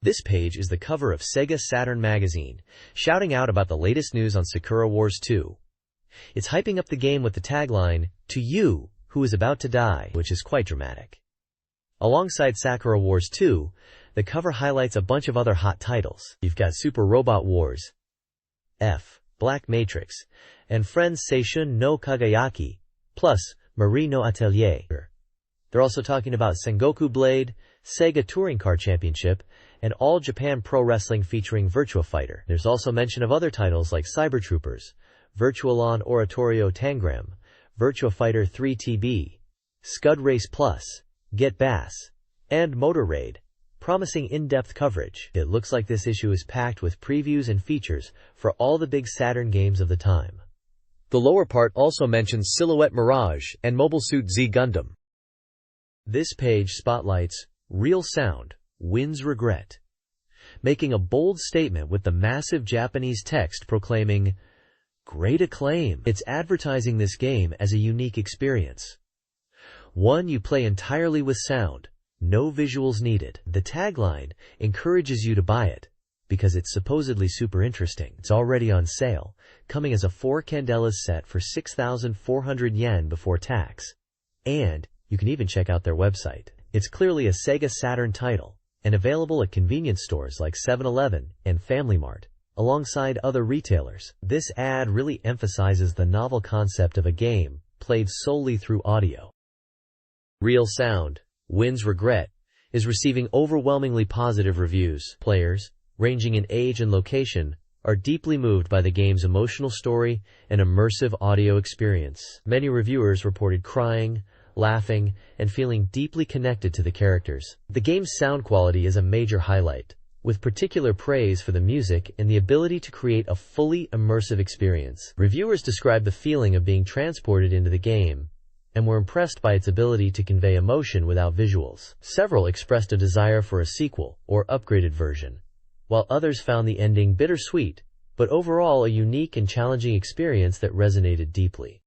This page is the cover of SEGA Saturn magazine, shouting out about the latest news on Sakura Wars 2. It's hyping up the game with the tagline, "To you, who is about to die," which is quite dramatic. Alongside Sakura Wars 2, the cover highlights a bunch of other hot titles. You've got Super Robot Wars, Black Matrix, and Friends Seishun no Kagayaki, plus Marie no Atelier. They're also talking about Sengoku Blade, SEGA Touring Car Championship, and All Japan Pro Wrestling featuring Virtua Fighter. There's also mention of other titles like Cyber Troopers, Virtualon Oratorio Tangram, Virtua Fighter 3 TB, Scud Race Plus, Get Bass, and Motor Raid, promising in-depth coverage. It looks like this issue is packed with previews and features for all the big Saturn games of the time. The lower part also mentions Silhouette Mirage and Mobile Suit Z Gundam. This page spotlights Real Sound Wins Regret, making a bold statement with the massive Japanese text proclaiming, "Great acclaim." It's advertising this game as a unique experience. One you play entirely with sound, no visuals needed. The tagline encourages you to buy it, because it's supposedly super interesting. It's already on sale, coming as a 4 Candelas set for 6,400 yen before tax. And you can even check out their website. It's clearly a SEGA Saturn title, and available at convenience stores like 7-Eleven and Family Mart, alongside other retailers. This ad really emphasizes the novel concept of a game played solely through audio. Real Sound Wins Regret is receiving overwhelmingly positive reviews. Players, ranging in age and location, are deeply moved by the game's emotional story and immersive audio experience. Many reviewers reported crying, laughing, and feeling deeply connected to the characters. The game's sound quality is a major highlight, with particular praise for the music and the ability to create a fully immersive experience. Reviewers describe the feeling of being transported into the game, and were impressed by its ability to convey emotion without visuals. Several expressed a desire for a sequel or upgraded version, while others found the ending bittersweet, but overall a unique and challenging experience that resonated deeply.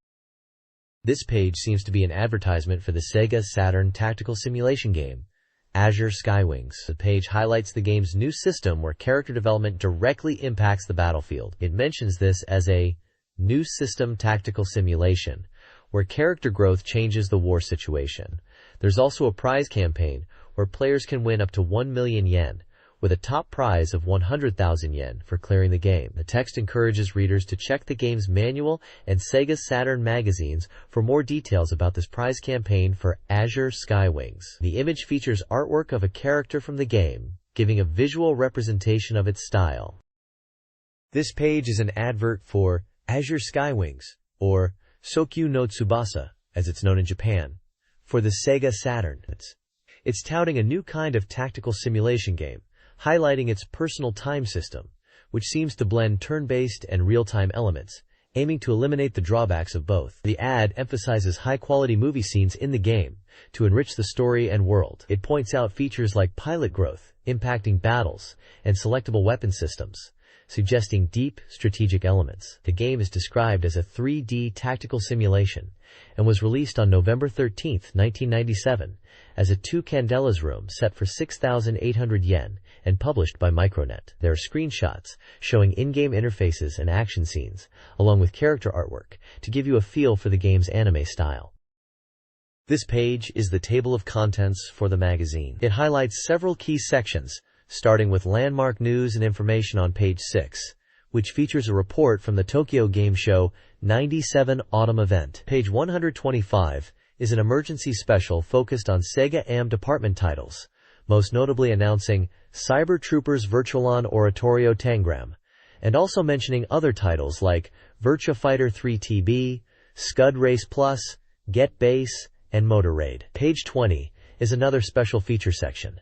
This page seems to be an advertisement for the SEGA Saturn tactical simulation game, Azure Skywings. The page highlights the game's new system where character development directly impacts the battlefield. It mentions this as a new system tactical simulation, where character growth changes the war situation. There's also a prize campaign where players can win up to 1 million yen, with a top prize of 100,000 yen for clearing the game. The text encourages readers to check the game's manual and SEGA Saturn magazines for more details about this prize campaign for Azure Skywings. The image features artwork of a character from the game, giving a visual representation of its style. This page is an advert for Azure Skywings, or Sokyu no Tsubasa, as it's known in Japan, for the SEGA Saturn. It's touting a new kind of tactical simulation game, highlighting its personal time system, which seems to blend turn-based and real-time elements, aiming to eliminate the drawbacks of both. The ad emphasizes high-quality movie scenes in the game to enrich the story and world. It points out features like pilot growth, impacting battles, and selectable weapon systems, suggesting deep strategic elements. The game is described as a 3D tactical simulation and was released on November 13, 1997, as a 2 Candelas room set for 6,800 yen and published by Micronet. There are screenshots showing in-game interfaces and action scenes, along with character artwork, to give you a feel for the game's anime style. This page is the table of contents for the magazine. It highlights several key sections, starting with landmark news and information on page 6, which features a report from the Tokyo Game Show 97 Autumn event. Page 125 is an emergency special focused on SEGA AM department titles, most notably announcing Cyber Troopers Virtualon Oratorio Tangram, and also mentioning other titles like Virtua Fighter 3 TB, Scud Race Plus, Get Bass, and Motor Raid. Page 20 is another special feature section.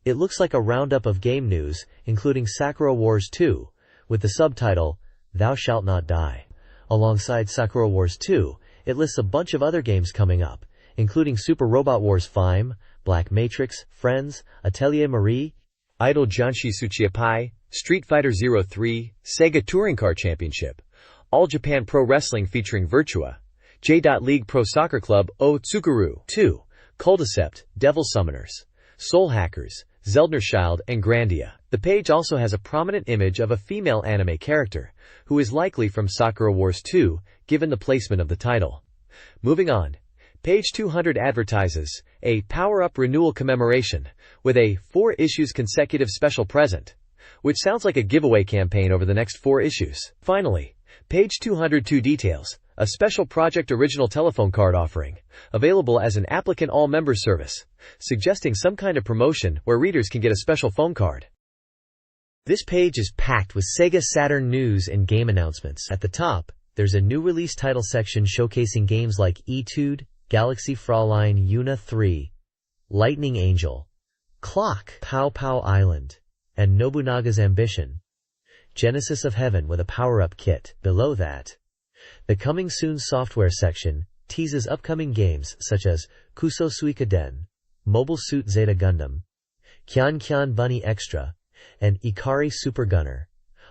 It looks like a roundup of game news, including Sakura Wars 2, with the subtitle, Thou Shalt Not Die. Alongside Sakura Wars 2, it lists a bunch of other games coming up, including Super Robot Wars 5, Black Matrix, Friends, Atelier Marie, Idol Janshi Tsuchiapai, Street Fighter 03, SEGA Touring Car Championship, All Japan Pro Wrestling featuring Virtua, J.League Pro Soccer Club O Tsukuru 2, Culdicept, Devil Summoners, Soul Hackers, Zeltnerschild and Grandia. The page also has a prominent image of a female anime character, who is likely from Sakura Wars 2, given the placement of the title. Moving on. Page 200 advertises a power-up renewal commemoration with a 4 issues consecutive special present, which sounds like a giveaway campaign over the next 4 issues. Finally, page 202 details a special project original telephone card offering, available as an applicant all-members service, suggesting some kind of promotion where readers can get a special phone card. This page is packed with SEGA Saturn news and game announcements. At the top, there's a new release title section showcasing games like Etude, Galaxy Fraulein Yuna 3, Lightning Angel, Clock, Pow Pow Island, and Nobunaga's Ambition. Genesis of Heaven with a power-up kit. Below that, the Coming Soon software section teases upcoming games such as Kuso Suikoden, Mobile Suit Zeta Gundam, Kyan Kyan Bunny Extra, and Ikari Super Gunner,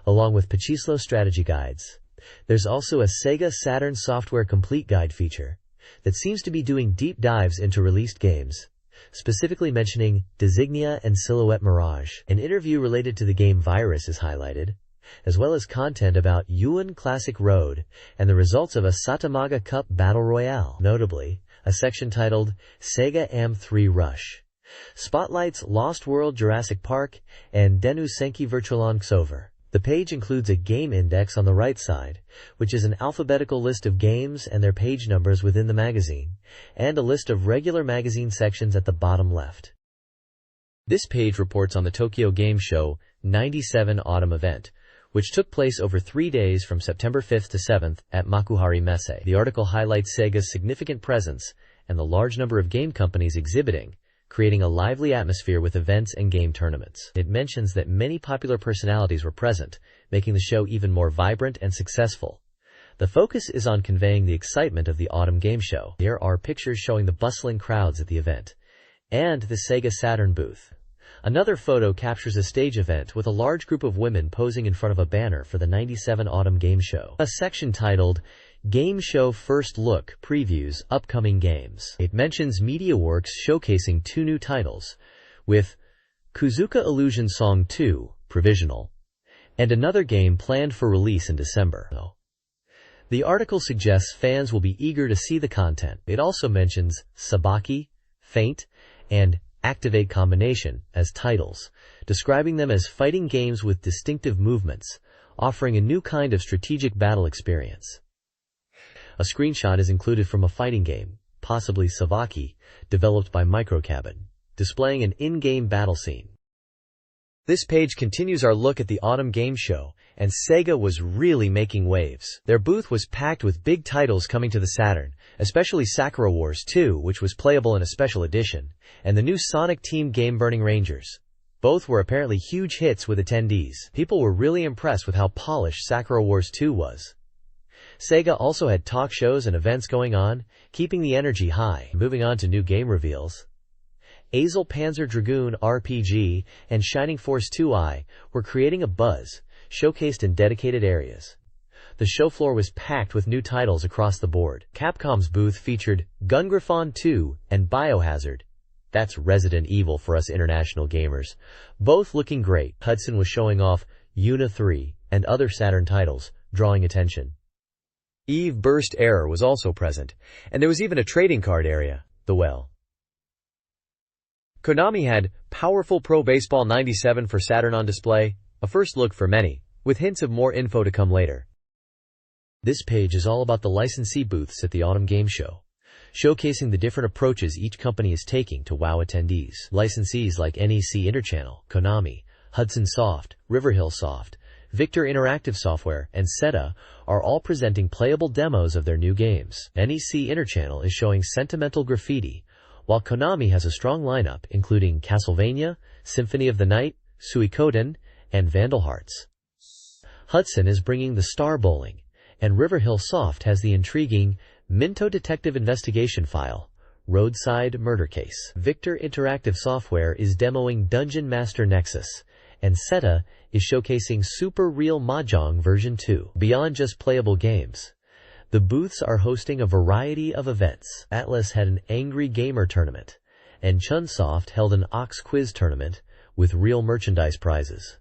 along with Pachislo strategy guides. There's also a SEGA Saturn software complete guide feature that seems to be doing deep dives into released games, specifically mentioning Designia and Silhouette Mirage. An interview related to the game Virus is highlighted, as well as content about Yuan Classic Road and the results of a Satamaga Cup Battle Royale. Notably, a section titled Sega AM3 Rush spotlights Lost World Jurassic Park and Denu Senki Virtualon Xover. The page includes a game index on the right side, which is an alphabetical list of games and their page numbers within the magazine, and a list of regular magazine sections at the bottom left. This page reports on the Tokyo Game Show 97 Autumn event, which took place over 3 days from September 5th to 7th at Makuhari Messe. The article highlights Sega's significant presence and the large number of game companies exhibiting, creating a lively atmosphere with events and game tournaments. It mentions that many popular personalities were present, making the show even more vibrant and successful. The focus is on conveying the excitement of the Autumn Game Show. Here are pictures showing the bustling crowds at the event, and the Sega Saturn booth. Another photo captures a stage event with a large group of women posing in front of a banner for the 97 Autumn Game Show. A section titled Game Show First Look Previews Upcoming Games. It mentions MediaWorks showcasing 2 new titles, with Kuzuka Illusion Song 2, provisional, and another game planned for release in December. The article suggests fans will be eager to see the content. It also mentions Sabaki, Feint, and Activate Combination as titles, describing them as fighting games with distinctive movements, offering a new kind of strategic battle experience. A screenshot is included from a fighting game, possibly Savaki, developed by Microcabin, displaying an in-game battle scene. This page continues our look at the Autumn Game Show, and Sega was really making waves. Their booth was packed with big titles coming to the Saturn, especially Sakura Wars 2, which was playable in a special edition, and the new Sonic Team game Burning Rangers. Both were apparently huge hits with attendees. People were really impressed with how polished Sakura Wars 2 was. Sega also had talk shows and events going on, keeping the energy high. Moving on to new game reveals. Azel Panzer Dragoon RPG and Shining Force 2i were creating a buzz, showcased in dedicated areas. The show floor was packed with new titles across the board. Capcom's booth featured Gungriffon 2 and Biohazard. That's Resident Evil for us international gamers. Both looking great. Hudson was showing off Yuna 3 and other Saturn titles, drawing attention. Eve Burst Error was also present, and there was even a trading card area, The Well. Konami had Powerful Pro Baseball 97 for Saturn on display, a first look for many, with hints of more info to come later. This page is all about the licensee booths at the Autumn Game Show, showcasing the different approaches each company is taking to wow attendees. Licensees like NEC Interchannel, Konami, Hudson Soft, Riverhill Soft, Victor Interactive Software, and SETA are all presenting playable demos of their new games. NEC Interchannel is showing Sentimental Graffiti, while Konami has a strong lineup including Castlevania, Symphony of the Night, Suikoden, and Vandal Hearts. Hudson is bringing the Star Bowling, and Riverhill Soft has the intriguing Minto Detective Investigation File, Roadside Murder Case. Victor Interactive Software is demoing Dungeon Master Nexus, and SETA is showcasing Super Real Mahjong version 2. Beyond just playable games, the booths are hosting a variety of events. Atlas had an Angry Gamer tournament, and Chunsoft held an Ox Quiz tournament with real merchandise prizes.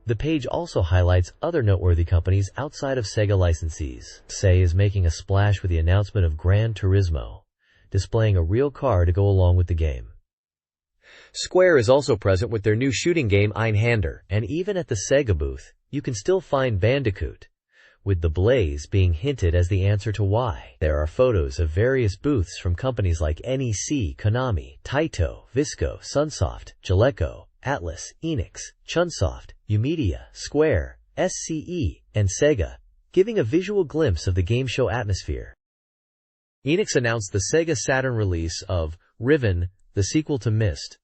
The page also highlights other noteworthy companies outside of Sega licensees. SEGA is making a splash with the announcement of Gran Turismo, displaying a real car to go along with the game. Square is also present with their new shooting game Einhander, and even at the Sega booth, you can still find Bandicoot, with the Blaze being hinted as the answer to why. There are photos of various booths from companies like NEC, Konami, Taito, Visco, Sunsoft, Jaleco, Atlas, Enix, Chunsoft, Umedia, Square, SCE, and Sega, giving a visual glimpse of the game show atmosphere. Enix announced the Sega Saturn release of Riven, the sequel to Myst,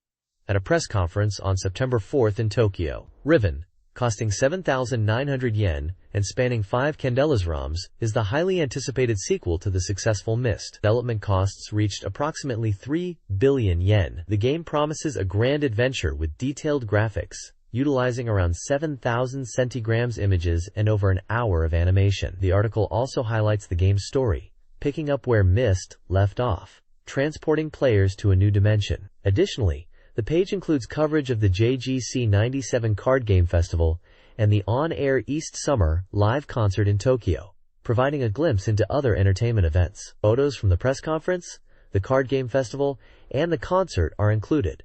at a press conference on September 4th in Tokyo. Riven, costing 7,900 yen and spanning 5 Candelas ROMs, is the highly anticipated sequel to the successful Myst. Development costs reached approximately 3 billion yen. The game promises a grand adventure with detailed graphics, utilizing around 7,000 centigrams images and over an hour of animation. The article also highlights the game's story, picking up where Myst left off, transporting players to a new dimension. Additionally, the page includes coverage of the JGC 97 Card Game Festival and the on-air East Summer live concert in Tokyo, providing a glimpse into other entertainment events. Photos from the press conference, the Card Game Festival, and the concert are included.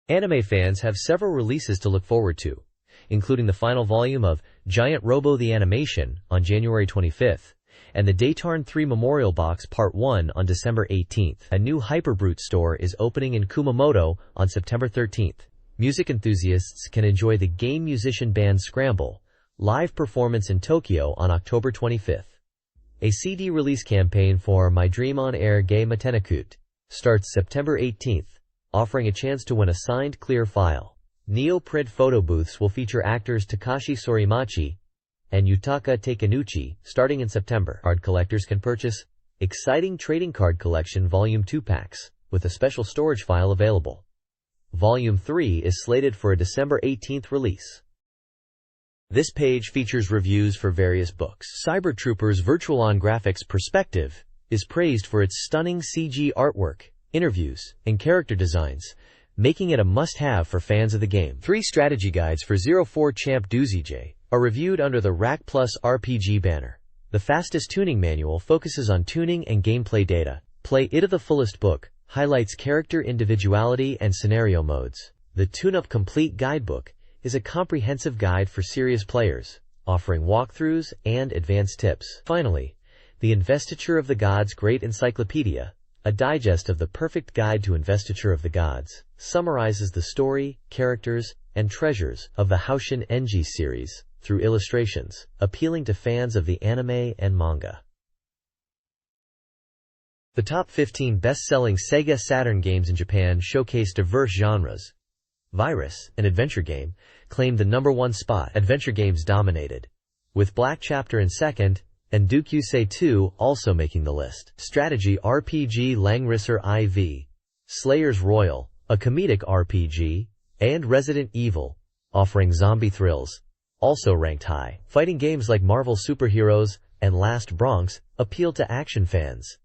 Anime fans have several releases to look forward to, including the final volume of Giant Robo the Animation on January 25th, and the Daytarn 3 Memorial Box Part 1 on December 18th. A new Hyperbrute store is opening in Kumamoto on September 13th. Music enthusiasts can enjoy the game musician band Scramble live performance in Tokyo on October 25th. A CD release campaign for My Dream on Air Gay Matenakut starts September 18th, offering a chance to win a signed clear file. Neoprint photo booths will feature actors Takashi Sorimachi and Yutaka Takenuchi starting in September. Card collectors can purchase Exciting Trading Card Collection Volume 2 packs with a special storage file available. Volume 3 is slated for a December 18th release. This page features reviews for various books. Cyber Troopers Virtual On Graphics Perspective is praised for its stunning CG artwork, interviews, and character designs, making it a must-have for fans of the game. 3 strategy guides for 04 Champ Duzij are reviewed under the Rack Plus RPG banner. The Fastest Tuning Manual focuses on tuning and gameplay data. Play It to the Fullest book highlights character individuality and scenario modes. The Tune-Up Complete Guidebook is a comprehensive guide for serious players, offering walkthroughs and advanced tips. Finally, the Investiture of the Gods Great Encyclopedia, a digest of the perfect guide to Investiture of the Gods, summarizes the story, characters, and treasures of the Houshun Enji series through illustrations, appealing to fans of the anime and manga. The top 15 best-selling Sega Saturn games in Japan showcase diverse genres. Virus, an adventure game, claimed the #1 spot. Adventure games dominated, with Black Chapter in second, and Dukyusei 2 also making the list. Strategy RPG Langrisser IV, Slayers Royal, a comedic RPG, and Resident Evil, offering zombie thrills, also ranked high. Fighting games like Marvel Superheroes and Last Bronx appeal to action fans.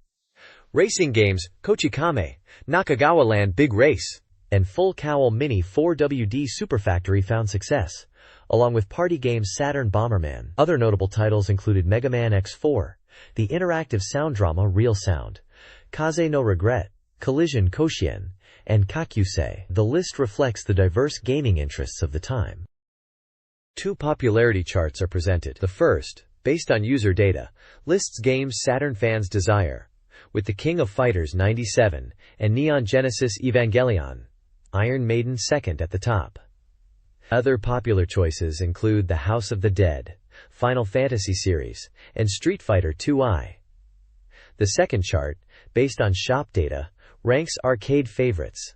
Racing games Kochikame, Nakagawa Land Big Race, and Full Cowl Mini 4WD Super Factory found success, along with party games Saturn Bomberman. Other notable titles included Mega Man X4, the interactive sound drama Real Sound, Kaze no Regret, Collision Koshien, and Kakyusei. The list reflects the diverse gaming interests of the time. 2 popularity charts are presented. The first, based on user data, lists games Saturn fans desire, with The King of Fighters 97 and Neon Genesis Evangelion, Iron Maiden second at the top. Other popular choices include The House of the Dead, Final Fantasy series, and Street Fighter II. The second chart, based on shop data, ranks arcade favorites.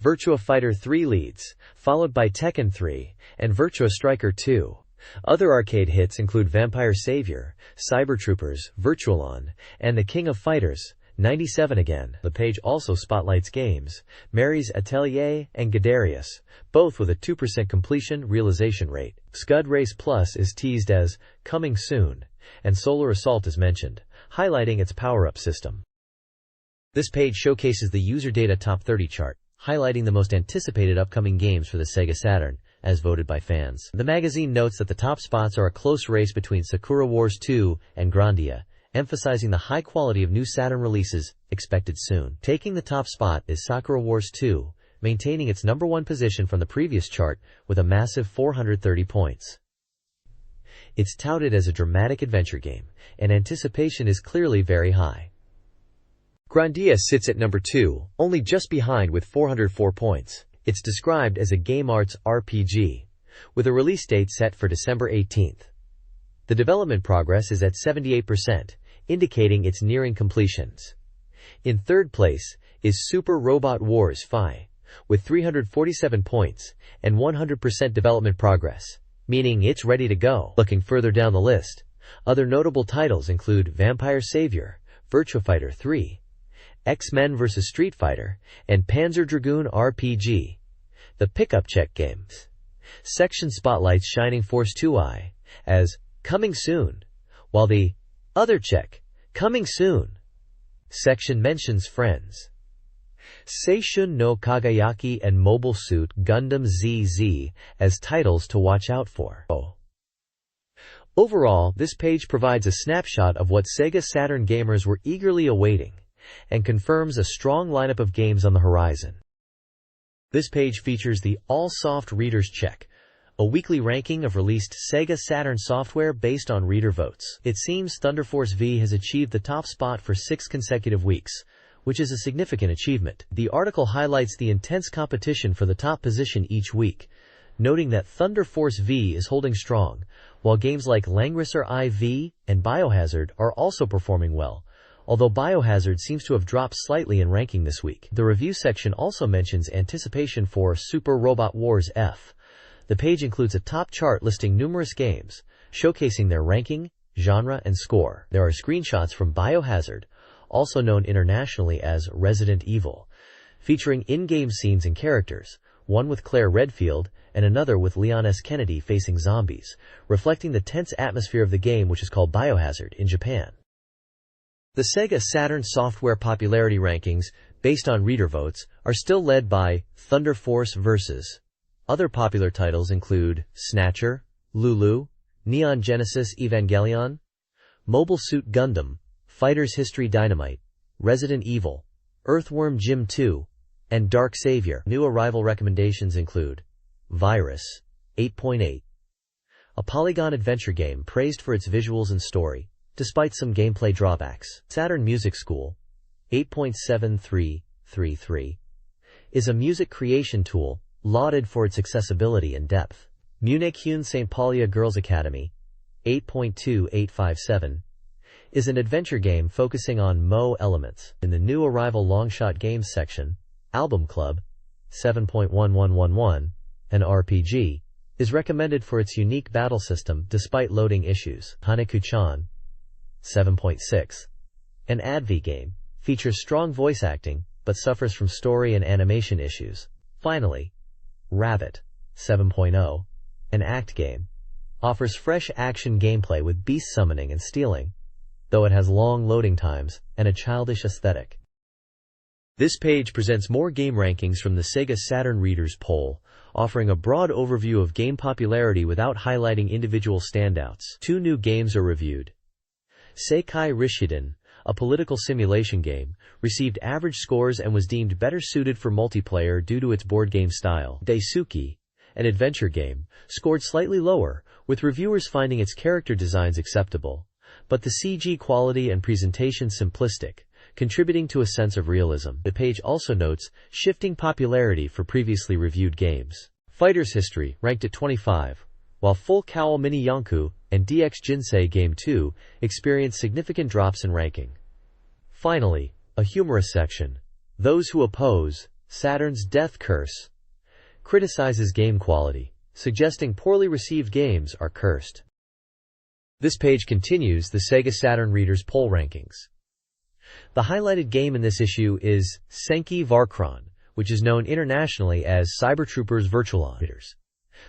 Virtua Fighter 3 leads, followed by Tekken 3 and Virtua Striker 2. Other arcade hits include Vampire Savior, Cyber Troopers, Virtualon, and The King of Fighters 97 again. The page also spotlights games Mary's Atelier and Gadarius, both with a 2% completion realization rate. Scud Race Plus is teased as coming soon, and Solar Assault is mentioned, highlighting its power-up system. This page showcases the user data top 30 chart, highlighting the most anticipated upcoming games for the Sega Saturn, as voted by fans. The magazine notes that the top spots are a close race between Sakura Wars 2 and Grandia, emphasizing the high quality of new Saturn releases expected soon. Taking the top spot is Sakura Wars 2, maintaining its #1 position from the previous chart with a massive 430 points. It's touted as a dramatic adventure game, and anticipation is clearly very high. Grandia sits at number 2, only just behind with 404 points. It's described as a Game Arts RPG, with a release date set for December 18th. The development progress is at 78%, indicating it's nearing completions. In third place is Super Robot Wars 5, with 347 points and 100% development progress, meaning it's ready to go. Looking further down the list, other notable titles include Vampire Savior, Virtua Fighter 3, X-Men vs. Street Fighter, and Panzer Dragoon RPG. The pickup check games section spotlights Shining Force 2i as coming soon, while the other check, coming soon, section mentions Friends, Seishun no Kagayaki, and Mobile Suit Gundam ZZ as titles to watch out for. Overall, this page provides a snapshot of what Sega Saturn gamers were eagerly awaiting, and confirms a strong lineup of games on the horizon. This page features the All Soft Readers Check, a weekly ranking of released Sega Saturn software based on reader votes. It seems Thunder Force V has achieved the top spot for 6 consecutive weeks, which is a significant achievement. The article highlights the intense competition for the top position each week, noting that Thunder Force V is holding strong, while games like Langrisser IV and Biohazard are also performing well, although Biohazard seems to have dropped slightly in ranking this week. The review section also mentions anticipation for Super Robot Wars F. The page includes a top chart listing numerous games, showcasing their ranking, genre, and score. There are screenshots from Biohazard, also known internationally as Resident Evil, featuring in-game scenes and characters, one with Claire Redfield and another with Leon S. Kennedy facing zombies, reflecting the tense atmosphere of the game, which is called Biohazard in Japan. The Sega Saturn software popularity rankings, based on reader votes, are still led by Thunder Force vs. Other popular titles include Snatcher, Lulu, Neon Genesis Evangelion, Mobile Suit Gundam, Fighter's History Dynamite, Resident Evil, Earthworm Jim 2, and Dark Savior. New arrival recommendations include Virus, 8.8, a polygon adventure game praised for its visuals and story, despite some gameplay drawbacks. Saturn Music School, 8.7333, is a music creation tool lauded for its accessibility and depth. Munich Hune St. Paulia Girls Academy, 8.2857, is an adventure game focusing on Mo elements. In the new arrival longshot games section, Album Club, 7.1111, an RPG, is recommended for its unique battle system despite loading issues. Haneko-chan, 7.6, an ADV game, features strong voice acting, but suffers from story and animation issues. Finally, Rabbit, 7.0, an ACT game, offers fresh action gameplay with beast summoning and stealing, though it has long loading times and a childish aesthetic. This page presents more game rankings from the Sega Saturn Readers Poll, offering a broad overview of game popularity without highlighting individual standouts. 2 new games are reviewed. Seikai Rishiden, a political simulation game, received average scores and was deemed better suited for multiplayer due to its board game style. Daisuki, an adventure game, scored slightly lower, with reviewers finding its character designs acceptable, but the CG quality and presentation simplistic, contributing to a sense of realism. The page also notes shifting popularity for previously reviewed games. Fighter's History, ranked at 25, while Full Cowl Mini Yonku and DX Jinsei Game 2 experienced significant drops in ranking. Finally, a humorous section. Those who oppose Saturn's Death Curse criticizes game quality, suggesting poorly received games are cursed. This page continues the Sega Saturn Readers Poll rankings. The highlighted game in this issue is Senki Varkron, which is known internationally as Cybertroopers Virtualon.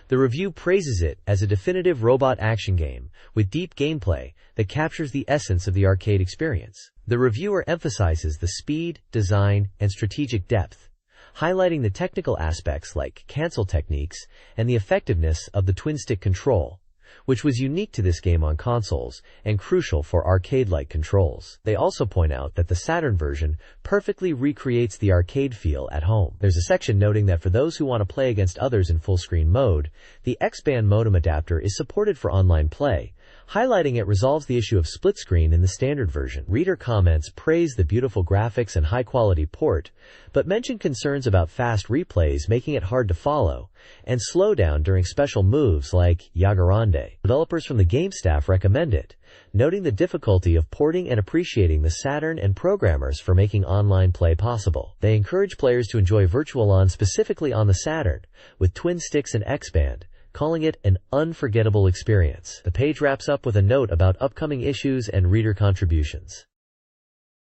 The review praises it as a definitive robot action game with deep gameplay that captures the essence of the arcade experience. The reviewer emphasizes the speed, design, and strategic depth, highlighting the technical aspects like cancel techniques and the effectiveness of the twin-stick control, which was unique to this game on consoles and crucial for arcade-like controls. They also point out that the Saturn version perfectly recreates the arcade feel at home. There's a section noting that for those who want to play against others in full-screen mode, the X-band modem adapter is supported for online play, highlighting it resolves the issue of split screen in the standard version. Reader comments praise the beautiful graphics and high-quality port, but mention concerns about fast replays making it hard to follow, and slow down during special moves like Yagarande. Developers from the game staff recommend it, noting the difficulty of porting and appreciating the Saturn and programmers for making online play possible. They encourage players to enjoy Virtual On specifically on the Saturn, with twin sticks and X-band, calling it an unforgettable experience. The page wraps up with a note about upcoming issues and reader contributions.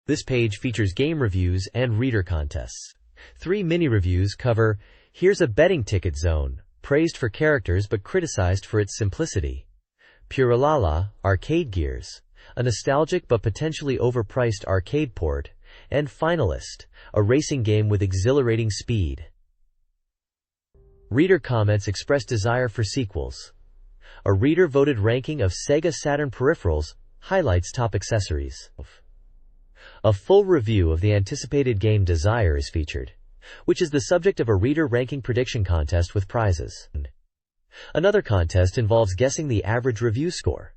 This page features game reviews and reader contests. 3 mini-reviews cover Here's a Betting Ticket Zone, praised for characters but criticized for its simplicity. Puralala, Arcade Gears, a nostalgic but potentially overpriced arcade port. And Finalist, a racing game with exhilarating speed. Reader comments express desire for sequels. A reader-voted ranking of SEGA Saturn peripherals highlights top accessories. A full review of the anticipated game Desire is featured, which is the subject of a reader ranking prediction contest with prizes. Another contest involves guessing the average review score.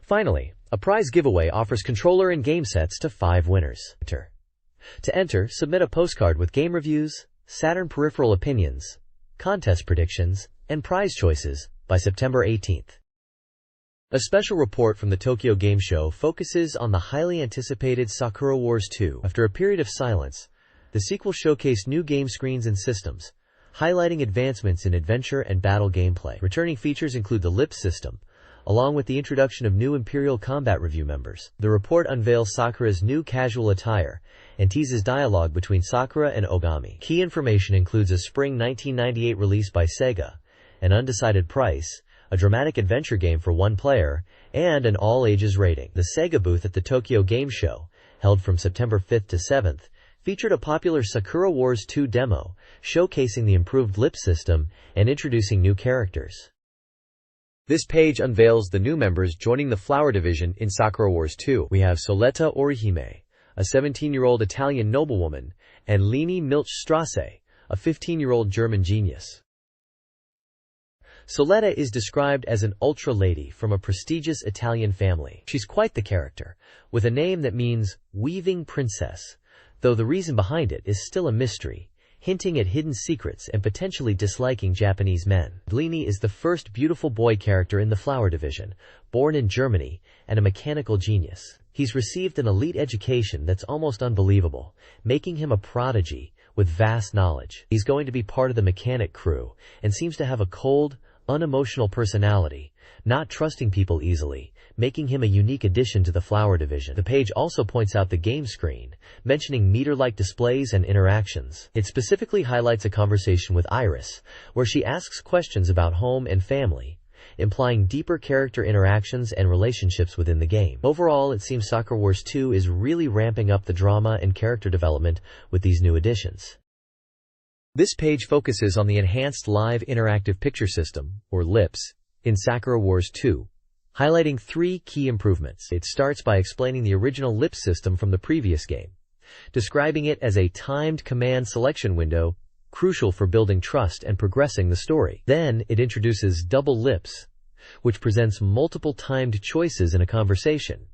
Finally, a prize giveaway offers controller and game sets to 5 winners. To enter, submit a postcard with game reviews, Saturn peripheral opinions, contest predictions, and prize choices by September 18th. A special report from the Tokyo Game Show focuses on the highly anticipated Sakura Wars 2. After a period of silence, the sequel showcased new game screens and systems, highlighting advancements in adventure and battle gameplay. Returning features include the LIP system, along with the introduction of new Imperial Combat Review members. The report unveils Sakura's new casual attire and teases dialogue between Sakura and Ogami. Key information includes a spring 1998 release by SEGA, an undecided price, a dramatic adventure game for 1 player, and an all-ages rating. The SEGA booth at the Tokyo Game Show, held from September 5th to 7th, featured a popular Sakura Wars 2 demo, showcasing the improved LIP system and introducing new characters. This page unveils the new members joining the Flower Division in Sakura Wars 2. We have Soletta Orihime, a 17-year-old Italian noblewoman, and Leni Milchstrasse, a 15-year-old German genius. Soletta is described as an ultra-lady from a prestigious Italian family. She's quite the character, with a name that means weaving princess, though the reason behind it is still a mystery, hinting at hidden secrets and potentially disliking Japanese men. Leni is the first beautiful boy character in the Flower Division, born in Germany, and a mechanical genius. He's received an elite education that's almost unbelievable, making him a prodigy with vast knowledge. He's going to be part of the mechanic crew, and seems to have a cold, unemotional personality, not trusting people easily, making him a unique addition to the Flower Division. The page also points out the game screen, mentioning meter-like displays and interactions. It specifically highlights a conversation with Iris, where she asks questions about home and family, implying deeper character interactions and relationships within the game. Overall, it seems Sakura Wars 2 is really ramping up the drama and character development with these new additions. This page focuses on the Enhanced Live Interactive Picture System, or LIPS, in Sakura Wars 2, highlighting 3 key improvements. It starts by explaining the original LIPS system from the previous game, describing it as a timed command selection window, crucial for building trust and progressing the story. Then, it introduces double LIPS, which presents multiple timed choices in a conversation,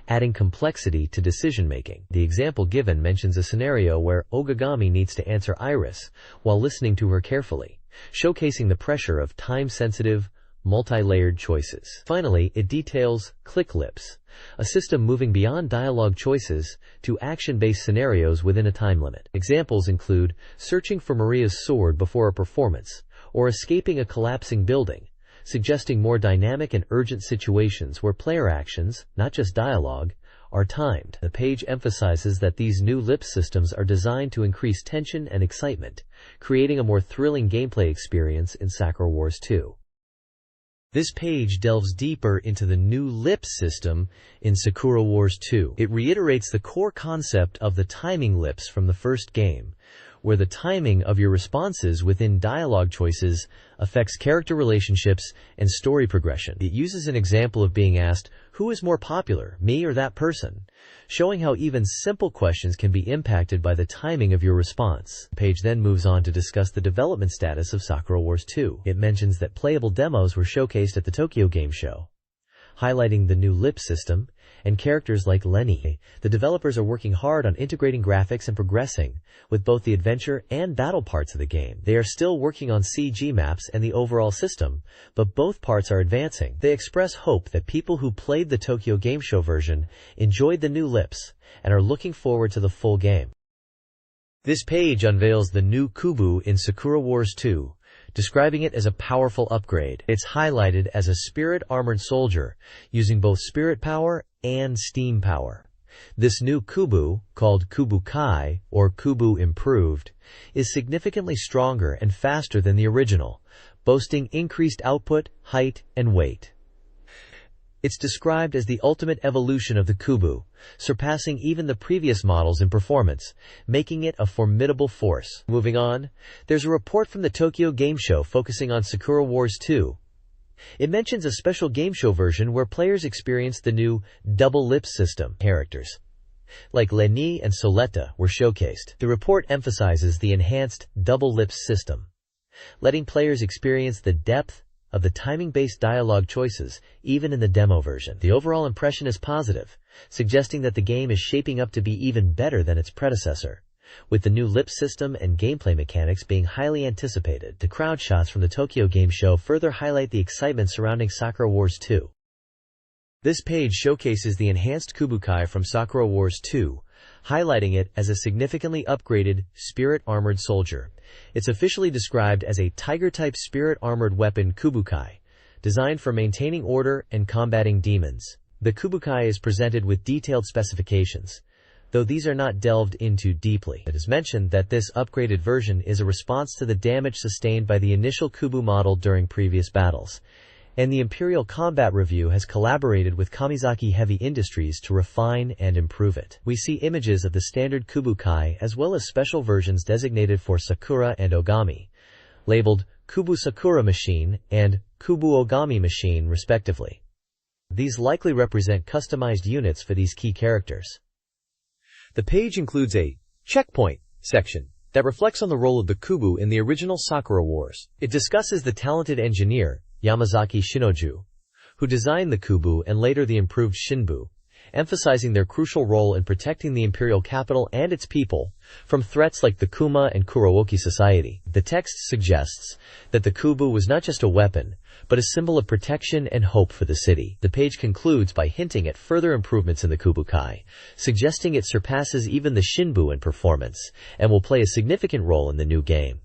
adding complexity to decision-making. The example given mentions a scenario where Ogagami needs to answer Iris while listening to her carefully, showcasing the pressure of time-sensitive, multi-layered choices. Finally, it details Click Lips, a system moving beyond dialogue choices to action-based scenarios within a time limit. Examples include searching for Maria's sword before a performance, or escaping a collapsing building, suggesting more dynamic and urgent situations where player actions, not just dialogue, are timed. The page emphasizes that these new lip systems are designed to increase tension and excitement, creating a more thrilling gameplay experience in Sakura Wars 2. This page delves deeper into the new lip system in Sakura Wars 2. It reiterates the core concept of the timing lips from the first game, where the timing of your responses within dialogue choices affects character relationships and story progression. It uses an example of being asked, "Who is more popular, me or that person?" showing how even simple questions can be impacted by the timing of your response. The page then moves on to discuss the development status of Sakura Wars 2. It mentions that playable demos were showcased at the Tokyo Game Show, highlighting the new lip system and characters like Lenny. The developers are working hard on integrating graphics and progressing with both the adventure and battle parts of the game. They are still working on CG maps and the overall system, but both parts are advancing. They express hope that people who played the Tokyo Game Show version enjoyed the new lips and are looking forward to the full game. This page unveils the new Kubu in Sakura Wars 2, describing it as a powerful upgrade. It's highlighted as a spirit-armored soldier, using both spirit power and steam power. This new Kubu, called Kubu Kai, or Kubu Improved, is significantly stronger and faster than the original, boasting increased output, height, and weight. It's described as the ultimate evolution of the Kubu, surpassing even the previous models in performance, making it a formidable force. Moving on, there's a report from the Tokyo Game Show focusing on Sakura Wars 2. It mentions a special game show version where players experience the new double lip system. Characters like Lenny and Soletta were showcased. The report emphasizes the enhanced double lips system, letting players experience the depth of the timing-based dialogue choices, even in the demo version. The overall impression is positive, suggesting that the game is shaping up to be even better than its predecessor, with the new lip system and gameplay mechanics being highly anticipated. The crowd shots from the Tokyo Game Show further highlight the excitement surrounding Sakura Wars 2. This page showcases the enhanced Kubukai from Sakura Wars 2, highlighting it as a significantly upgraded, spirit-armored soldier. It's officially described as a Tiger-type spirit-armored weapon Kubukai, designed for maintaining order and combating demons. The Kubukai is presented with detailed specifications, though these are not delved into deeply. It is mentioned that this upgraded version is a response to the damage sustained by the initial Kubu model during previous battles, and the Imperial Combat Review has collaborated with Kamizaki Heavy Industries to refine and improve it. We see images of the standard Kubukai as well as special versions designated for Sakura and Ogami, labeled Kubu Sakura Machine and Kubu Ogami Machine respectively. These likely represent customized units for these key characters. The page includes a checkpoint section that reflects on the role of the Kubu in the original Sakura Wars. It discusses the talented engineer, Yamazaki Shinoju, who designed the Kubu and later the improved Shinbu, emphasizing their crucial role in protecting the imperial capital and its people from threats like the Kuma and Kurowoki society. The text suggests that the Kubu was not just a weapon, but a symbol of protection and hope for the city. The page concludes by hinting at further improvements in the Kubukai, suggesting it surpasses even the Shinbu in performance and will play a significant role in the new game.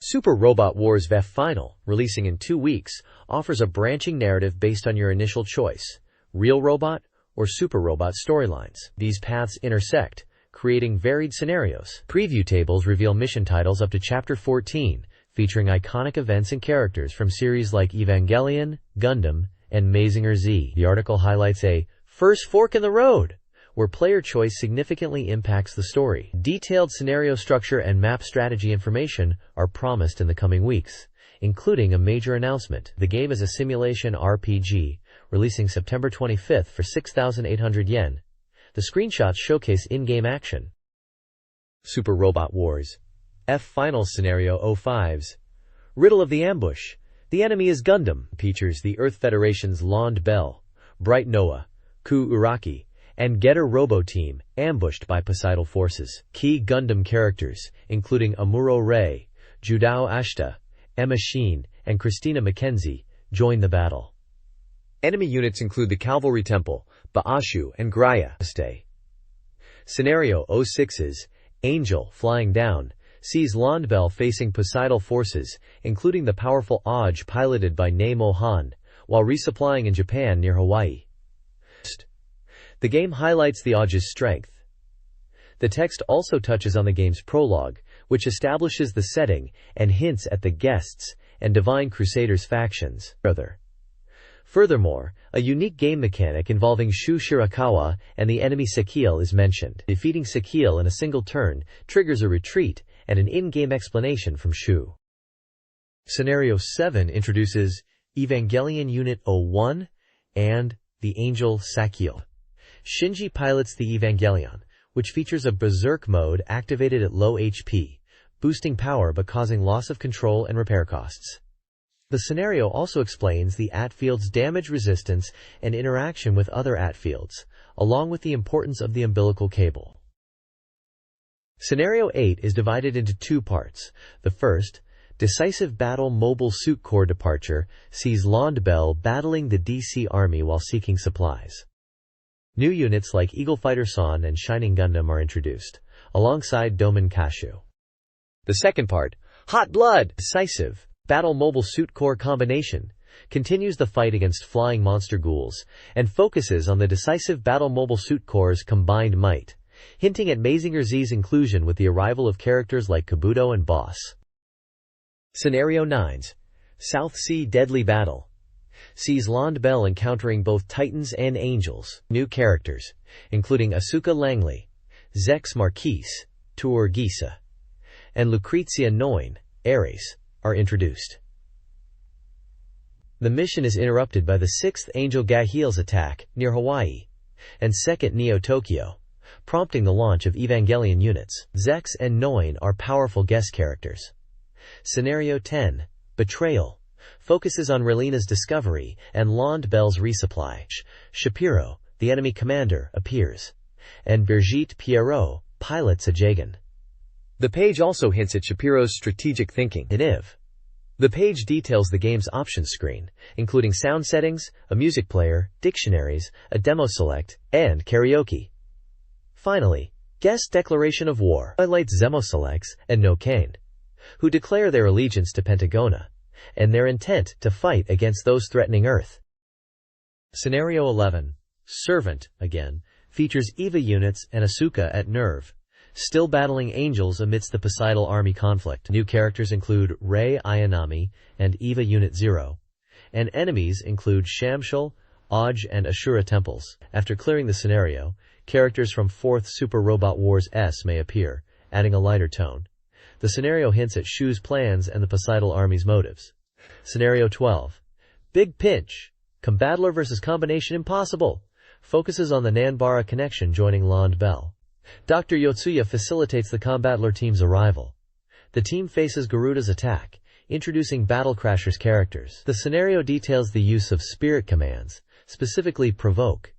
Super Robot Wars VF Final, releasing in 2 weeks, offers a branching narrative based on your initial choice: Real Robot or Super Robot storylines. These paths intersect, creating varied scenarios. Preview tables reveal mission titles up to Chapter 14, featuring iconic events and characters from series like Evangelion, Gundam, and Mazinger Z. The article highlights a first fork in the road, where player choice significantly impacts the story. Detailed scenario structure and map strategy information are promised in the coming weeks, including a major announcement. The game is a simulation RPG, releasing September 25th for 6,800 yen. The screenshots showcase in-game action. Super Robot Wars F Final Scenario 05's Riddle of the Ambush. The enemy is Gundam. Features the Earth Federation's Lond Bell, Bright Noah, Ku Uraki, and Getter Robo Team, ambushed by Poseidal forces. Key Gundam characters, including Amuro Ray, Judao Ashita, Emma Sheen, and Christina Mackenzie, join the battle. Enemy units include the Cavalry Temple, Baashu, and Graya. Scenario 06's Angel Flying Down sees Londbell facing Poseidal forces, including the powerful Oj piloted by Nei Mohan, while resupplying in Japan near Hawaii. The game highlights the Oj's strength. The text also touches on the game's prologue, which establishes the setting and hints at the guests and Divine Crusaders factions. Furthermore, a unique game mechanic involving Shu Shirakawa and the enemy Sekil is mentioned. Defeating Sekil in a single turn triggers a retreat and an in-game explanation from Shu. Scenario 7 introduces Evangelion Unit 01 and the Angel Sakil. Shinji pilots the Evangelion, which features a berserk mode activated at low HP, boosting power but causing loss of control and repair costs. The scenario also explains the Atfield's damage resistance and interaction with other Atfields, along with the importance of the umbilical cable. Scenario 8 is divided into two parts. The first, Decisive Battle Mobile Suit Corps Departure, sees Londbell battling the DC Army while seeking supplies. New units like Eagle Fighter Son and Shining Gundam are introduced, alongside Domin Kashu. The second part, Hot Blood Decisive Battle Mobile Suit Corps Combination, continues the fight against flying monster ghouls, and focuses on the Decisive Battle Mobile Suit Corps' combined might, hinting at Mazinger Z's inclusion with the arrival of characters like Kabuto and Boss. Scenario 9, South Sea Deadly Battle, sees Londbell encountering both Titans and Angels. New characters, including Asuka Langley, Zex Marquise, Tour Gisa, and Lucrezia Noin, Ares, are introduced. The mission is interrupted by the 6th Angel Gahil's attack near Hawaii and 2nd Neo Tokyo, prompting the launch of Evangelion units. Zex and Noin are powerful guest characters. Scenario 10, Betrayal, focuses on Relina's discovery and Londbell's resupply. Shapiro, the enemy commander, appears, and Brigitte Pierrot pilots a Jagan. The page also hints at Shapiro's strategic thinking. The page details the game's options screen, including sound settings, a music player, dictionaries, a demo select, and karaoke. Finally, Guest Declaration of War highlights Zemo Selects and No Kane, who declare their allegiance to Pentagona and their intent to fight against those threatening Earth. Scenario 11, Servant, again, features EVA units and Asuka at Nerve, still battling angels amidst the Poseidal Army conflict. New characters include Rei Ayanami and EVA Unit 0, and enemies include Shamshul, Oj, and Ashura temples. After clearing the scenario, characters from 4th Super Robot Wars S may appear, adding a lighter tone. The scenario hints at Shu's plans and the Poseidal Army's motives. Scenario 12, Big Pinch, Combattler vs. Combination Impossible, focuses on the Nanbara connection joining Londbell. Dr. Yotsuya facilitates the Combattler team's arrival. The team faces Garuda's attack, introducing Battle Crasher's characters. The scenario details the use of spirit commands, specifically Provoke.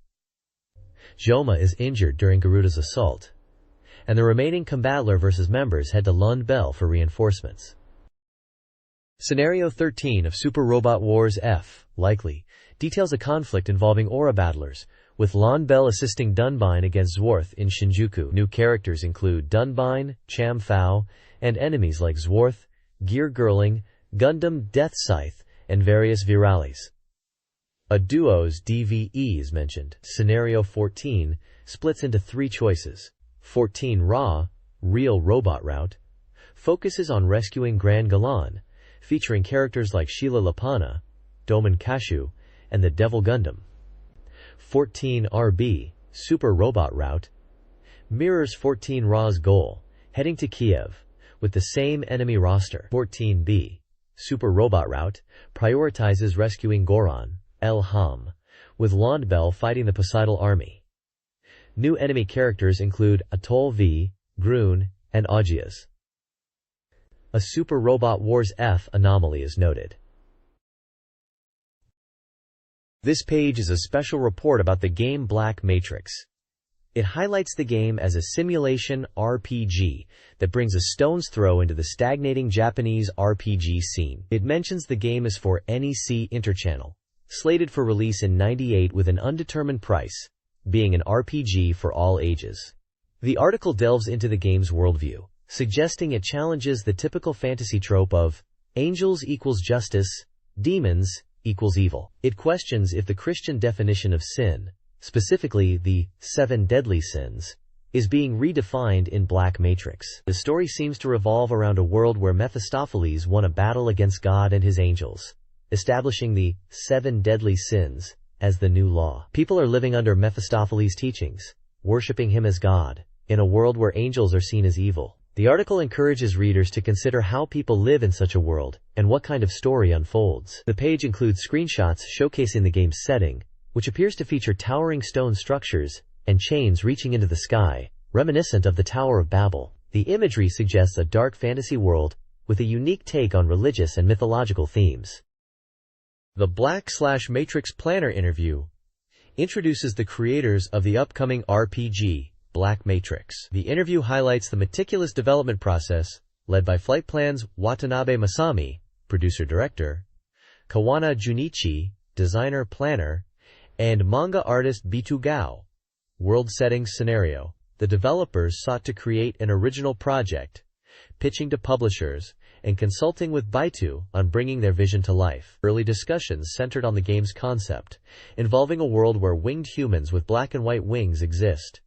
Joma is injured during Garuda's assault, and the remaining Combattler vs. members head to Londbell for reinforcements. Scenario 13 of Super Robot Wars F, likely, details a conflict involving Aura Battlers, with Londbell assisting Dunbine against Zworth in Shinjuku. New characters include Dunbine, Cham Phao, and enemies like Zworth, Gear Girling, Gundam Death Scythe, and various Viralis. A duo's DVE is mentioned. Scenario 14 splits into three choices. 14 Ra, Real Robot Route, focuses on rescuing Grand Galan, featuring characters like Sheila Lapana, Domin Kashu, and the Devil Gundam. 14 RB, Super Robot Route, mirrors 14 Ra's goal, heading to Kiev, with the same enemy roster. 14B, Super Robot Route, prioritizes rescuing Goron, El Ham, with Londbell fighting the Poseidal Army. New enemy characters include Atoll V, Groon, and Augias. A Super Robot Wars F anomaly is noted. This page is a special report about the game Black Matrix. It highlights the game as a simulation RPG that brings a stone's throw into the stagnating Japanese RPG scene. It mentions the game is for NEC Interchannel, slated for release in '98 with an undetermined price, being an RPG for all ages. The article delves into the game's worldview, suggesting it challenges the typical fantasy trope of angels equals justice, demons equals evil. It questions if the Christian definition of sin, specifically the 7 deadly sins, is being redefined in Black Matrix. The story seems to revolve around a world where Mephistopheles won a battle against God and his angels, establishing the 7 deadly sins as the new law. People are living under Mephistopheles' teachings, worshipping him as God, in a world where angels are seen as evil. The article encourages readers to consider how people live in such a world and what kind of story unfolds. The page includes screenshots showcasing the game's setting, which appears to feature towering stone structures and chains reaching into the sky, reminiscent of the Tower of Babel. The imagery suggests a dark fantasy world with a unique take on religious and mythological themes. The Black/Matrix Planner interview introduces the creators of the upcoming RPG, Black Matrix. The interview highlights the meticulous development process led by Flight Plan's Watanabe Masami, producer-director, Kawana Junichi, designer-planner, and manga artist Bitu Gao. World Settings Scenario. The developers sought to create an original project, pitching to publishers, and consulting with Bitu on bringing their vision to life. Early discussions centered on the game's concept, involving a world where winged humans with black and white wings exist,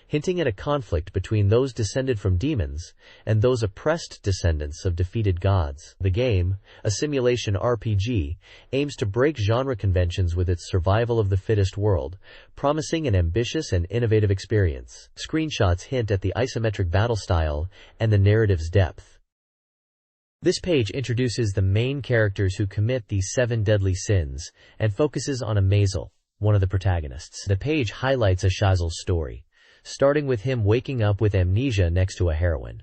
hinting at a conflict between those descended from demons and those oppressed descendants of defeated gods. The game, a simulation RPG, aims to break genre conventions with its survival of the fittest world, promising an ambitious and innovative experience. Screenshots hint at the isometric battle style and the narrative's depth. This page introduces the main characters who commit the 7 deadly sins and focuses on Amazel, one of the protagonists. The page highlights Azazel's story, starting with him waking up with amnesia next to a heroine.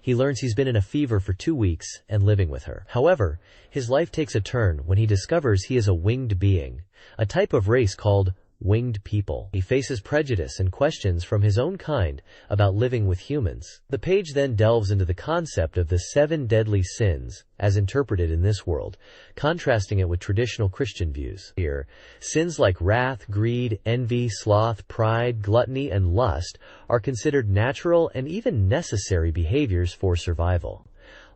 He learns he's been in a fever for 2 weeks and living with her. However, his life takes a turn when he discovers he is a winged being, a type of race called winged people. He faces prejudice and questions from his own kind about living with humans. The page then delves into the concept of the 7 deadly sins as interpreted in this world, contrasting it with traditional Christian views. Here, sins like wrath, greed, envy, sloth, pride, gluttony, and lust are considered natural and even necessary behaviors for survival.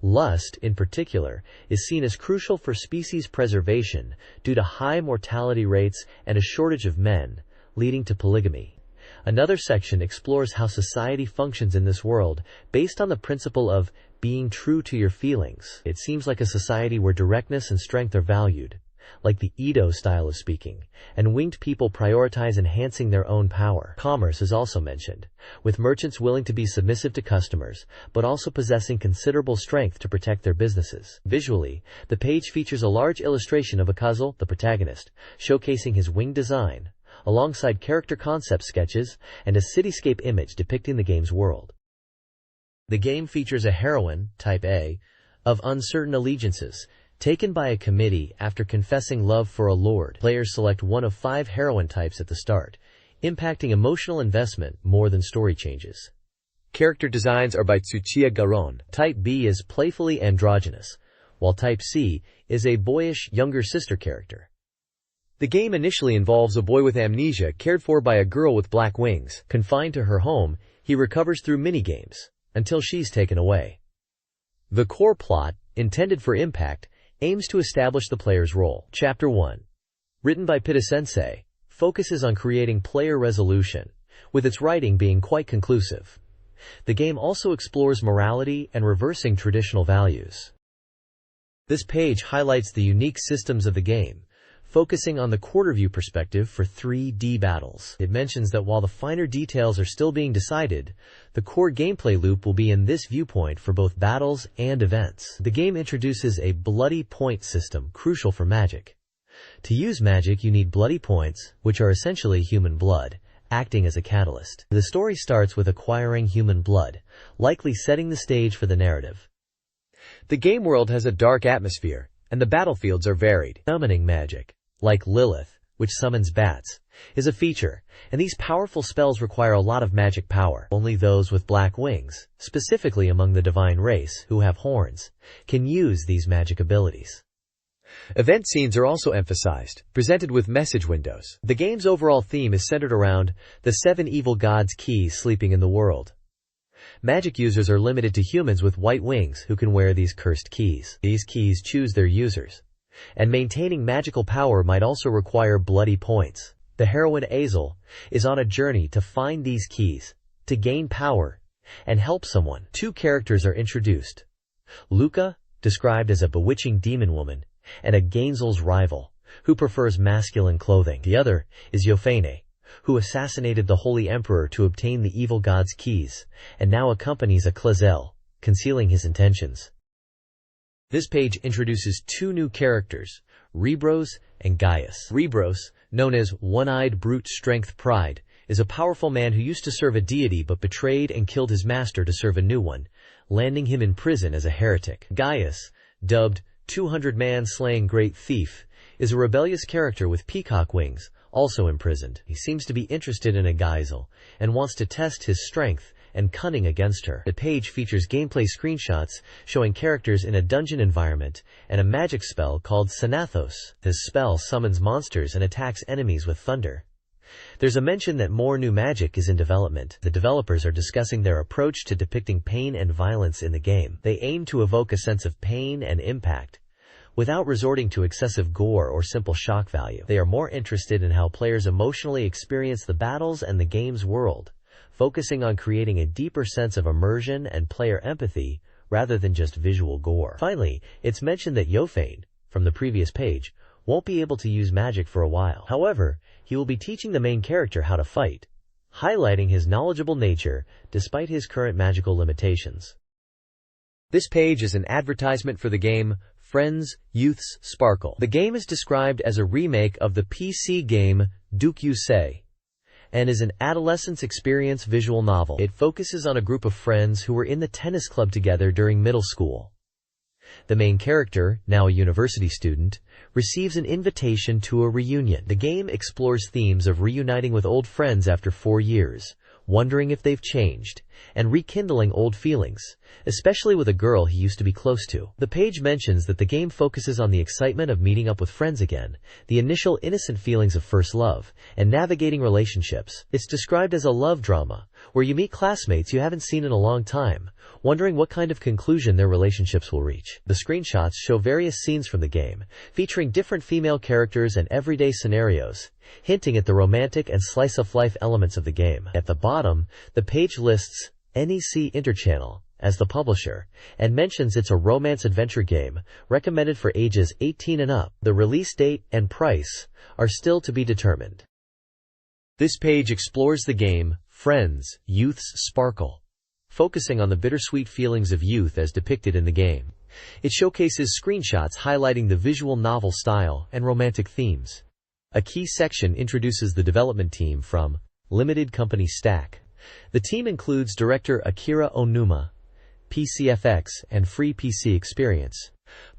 Lust, in particular, is seen as crucial for species preservation due to high mortality rates and a shortage of men, leading to polygamy. Another section explores how society functions in this world based on the principle of being true to your feelings. It seems like a society where directness and strength are valued, like the Edo style of speaking, and winged people prioritize enhancing their own power. Commerce is also mentioned, with merchants willing to be submissive to customers, but also possessing considerable strength to protect their businesses. Visually, the page features a large illustration of Azazel, the protagonist, showcasing his wing design, alongside character concept sketches and a cityscape image depicting the game's world. The game features a heroine, Type A, of uncertain allegiances, taken by a committee after confessing love for a lord. Players select one of 5 heroine types at the start, impacting emotional investment more than story changes. Character designs are by Tsuchiya Garon. Type B is playfully androgynous, while Type C is a boyish younger sister character. The game initially involves a boy with amnesia cared for by a girl with black wings. Confined to her home, he recovers through minigames, until she's taken away. The core plot, intended for impact, aims to establish the player's role. Chapter 1, written by Pita-sensei, focuses on creating player resolution, with its writing being quite conclusive. The game also explores morality and reversing traditional values. This page highlights the unique systems of the game, focusing on the quarter-view perspective for 3D battles. It mentions that while the finer details are still being decided, the core gameplay loop will be in this viewpoint for both battles and events. The game introduces a bloody point system crucial for magic. To use magic, you need bloody points, which are essentially human blood, acting as a catalyst. The story starts with acquiring human blood, likely setting the stage for the narrative. The game world has a dark atmosphere, and the battlefields are varied. Summoning magic, like Lilith, which summons bats, is a feature, and these powerful spells require a lot of magic power. Only those with black wings, specifically among the divine race who have horns, can use these magic abilities. Event scenes are also emphasized, presented with message windows. The game's overall theme is centered around the 7 evil gods' keys sleeping in the world. Magic users are limited to humans with white wings who can wear these cursed keys. These keys choose their users, and maintaining magical power might also require bloody points. The heroine Azel is on a journey to find these keys, to gain power, and help someone. 2 characters are introduced. Luca, described as a bewitching demon woman, and a Gainzel's rival, who prefers masculine clothing. The other is Yofane, who assassinated the Holy Emperor to obtain the evil god's keys, and now accompanies a Clazel, concealing his intentions. This page introduces two new characters, Rebros and Gaius. Rebros, known as One-Eyed Brute Strength Pride, is a powerful man who used to serve a deity but betrayed and killed his master to serve a new one, landing him in prison as a heretic. Gaius, dubbed 200-Man Slaying Great Thief, is a rebellious character with peacock wings, also imprisoned. He seems to be interested in a Gainzel and wants to test his strength and cunning against her. The page features gameplay screenshots showing characters in a dungeon environment and a magic spell called Sanathos. This spell summons monsters and attacks enemies with thunder. There's a mention that more new magic is in development. The developers are discussing their approach to depicting pain and violence in the game. They aim to evoke a sense of pain and impact, without resorting to excessive gore or simple shock value. They are more interested in how players emotionally experience the battles and the game's world, focusing on creating a deeper sense of immersion and player empathy rather than just visual gore. Finally, it's mentioned that Yofane, from the previous page, won't be able to use magic for a while. However, he will be teaching the main character how to fight, highlighting his knowledgeable nature despite his current magical limitations. This page is an advertisement for the game Friends, Youth's Sparkle. The game is described as a remake of the PC game Duke Say, and is an adolescence experience visual novel. It focuses on a group of friends who were in the tennis club together during middle school. The main character, now a university student, receives an invitation to a reunion. The game explores themes of reuniting with old friends after 4 years, wondering if they've changed, and rekindling old feelings, especially with a girl he used to be close to. The page mentions that the game focuses on the excitement of meeting up with friends again, the initial innocent feelings of first love, and navigating relationships. It's described as a love drama, where you meet classmates you haven't seen in a long time, wondering what kind of conclusion their relationships will reach. The screenshots show various scenes from the game, featuring different female characters and everyday scenarios, hinting at the romantic and slice-of-life elements of the game. At the bottom, the page lists NEC Interchannel as the publisher, and mentions it's a romance-adventure game, recommended for ages 18 and up. The release date and price are still to be determined. This page explores the game Friends, Youth's Sparkle, focusing on the bittersweet feelings of youth as depicted in the game. It showcases screenshots highlighting the visual novel style and romantic themes. A key section introduces the development team from Limited Company Stack. The team includes director Akira Onuma, PCFX and Free PC Experience,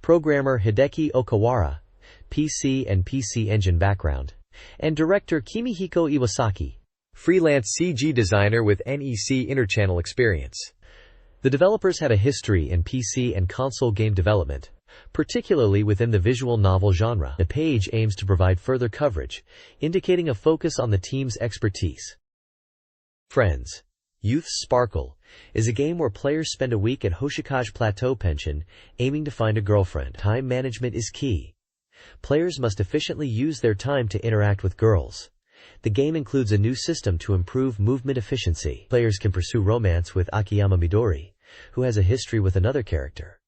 programmer Hideki Okawara, PC and PC Engine background, and director Kimihiko Iwasaki, freelance CG designer with NEC Interchannel experience. The developers have a history in PC and console game development, particularly within the visual novel genre. The page aims to provide further coverage, indicating a focus on the team's expertise. Friends, Youth's Sparkle is a game where players spend a week at Hoshikage Plateau Pension aiming to find a girlfriend. Time management is key. Players must efficiently use their time to interact with girls. The game includes a new system to improve movement efficiency. Players can pursue romance with Akiyama Midori, who has a history with another character,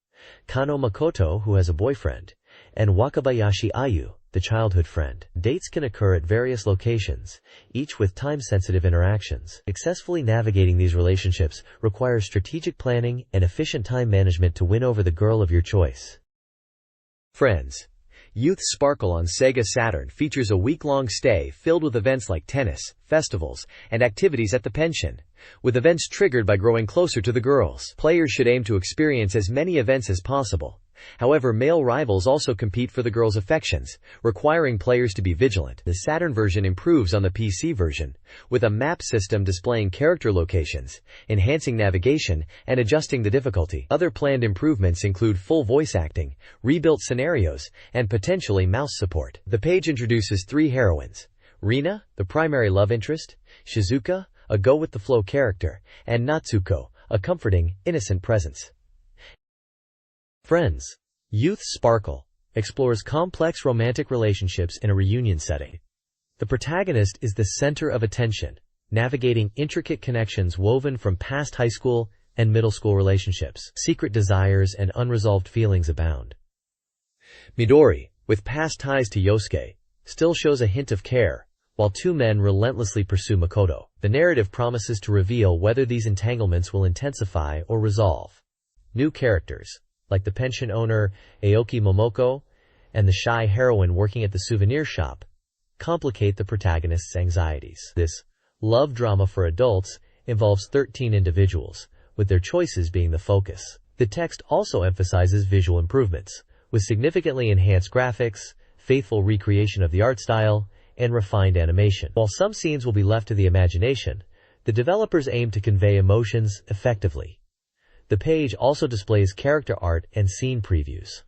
Kano Makoto, who has a boyfriend, and Wakabayashi Ayu, the childhood friend. Dates can occur at various locations, each with time-sensitive interactions. Successfully navigating these relationships requires strategic planning and efficient time management to win over the girl of your choice. Friends, Youth's Sparkle on SEGA Saturn features a week-long stay filled with events like tennis, festivals, and activities at the pension, with events triggered by growing closer to the girls. Players should aim to experience as many events as possible. However, male rivals also compete for the girls' affections, requiring players to be vigilant. The Saturn version improves on the PC version, with a map system displaying character locations, enhancing navigation, and adjusting the difficulty. Other planned improvements include full voice acting, rebuilt scenarios, and potentially mouse support. The page introduces 3 heroines: Rina, the primary love interest, Shizuka, a go-with-the-flow character, and Natsuko, a comforting, innocent presence. Friends, Youth's Sparkle explores complex romantic relationships in a reunion setting. The protagonist is the center of attention, navigating intricate connections woven from past high school and middle school relationships. Secret desires and unresolved feelings abound. Midori, with past ties to Yosuke, still shows a hint of care, while two men relentlessly pursue Makoto. The narrative promises to reveal whether these entanglements will intensify or resolve. New characters, like the pension owner Aoki Momoko and the shy heroine working at the souvenir shop, complicate the protagonist's anxieties. This love drama for adults involves 13 individuals, with their choices being the focus. The text also emphasizes visual improvements, with significantly enhanced graphics, faithful recreation of the art style, and refined animation. While some scenes will be left to the imagination, the developers aim to convey emotions effectively. The page also displays character art and scene previews.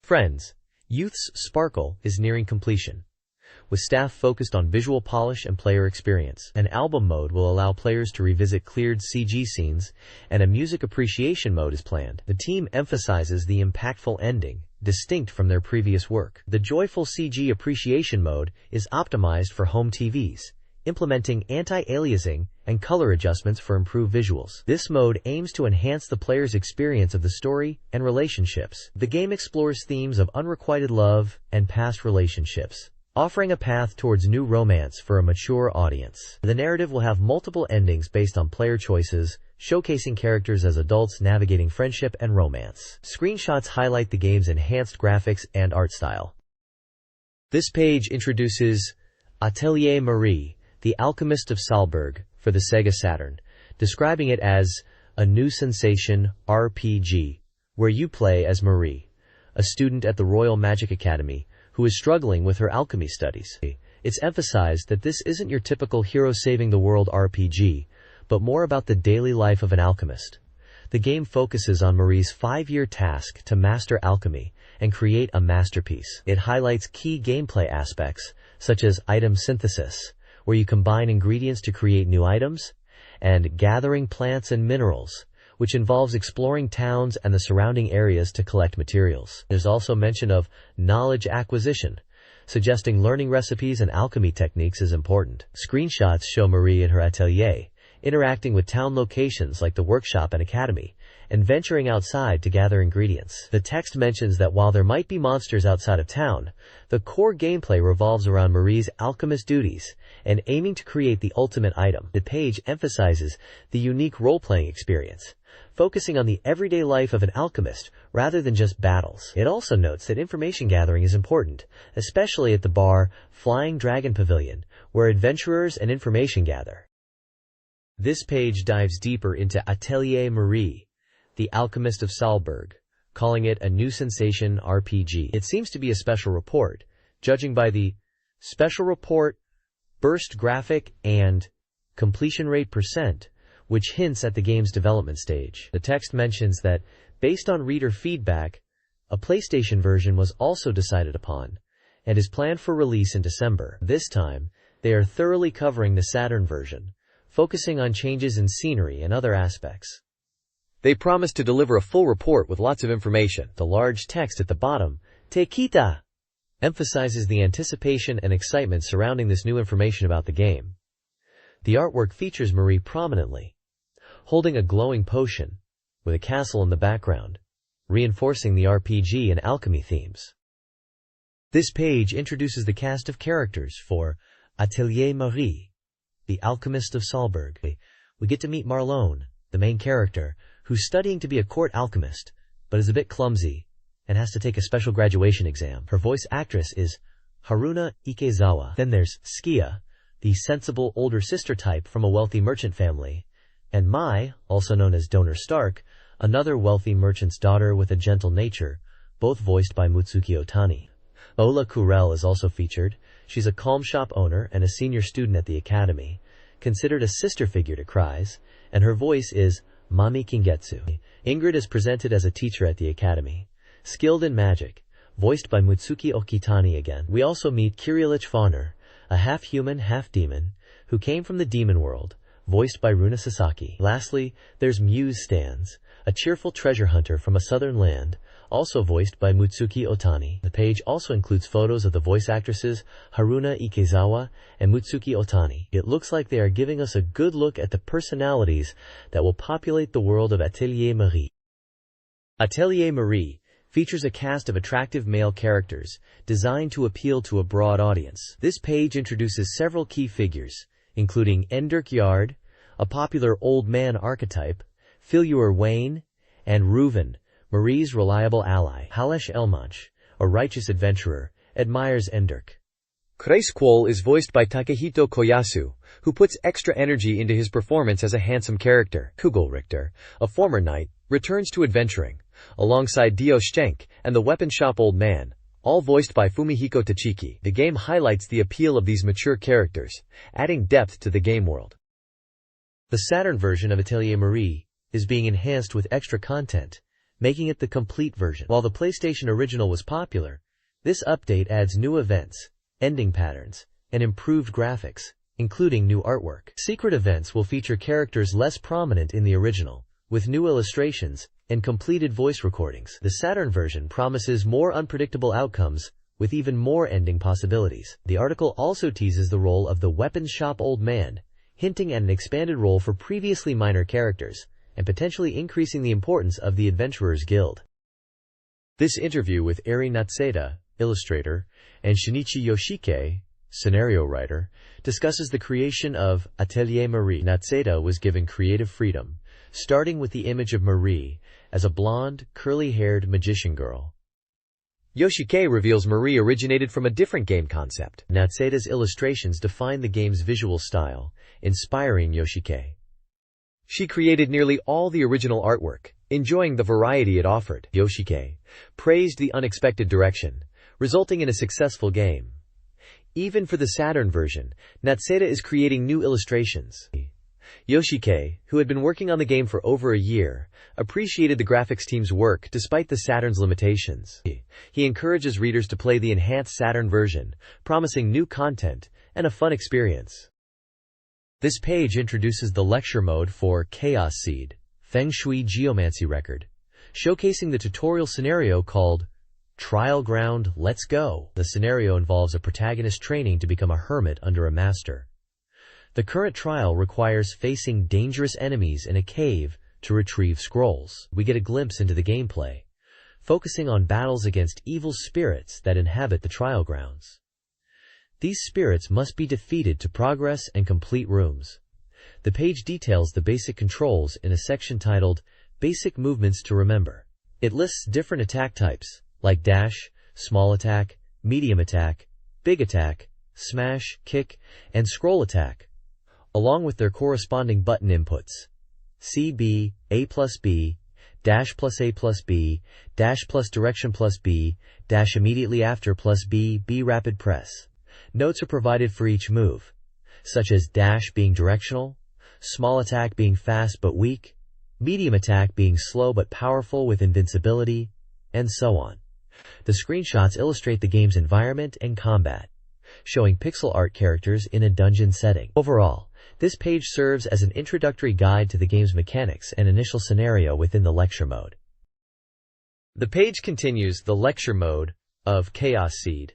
Friends, Youth's Sparkle is nearing completion, with staff focused on visual polish and player experience. An album mode will allow players to revisit cleared CG scenes, and a music appreciation mode is planned. The team emphasizes the impactful ending, distinct from their previous work. The joyful CG appreciation mode is optimized for home TVs, implementing anti-aliasing and color adjustments for improved visuals. This mode aims to enhance the player's experience of the story and relationships. The game explores themes of unrequited love and past relationships, offering a path towards new romance for a mature audience. The narrative will have multiple endings based on player choices, showcasing characters as adults navigating friendship and romance. Screenshots highlight the game's enhanced graphics and art style. This page introduces Atelier Marie, the Alchemist of Salzburg, for the SEGA Saturn, describing it as a new sensation RPG, where you play as Marie, a student at the Royal Magic Academy, who is struggling with her alchemy studies. It's emphasized that this isn't your typical hero-saving-the-world RPG, but more about the daily life of an alchemist. The game focuses on Marie's 5-year task to master alchemy and create a masterpiece. It highlights key gameplay aspects, such as item synthesis, where you combine ingredients to create new items, and gathering plants and minerals, which involves exploring towns and the surrounding areas to collect materials. There's also mention of knowledge acquisition, suggesting learning recipes and alchemy techniques is important. Screenshots show Marie in her atelier, interacting with town locations like the workshop and academy, and venturing outside to gather ingredients. The text mentions that while there might be monsters outside of town, the core gameplay revolves around Marie's alchemist duties and aiming to create the ultimate item. The page emphasizes the unique role-playing experience, focusing on the everyday life of an alchemist rather than just battles. It also notes that information gathering is important, especially at the bar Flying Dragon Pavilion, where adventurers and information gather. This page dives deeper into Atelier Marie, the Alchemist of Salzburg, calling it a new sensation RPG. It seems to be a special report, judging by the special report, burst graphic, and completion rate %, which hints at the game's development stage. The text mentions that, based on reader feedback, a PlayStation version was also decided upon, and is planned for release in December. This time, they are thoroughly covering the Saturn version, focusing on changes in scenery and other aspects. They promise to deliver a full report with lots of information. The large text at the bottom, Teikita, emphasizes the anticipation and excitement surrounding this new information about the game. The artwork features Marie prominently, holding a glowing potion, with a castle in the background, reinforcing the RPG and alchemy themes. This page introduces the cast of characters for Atelier Marie, the Alchemist of Salzburg. We get to meet Marlone, the main character, who's studying to be a court alchemist, but is a bit clumsy and has to take a special graduation exam. Her voice actress is Haruna Ikezawa. Then there's Skia, the sensible older sister type from a wealthy merchant family, and Mai, also known as Donor Stark, another wealthy merchant's daughter with a gentle nature, both voiced by Mutsuki Otani. Ola Kurel is also featured. She's a calm shop owner and a senior student at the academy, considered a sister figure to Kreis, and her voice is Mami Kingetsu. Ingrid is presented as a teacher at the academy, skilled in magic, voiced by Mutsuki Okitani again. We also meet Kirilich Fauner, a half-human, half-demon, who came from the demon world, voiced by Runa Sasaki. Lastly, there's Muse Stands, a cheerful treasure hunter from a southern land, also voiced by Mutsuki Otani. The page also includes photos of the voice actresses Haruna Ikezawa and Mutsuki Otani. It looks like they are giving us a good look at the personalities that will populate the world of Atelier Marie. Atelier Marie, features a cast of attractive male characters designed to appeal to a broad audience. This page introduces several key figures, including Endurk Yard, a popular old man archetype, Filur Wayne, and Reuven, Marie's reliable ally. Halesh Elmanch, a righteous adventurer, admires Endurk. Kreisquol is voiced by Takehito Koyasu, who puts extra energy into his performance as a handsome character. Kugel Richter, a former knight, returns to adventuring, alongside Dio Schenk and the weapon shop old man, all voiced by Fumihiko Tachiki. The game highlights the appeal of these mature characters, adding depth to the game world. The Saturn version of Atelier Marie is being enhanced with extra content, making it the complete version. While the PlayStation original was popular, this update adds new events, ending patterns, and improved graphics, including new artwork. Secret events will feature characters less prominent in the original, with new illustrations and completed voice recordings. The Saturn version promises more unpredictable outcomes, with even more ending possibilities. The article also teases the role of the weapons shop old man, hinting at an expanded role for previously minor characters, and potentially increasing the importance of the Adventurers Guild. This interview with Eri Natseda, illustrator, and Shinichi Yoshike, scenario writer, discusses the creation of Atelier Marie. Natseda was given creative freedom, starting with the image of Marie as a blonde, curly-haired magician girl. Yoshike reveals Marie originated from a different game concept. Natseda's illustrations define the game's visual style, inspiring Yoshike. She created nearly all the original artwork, enjoying the variety it offered. Yoshike praised the unexpected direction, resulting in a successful game. Even for the Saturn version, Natseda is creating new illustrations. Yoshike, who had been working on the game for over a year, appreciated the graphics team's work despite the Saturn's limitations. He encourages readers to play the enhanced Saturn version, promising new content and a fun experience. This page introduces the lecture mode for Chaos Seed, Feng Shui Geomancy Record, showcasing the tutorial scenario called Trial Ground, Let's Go. The scenario involves a protagonist training to become a hermit under a master. The current trial requires facing dangerous enemies in a cave to retrieve scrolls. We get a glimpse into the gameplay, focusing on battles against evil spirits that inhabit the trial grounds. These spirits must be defeated to progress and complete rooms. The page details the basic controls in a section titled Basic Movements to Remember. It lists different attack types, like dash, small attack, medium attack, big attack, smash, kick, and scroll attack, along with their corresponding button inputs. CB, A plus B, dash plus A plus B, dash plus direction plus B, dash immediately after plus B, B rapid press. Notes are provided for each move, such as dash being directional, small attack being fast but weak, medium attack being slow but powerful with invincibility, and so on. The screenshots illustrate the game's environment and combat, showing pixel art characters in a dungeon setting. Overall, this page serves as an introductory guide to the game's mechanics and initial scenario within the lecture mode. The page continues the lecture mode of Chaos Seed,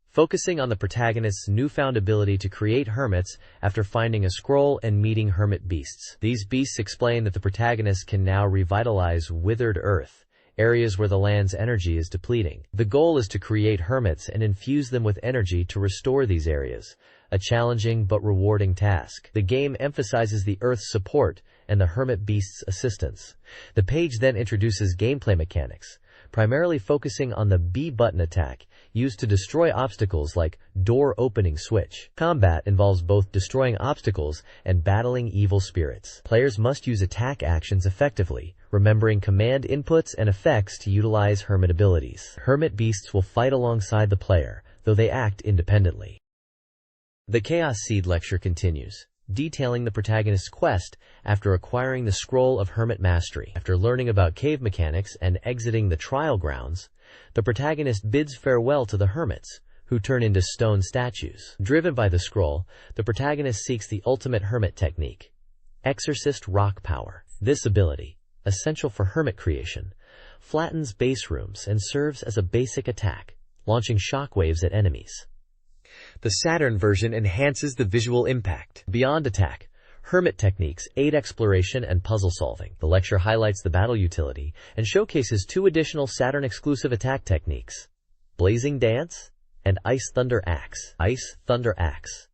focusing on the protagonist's newfound ability to create hermits after finding a scroll and meeting hermit beasts. These beasts explain that the protagonist can now revitalize withered earth, areas where the land's energy is depleting. The goal is to create hermits and infuse them with energy to restore these areas, a challenging but rewarding task. The game emphasizes the Earth's support and the hermit beast's assistance. The page then introduces gameplay mechanics, primarily focusing on the B button attack, used to destroy obstacles like door opening switch. Combat involves both destroying obstacles and battling evil spirits. Players must use attack actions effectively, remembering command inputs and effects to utilize hermit abilities. Hermit beasts will fight alongside the player, though they act independently. The Chaos Seed lecture continues, detailing the protagonist's quest after acquiring the Scroll of Hermit Mastery. After learning about cave mechanics and exiting the trial grounds, the protagonist bids farewell to the hermits, who turn into stone statues. Driven by the scroll, the protagonist seeks the ultimate hermit technique, Exorcist Rock Power. This ability, essential for hermit creation, flattens base rooms and serves as a basic attack, launching shockwaves at enemies. The Saturn version enhances the visual impact. Beyond attack, Hermit techniques aid exploration and puzzle solving. The lecture highlights the battle utility and showcases 2 additional Saturn-exclusive attack techniques: Blazing Dance and Ice Thunder Axe. Ice Thunder Axe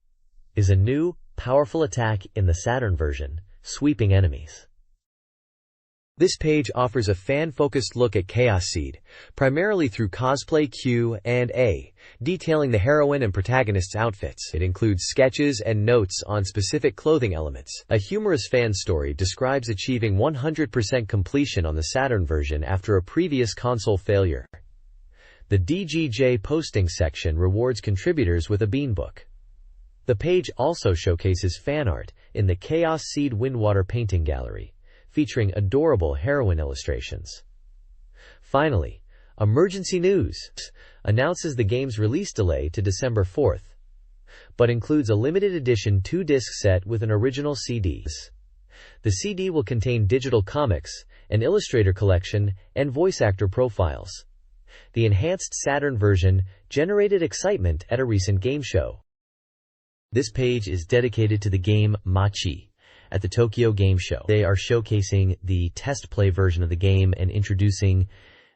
is a new, powerful attack in the Saturn version, sweeping enemies. This page offers a fan-focused look at Chaos Seed, primarily through cosplay Q&A, detailing the heroine and protagonist's outfits. It includes sketches and notes on specific clothing elements. A humorous fan story describes achieving 100% completion on the Saturn version after a previous console failure. The DGJ posting section rewards contributors with a beanbook. The page also showcases fan art in the Chaos Seed Windwater painting gallery, featuring adorable heroine illustrations. Finally, emergency news announces the game's release delay to December 4th, but includes a limited edition 2-disc set with an original CD. The CD will contain digital comics, an illustrator collection, and voice actor profiles. The enhanced Saturn version generated excitement at a recent game show. This page is dedicated to the game Machi. At the Tokyo Game Show, they are showcasing the test play version of the game and introducing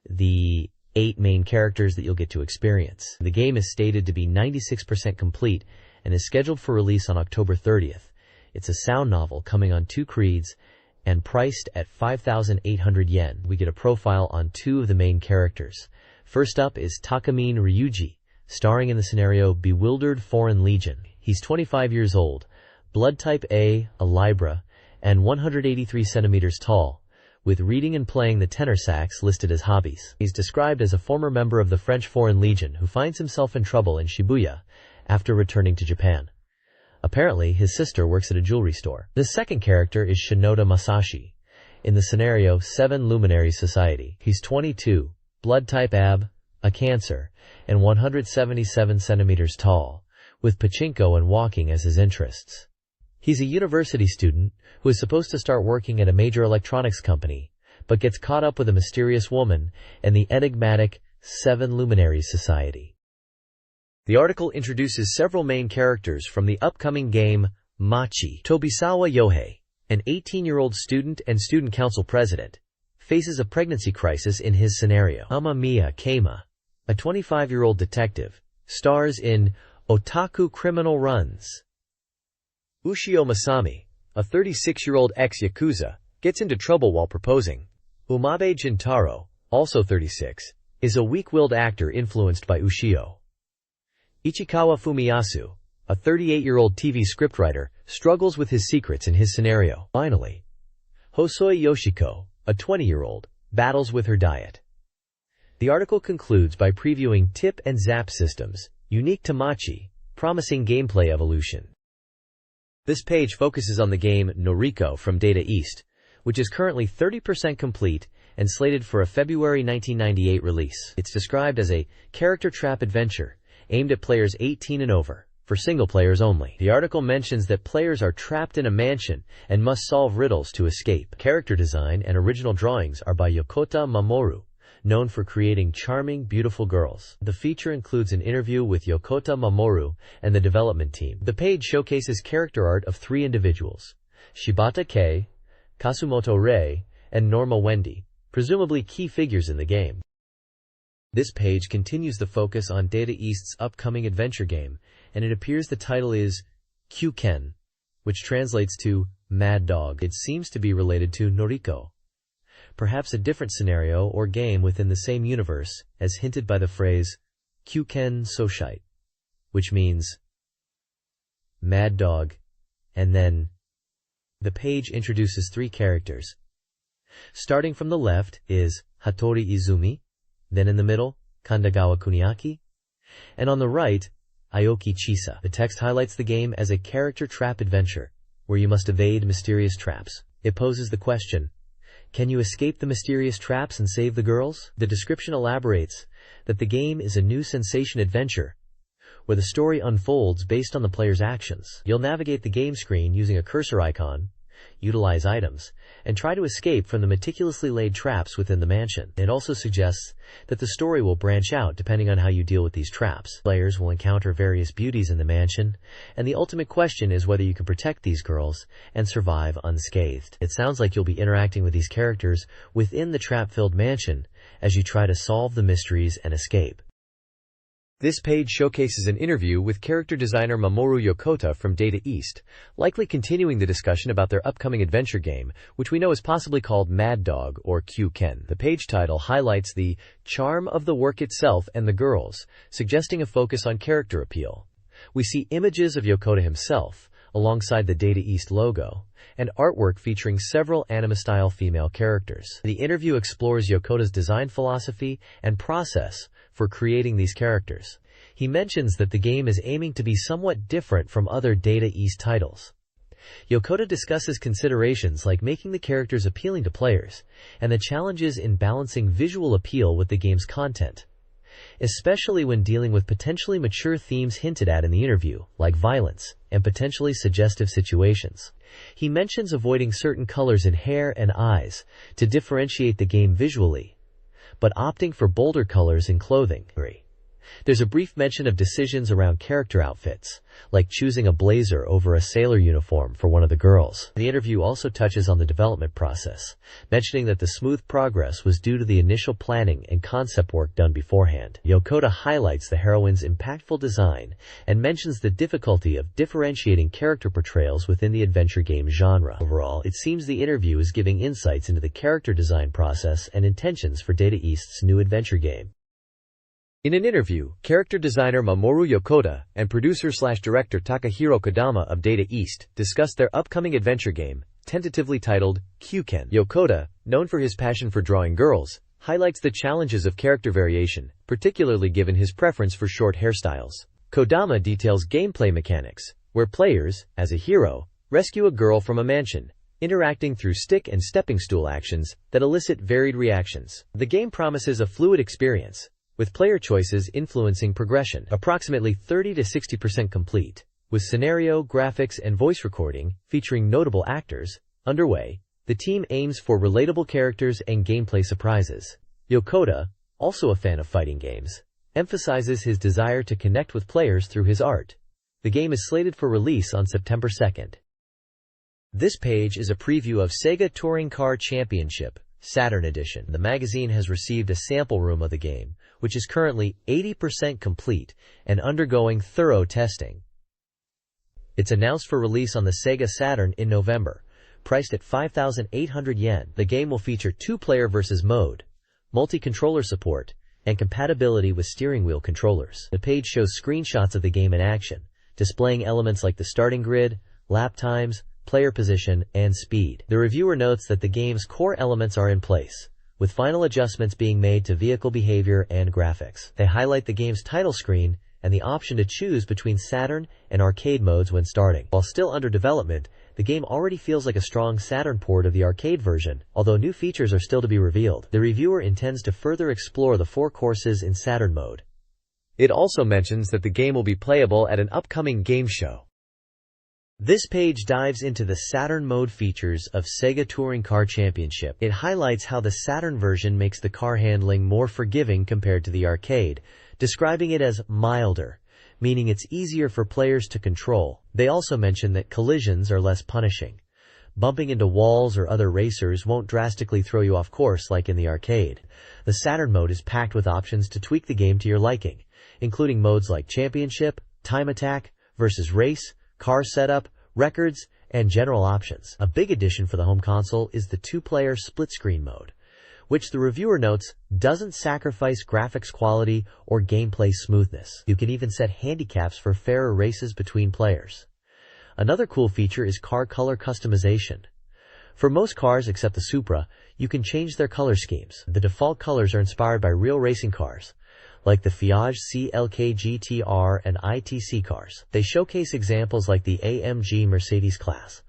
the 8 main characters that you'll get to experience. The game is stated to be 96% complete and is scheduled for release on October 30th. It's a sound novel coming on 2 creeds and priced at 5,800 yen. We get a profile on 2 of the main characters. First up is Takamine Ryuji, starring in the scenario Bewildered Foreign Legion. He's 25 years old, blood type A, a Libra, and 183 centimeters tall, with reading and playing the tenor sax listed as hobbies. He's described as a former member of the French Foreign Legion who finds himself in trouble in Shibuya after returning to Japan. Apparently, his sister works at a jewelry store. The second character is Shinoda Masashi, in the scenario 7 Luminaries Society. He's 22, blood type AB, a Cancer, and 177 centimeters tall, with pachinko and walking as his interests. He's a university student who is supposed to start working at a major electronics company, but gets caught up with a mysterious woman and the enigmatic 7 Luminaries Society. The article introduces several main characters from the upcoming game Machi. Tobisawa Yohei, an 18-year-old student and student council president, faces a pregnancy crisis in his scenario. Amamiya Keima, a 25-year-old detective, stars in Otaku Criminal Runs. Ushio Masami, a 36-year-old ex-Yakuza, gets into trouble while proposing. Umabe Jintaro, also 36, is a weak-willed actor influenced by Ushio. Ichikawa Fumiyasu, a 38-year-old TV scriptwriter, struggles with his secrets in his scenario. Finally, Hosoi Yoshiko, a 20-year-old, battles with her diet. The article concludes by previewing tip and zap systems, unique to Machi, promising gameplay evolution. This page focuses on the game Noriko from Data East, which is currently 30% complete and slated for a February 1998 release. It's described as a character trap adventure aimed at players 18 and over, for single players only. The article mentions that players are trapped in a mansion and must solve riddles to escape. Character design and original drawings are by Yokota Mamoru, known for creating charming, beautiful girls. The feature includes an interview with Yokota Mamoru and the development team. The page showcases character art of 3 individuals: Shibata Kei, Kasumoto Rei, and Norma Wendy, presumably key figures in the game. This page continues the focus on Data East's upcoming adventure game, and it appears the title is Kyuken, which translates to Mad Dog. It seems to be related to Noriko, perhaps a different scenario or game within the same universe, as hinted by the phrase Kyuken Soshite, which means Mad Dog, and then the page introduces 3 characters. Starting from the left is Hattori Izumi, then in the middle, Kandagawa Kuniaki, and on the right, Aoki Chisa. The text highlights the game as a character trap adventure, where you must evade mysterious traps. It poses the question, can you escape the mysterious traps and save the girls? The description elaborates that the game is a new sensation adventure, where the story unfolds based on the player's actions. You'll navigate the game screen using a cursor icon, utilize items, and try to escape from the meticulously laid traps within the mansion. It also suggests that the story will branch out depending on how you deal with these traps. Players will encounter various beauties in the mansion, and the ultimate question is whether you can protect these girls and survive unscathed. It sounds like you'll be interacting with these characters within the trap-filled mansion as you try to solve the mysteries and escape. This page showcases an interview with character designer Mamoru Yokota from Data East, likely continuing the discussion about their upcoming adventure game, which we know is possibly called Mad Dog or Q-Ken. The page title highlights the charm of the work itself and the girls, suggesting a focus on character appeal. We see images of Yokota himself, alongside the Data East logo, and artwork featuring several anime-style female characters. The interview explores Yokota's design philosophy and process for creating these characters. He mentions that the game is aiming to be somewhat different from other Data East titles. Yokota discusses considerations like making the characters appealing to players, and the challenges in balancing visual appeal with the game's content, especially when dealing with potentially mature themes hinted at in the interview, like violence and potentially suggestive situations. He mentions avoiding certain colors in hair and eyes to differentiate the game visually, but opting for bolder colors in clothing. There's a brief mention of decisions around character outfits, like choosing a blazer over a sailor uniform for one of the girls. The interview also touches on the development process, mentioning that the smooth progress was due to the initial planning and concept work done beforehand. Yokota highlights the heroine's impactful design and mentions the difficulty of differentiating character portrayals within the adventure game genre. Overall, it seems the interview is giving insights into the character design process and intentions for Data East's new adventure game. In an interview, character designer Mamoru Yokota and producer/director Takahiro Kodama of Data East discussed their upcoming adventure game, tentatively titled Q-Ken. Yokota, known for his passion for drawing girls, highlights the challenges of character variation, particularly given his preference for short hairstyles. Kodama details gameplay mechanics, where players, as a hero, rescue a girl from a mansion, interacting through stick and stepping stool actions that elicit varied reactions. The game promises a fluid experience, with player choices influencing progression. Approximately 30 to 60% complete, with scenario, graphics, and voice recording featuring notable actors underway. The team aims for relatable characters and gameplay surprises. Yokota, also a fan of fighting games, emphasizes his desire to connect with players through his art. The game is slated for release on September 2nd. This page is a preview of SEGA Touring Car Championship Saturn Edition. The magazine has received a sample room of the game, which is currently 80% complete and undergoing thorough testing. It's announced for release on the SEGA Saturn in November, priced at 5,800 yen. The game will feature two-player versus mode, multi-controller support, and compatibility with steering wheel controllers. The page shows screenshots of the game in action, displaying elements like the starting grid, lap times, player position, and speed. The reviewer notes that the game's core elements are in place, with final adjustments being made to vehicle behavior and graphics. They highlight the game's title screen and the option to choose between Saturn and arcade modes when starting. While still under development, the game already feels like a strong Saturn port of the arcade version, although new features are still to be revealed. The reviewer intends to further explore the 4 courses in Saturn mode. It also mentions that the game will be playable at an upcoming game show. This page dives into the Saturn mode features of SEGA Touring Car Championship. It highlights how the Saturn version makes the car handling more forgiving compared to the arcade, describing it as milder, meaning it's easier for players to control. They also mention that collisions are less punishing. Bumping into walls or other racers won't drastically throw you off course like in the arcade. The Saturn mode is packed with options to tweak the game to your liking, including modes like Championship, Time Attack, versus Race, Car Setup, Records, and General options. A big addition for the home console is the 2-player split-screen mode, which the reviewer notes doesn't sacrifice graphics quality or gameplay smoothness. You can even set handicaps for fairer races between players. Another cool feature is car color customization. For most cars except the Supra, you can change their color schemes. The default colors are inspired by real racing cars, like the Fiat CLK GTR and ITC cars. They showcase examples like the AMG Mercedes class,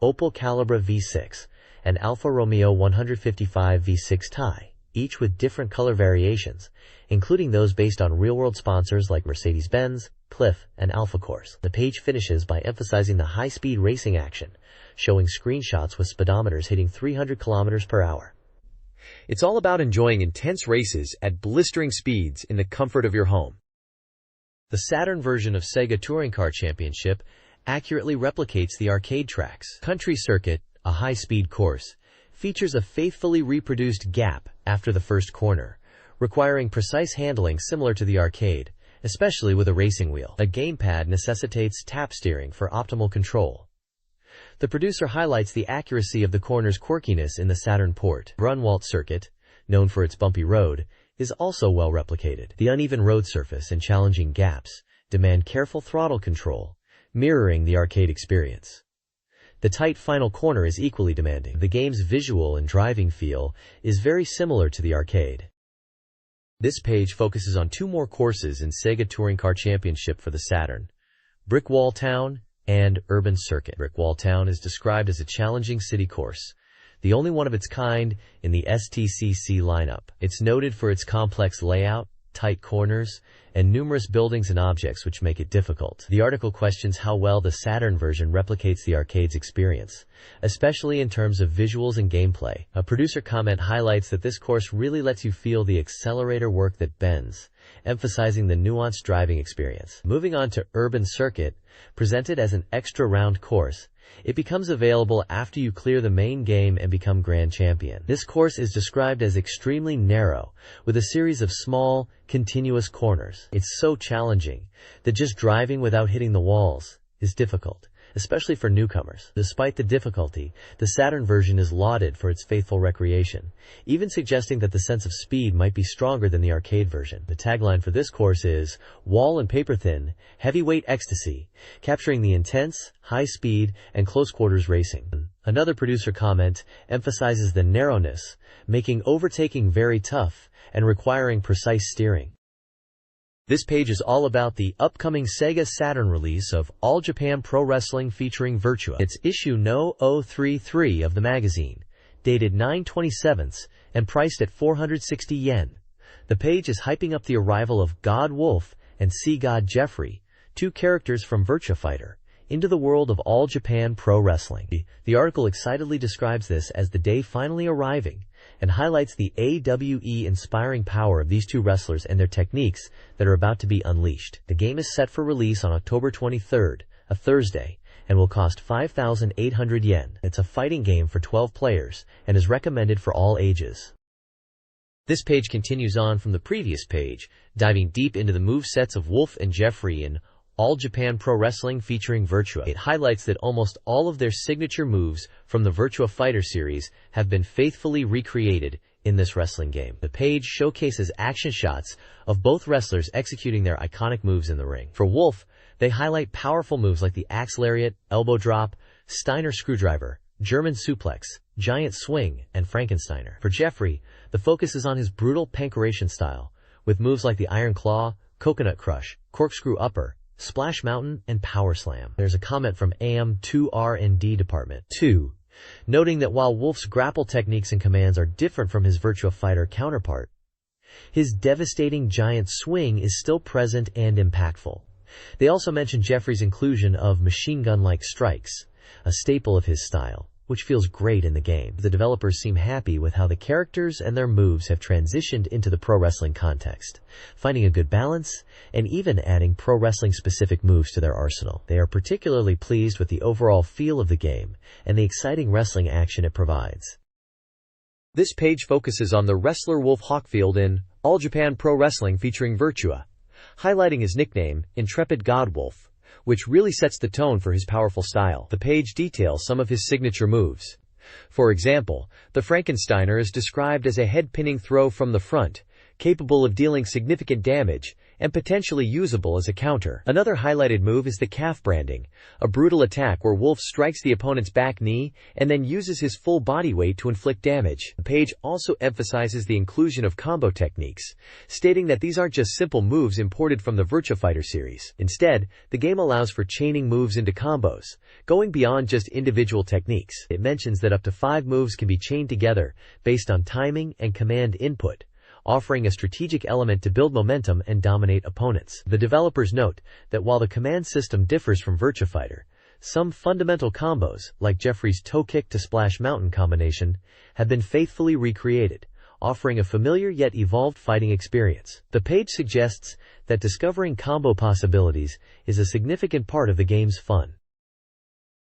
Opel Calibra V6, and Alfa Romeo 155 V6 Thai, each with different color variations, including those based on real-world sponsors like Mercedes-Benz, Cliff, and Alpha Course. The page finishes by emphasizing the high-speed racing action, showing screenshots with speedometers hitting 300 kilometers per hour. It's all about enjoying intense races at blistering speeds in the comfort of your home. The Saturn version of SEGA Touring Car Championship accurately replicates the arcade tracks. Country Circuit, a high-speed course, features a faithfully reproduced gap after the first corner, requiring precise handling similar to the arcade, especially with a racing wheel. A gamepad necessitates tap steering for optimal control. The producer highlights the accuracy of the corner's quirkiness in the Saturn port. Grunwald Circuit, known for its bumpy road, is also well replicated. The uneven road surface and challenging gaps demand careful throttle control, mirroring the arcade experience. The tight final corner is equally demanding. The game's visual and driving feel is very similar to the arcade. This page focuses on two more courses in SEGA Touring Car Championship for the Saturn: Brickwall Town and Urban Circuit. Brickwall Town is described as a challenging city course, the only one of its kind in the STCC lineup. It's noted for its complex layout, tight corners, and numerous buildings and objects which make it difficult. The article questions how well the Saturn version replicates the arcade's experience, especially in terms of visuals and gameplay. A producer comment highlights that this course really lets you feel the accelerator work that bends, emphasizing the nuanced driving experience. Moving on to Urban Circuit, presented as an extra round course, it becomes available after you clear the main game and become Grand Champion. This course is described as extremely narrow, with a series of small, continuous corners. It's so challenging that just driving without hitting the walls is difficult, especially for newcomers. Despite the difficulty, the Saturn version is lauded for its faithful recreation, even suggesting that the sense of speed might be stronger than the arcade version. The tagline for this course is "Wall and paper thin, heavyweight ecstasy," capturing the intense, high-speed, and close-quarters racing. Another producer comment emphasizes the narrowness, making overtaking very tough and requiring precise steering. This page is all about the upcoming SEGA Saturn release of All Japan Pro Wrestling featuring Virtua. It's issue No. 033 of the magazine, dated 9/27 and priced at 460 yen. The page is hyping up the arrival of God Wolf and Sea God Jeffrey, two characters from Virtua Fighter, into the world of All Japan Pro Wrestling. The article excitedly describes this as the day finally arriving, and highlights the AWE-inspiring power of these two wrestlers and their techniques that are about to be unleashed. The game is set for release on October 23rd, a Thursday, and will cost 5,800 yen. It's a fighting game for 12 players, and is recommended for all ages. This page continues on from the previous page, diving deep into the movesets of Wolf and Jeffrey in All Japan Pro Wrestling featuring Virtua. It highlights that almost all of their signature moves from the Virtua Fighter series have been faithfully recreated in this wrestling game. The page showcases action shots of both wrestlers executing their iconic moves in the ring. For Wolf, they highlight powerful moves like the axe lariat, elbow drop, Steiner screwdriver, German suplex, giant swing, and Frankensteiner. For Jeffrey, the focus is on his brutal pankeration style, with moves like the iron claw, coconut crush, corkscrew upper, Splash Mountain, and Power Slam. There's a comment from AM2R&D Department 2, noting that while Wolf's grapple techniques and commands are different from his Virtua Fighter counterpart, his devastating giant swing is still present and impactful. They also mention Jeffrey's inclusion of machine gun-like strikes, a staple of his style, which feels great in the game. The developers seem happy with how the characters and their moves have transitioned into the pro wrestling context, finding a good balance and even adding pro wrestling specific moves to their arsenal. They are particularly pleased with the overall feel of the game and the exciting wrestling action it provides. This page focuses on the wrestler Wolf Hawkfield in All Japan Pro Wrestling featuring Virtua, highlighting his nickname, Intrepid God Wolf, which really sets the tone for his powerful style. The page details some of his signature moves. For example, the Frankensteiner is described as a head-pinning throw from the front, capable of dealing significant damage, and potentially usable as a counter. Another highlighted move is the calf branding, a brutal attack where Wolf strikes the opponent's back knee and then uses his full body weight to inflict damage. The page also emphasizes the inclusion of combo techniques, stating that these aren't just simple moves imported from the Virtua Fighter series. Instead, the game allows for chaining moves into combos, going beyond just individual techniques. It mentions that up to 5 moves can be chained together based on timing and command input, offering a strategic element to build momentum and dominate opponents. The developers note that while the command system differs from Virtua Fighter, some fundamental combos, like Jeffrey's toe kick to splash mountain combination, have been faithfully recreated, offering a familiar yet evolved fighting experience. The page suggests that discovering combo possibilities is a significant part of the game's fun.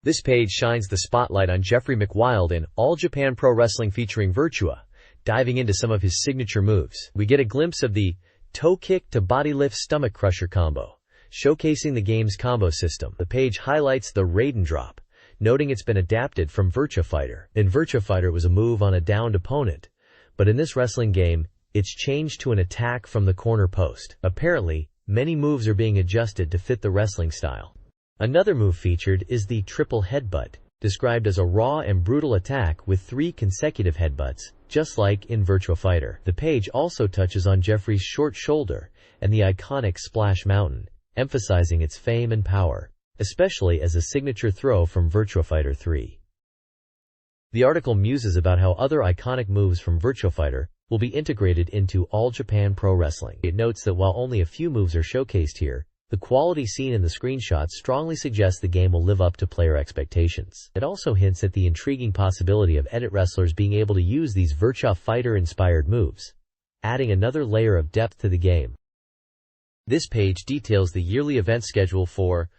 This page shines the spotlight on Jeffrey McWild in All Japan Pro Wrestling featuring Virtua, diving into some of his signature moves. We get a glimpse of the toe kick to body lift stomach crusher combo, showcasing the game's combo system. The page highlights the Raiden drop, noting it's been adapted from Virtua Fighter. In Virtua Fighter, it was a move on a downed opponent, but in this wrestling game, it's changed to an attack from the corner post. Apparently, many moves are being adjusted to fit the wrestling style. Another move featured is the triple headbutt, described as a raw and brutal attack with 3 consecutive headbutts, just like in Virtua Fighter. The page also touches on Jeffrey's short shoulder and the iconic Splash Mountain, emphasizing its fame and power, especially as a signature throw from Virtua Fighter 3. The article muses about how other iconic moves from Virtua Fighter will be integrated into All Japan Pro Wrestling. It notes that while only a few moves are showcased here, the quality seen in the screenshots strongly suggests the game will live up to player expectations. It also hints at the intriguing possibility of edit wrestlers being able to use these Virtua Fighter-inspired moves, adding another layer of depth to the game. This page details the yearly event schedule for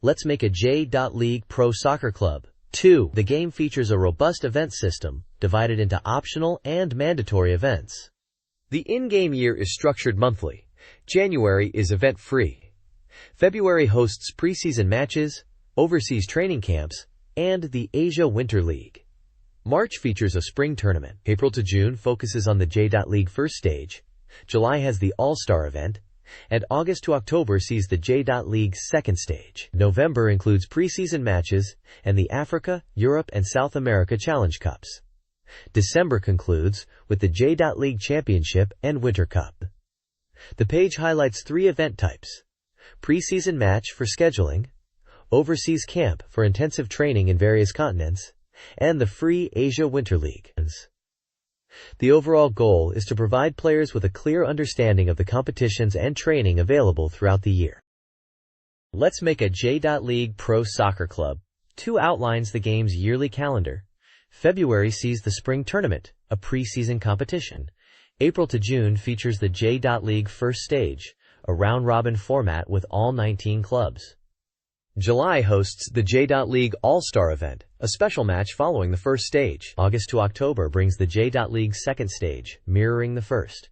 Let's Make a J.League Pro Soccer Club 2. The game features a robust event system, divided into optional and mandatory events. The in-game year is structured monthly. January is event-free. February hosts preseason matches, overseas training camps, and the Asia Winter League. March features a spring tournament. April to June focuses on the J.League first stage. July has the All-Star event, and August to October sees the J.League second stage. November includes preseason matches and the Africa, Europe, and South America Challenge Cups. December concludes with the J.League Championship and Winter Cup. The page highlights 3 event types: preseason match for scheduling, overseas camp for intensive training in various continents, and the free Asia Winter League. The overall goal is to provide players with a clear understanding of the competitions and training available throughout the year. Let's Make a J.League Pro Soccer Club 2 outlines the game's yearly calendar. February sees the spring tournament, a preseason competition. April to June features the J.League first stage, a round-robin format with all 19 clubs. July hosts the J.League All-Star event, a special match following the first stage. August to October brings the J.League second stage, mirroring the first.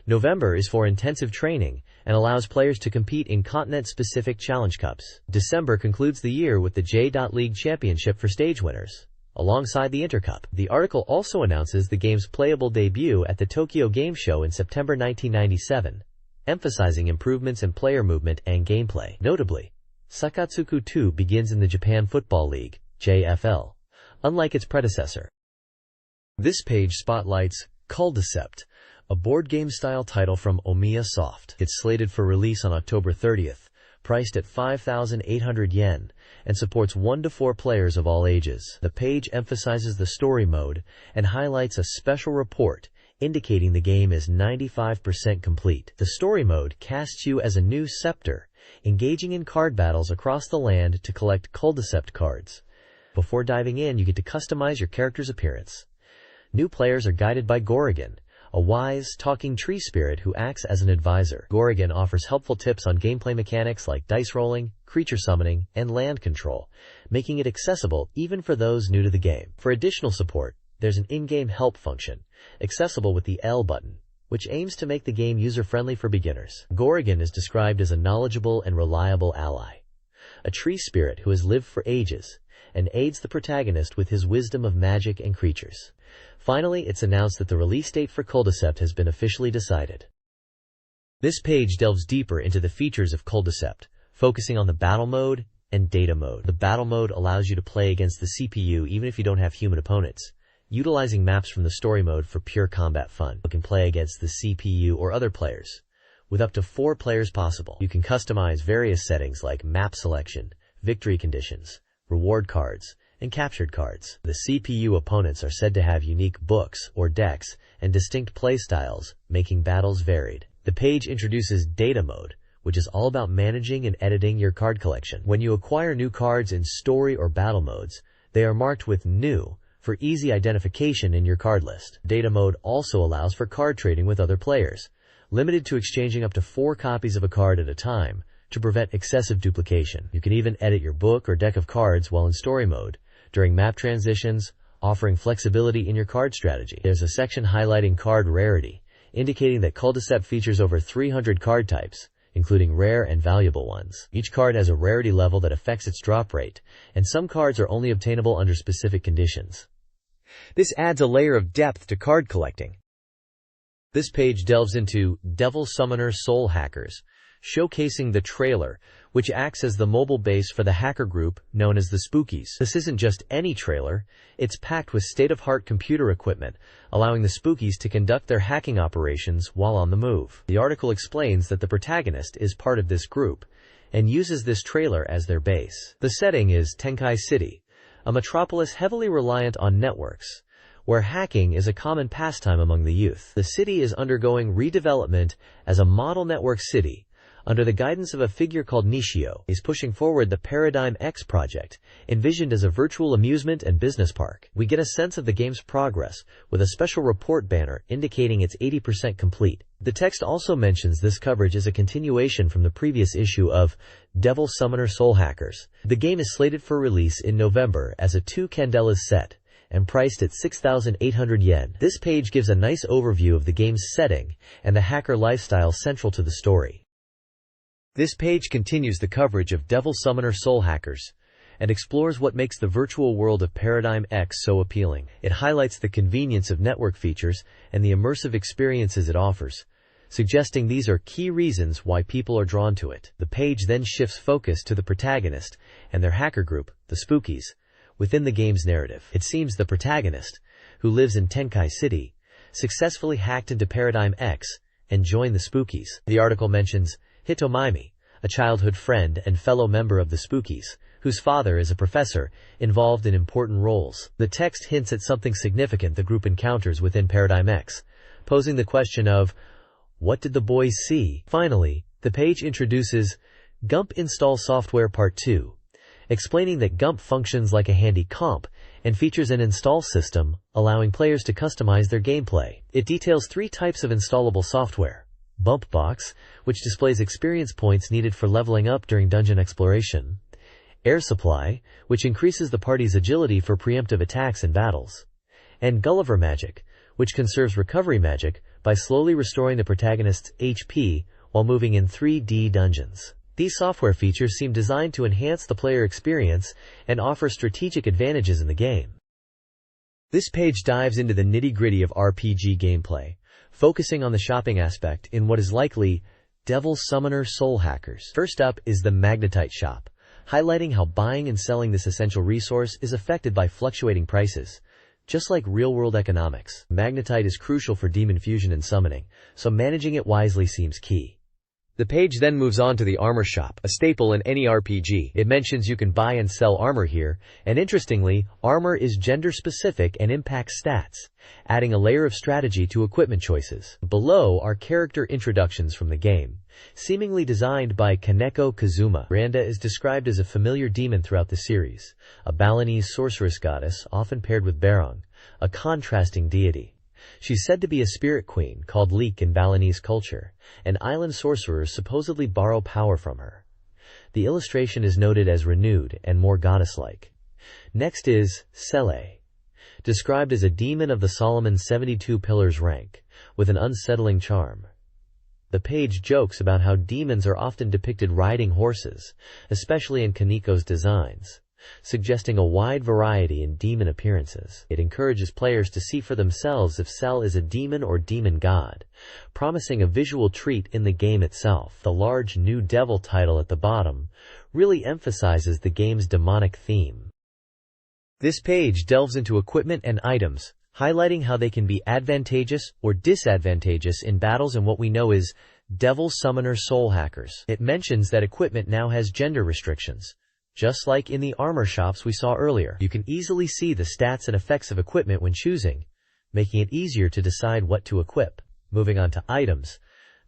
November is for intensive training and allows players to compete in continent-specific challenge cups. December concludes the year with the J.League Championship for stage winners, alongside the Intercup. The article also announces the game's playable debut at the Tokyo Game Show in September 1997, emphasizing improvements in player movement and gameplay. Notably, Sakatsuku 2 begins in the Japan Football League, JFL, unlike its predecessor. This page spotlights Culdicept, a board game-style title from Omiya Soft. It's slated for release on October 30th, priced at 5,800 yen, and supports 1 to 4 players of all ages. The page emphasizes the story mode and highlights a special report indicating the game is 95% complete. The story mode casts you as a new Scepter, engaging in card battles across the land to collect Culdicept cards. Before diving in, you get to customize your character's appearance. New players are guided by Gorrigan, a wise, talking tree spirit who acts as an advisor. Gorrigan offers helpful tips on gameplay mechanics like dice rolling, creature summoning, and land control, making it accessible even for those new to the game. For additional support, there's an in-game help function, accessible with the L button, which aims to make the game user-friendly for beginners. Gorrigan is described as a knowledgeable and reliable ally, a tree spirit who has lived for ages, and aids the protagonist with his wisdom of magic and creatures. Finally, it's announced that the release date for Culdicept has been officially decided. This page delves deeper into the features of Culdicept, focusing on the battle mode and data mode. The battle mode allows you to play against the CPU even if you don't have human opponents, utilizing maps from the story mode for pure combat fun. You can play against the CPU or other players, with up to 4 players possible. You can customize various settings like map selection, victory conditions, reward cards, and captured cards. The CPU opponents are said to have unique books or decks and distinct playstyles, making battles varied. The page introduces Data Mode, which is all about managing and editing your card collection. When you acquire new cards in story or battle modes, they are marked with New for easy identification in your card list. Data Mode also allows for card trading with other players, limited to exchanging up to 4 copies of a card at a time to prevent excessive duplication. You can even edit your book or deck of cards while in story mode, during map transitions, offering flexibility in your card strategy. There's a section highlighting card rarity, indicating that Culticept features over 300 card types, including rare and valuable ones. Each card has a rarity level that affects its drop rate, and some cards are only obtainable under specific conditions. This adds a layer of depth to card collecting. This page delves into Devil Summoner Soul Hackers, showcasing the trailer, which acts as the mobile base for the hacker group known as the Spookies. This isn't just any trailer, it's packed with state-of-the-art computer equipment, allowing the Spookies to conduct their hacking operations while on the move. The article explains that the protagonist is part of this group, and uses this trailer as their base. The setting is Tenkai City, a metropolis heavily reliant on networks, where hacking is a common pastime among the youth. The city is undergoing redevelopment as a model network city, under the guidance of a figure called Nishio, is pushing forward the Paradigm X project, envisioned as a virtual amusement and business park. We get a sense of the game's progress, with a special report banner indicating it's 80% complete. The text also mentions this coverage is a continuation from the previous issue of Devil Summoner Soul Hackers. The game is slated for release in November as a 2 Candelas set, and priced at 6,800 yen. This page gives a nice overview of the game's setting and the hacker lifestyle central to the story. This page continues the coverage of Devil Summoner Soul Hackers, and explores what makes the virtual world of Paradigm X so appealing. It highlights the convenience of network features and the immersive experiences it offers, suggesting these are key reasons why people are drawn to it. The page then shifts focus to the protagonist and their hacker group, the Spookies, within the game's narrative. It seems the protagonist, who lives in Tenkai City, successfully hacked into Paradigm X and joined the Spookies. The article mentions Hitomaimi, a childhood friend and fellow member of the Spookies, whose father is a professor, involved in important roles. The text hints at something significant the group encounters within Paradigm X, posing the question of, what did the boys see? Finally, the page introduces GUMP Install Software Part 2, explaining that GUMP functions like a handy comp and features an install system, allowing players to customize their gameplay. It details 3 types of installable software. Bump Box, which displays experience points needed for leveling up during dungeon exploration. Air Supply, which increases the party's agility for preemptive attacks and battles. And Gulliver Magic, which conserves recovery magic by slowly restoring the protagonist's HP while moving in 3D dungeons. These software features seem designed to enhance the player experience and offer strategic advantages in the game. This page dives into the nitty-gritty of RPG gameplay, focusing on the shopping aspect in what is likely Devil Summoner Soul Hackers. First up is the Magnetite shop, highlighting how buying and selling this essential resource is affected by fluctuating prices. Just like real-world economics, Magnetite is crucial for demon fusion and summoning, so managing it wisely seems key. The page then moves on to the armor shop, a staple in any RPG. It mentions you can buy and sell armor here, and interestingly, armor is gender-specific and impacts stats, adding a layer of strategy to equipment choices. Below are character introductions from the game, seemingly designed by Kaneko Kazuma. Randa is described as a familiar demon throughout the series, a Balinese sorceress goddess often paired with Barong, a contrasting deity. She's said to be a spirit queen called Leek in Balinese culture, and island sorcerers supposedly borrow power from her. The illustration is noted as renewed and more goddess-like. Next is Sele, described as a demon of the Solomon 72 Pillars rank, with an unsettling charm. The page jokes about how demons are often depicted riding horses, especially in Kaneko's designs, suggesting a wide variety in demon appearances. It encourages players to see for themselves if Sel is a demon or demon god, promising a visual treat in the game itself. The large New Devil title at the bottom really emphasizes the game's demonic theme. This page delves into equipment and items, highlighting how they can be advantageous or disadvantageous in battles and what we know is Devil Summoner Soul Hackers. It mentions that equipment now has gender restrictions. Just like in the armor shops we saw earlier, you can easily see the stats and effects of equipment when choosing, making it easier to decide what to equip. Moving on to items,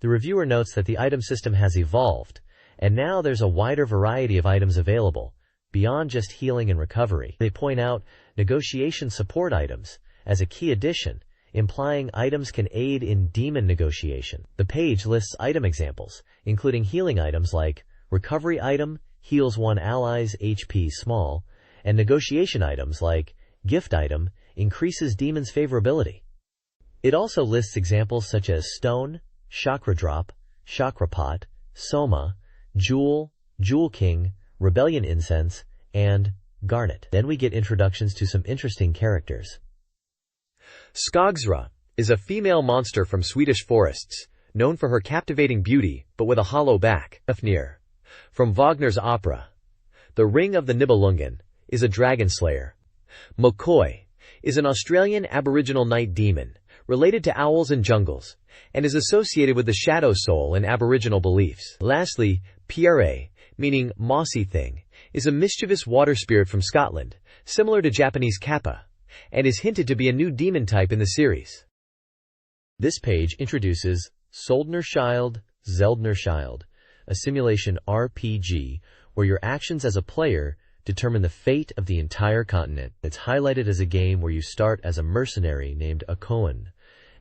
the reviewer notes that the item system has evolved, and now there's a wider variety of items available, beyond just healing and recovery. They point out negotiation support items as a key addition, implying items can aid in demon negotiation. The page lists item examples, including healing items like recovery item, heals one ally's HP small, and negotiation items like gift item, increases demon's favorability. It also lists examples such as stone, chakra drop, chakra pot, soma, jewel, jewel king, rebellion incense, and garnet. Then we get introductions to some interesting characters. Skogsra is a female monster from Swedish forests, known for her captivating beauty but with a hollow back. Fafnir, from Wagner's opera, The Ring of the Nibelungen, is a dragon slayer. Mokoi is an Australian Aboriginal night demon, related to owls and jungles, and is associated with the shadow soul and Aboriginal beliefs. Lastly, Pierre, meaning mossy thing, is a mischievous water spirit from Scotland, similar to Japanese kappa, and is hinted to be a new demon type in the series. This page introduces Soldnerchild, Zeldnerchild, a simulation RPG where your actions as a player determine the fate of the entire continent. It's highlighted as a game where you start as a mercenary named Akoan,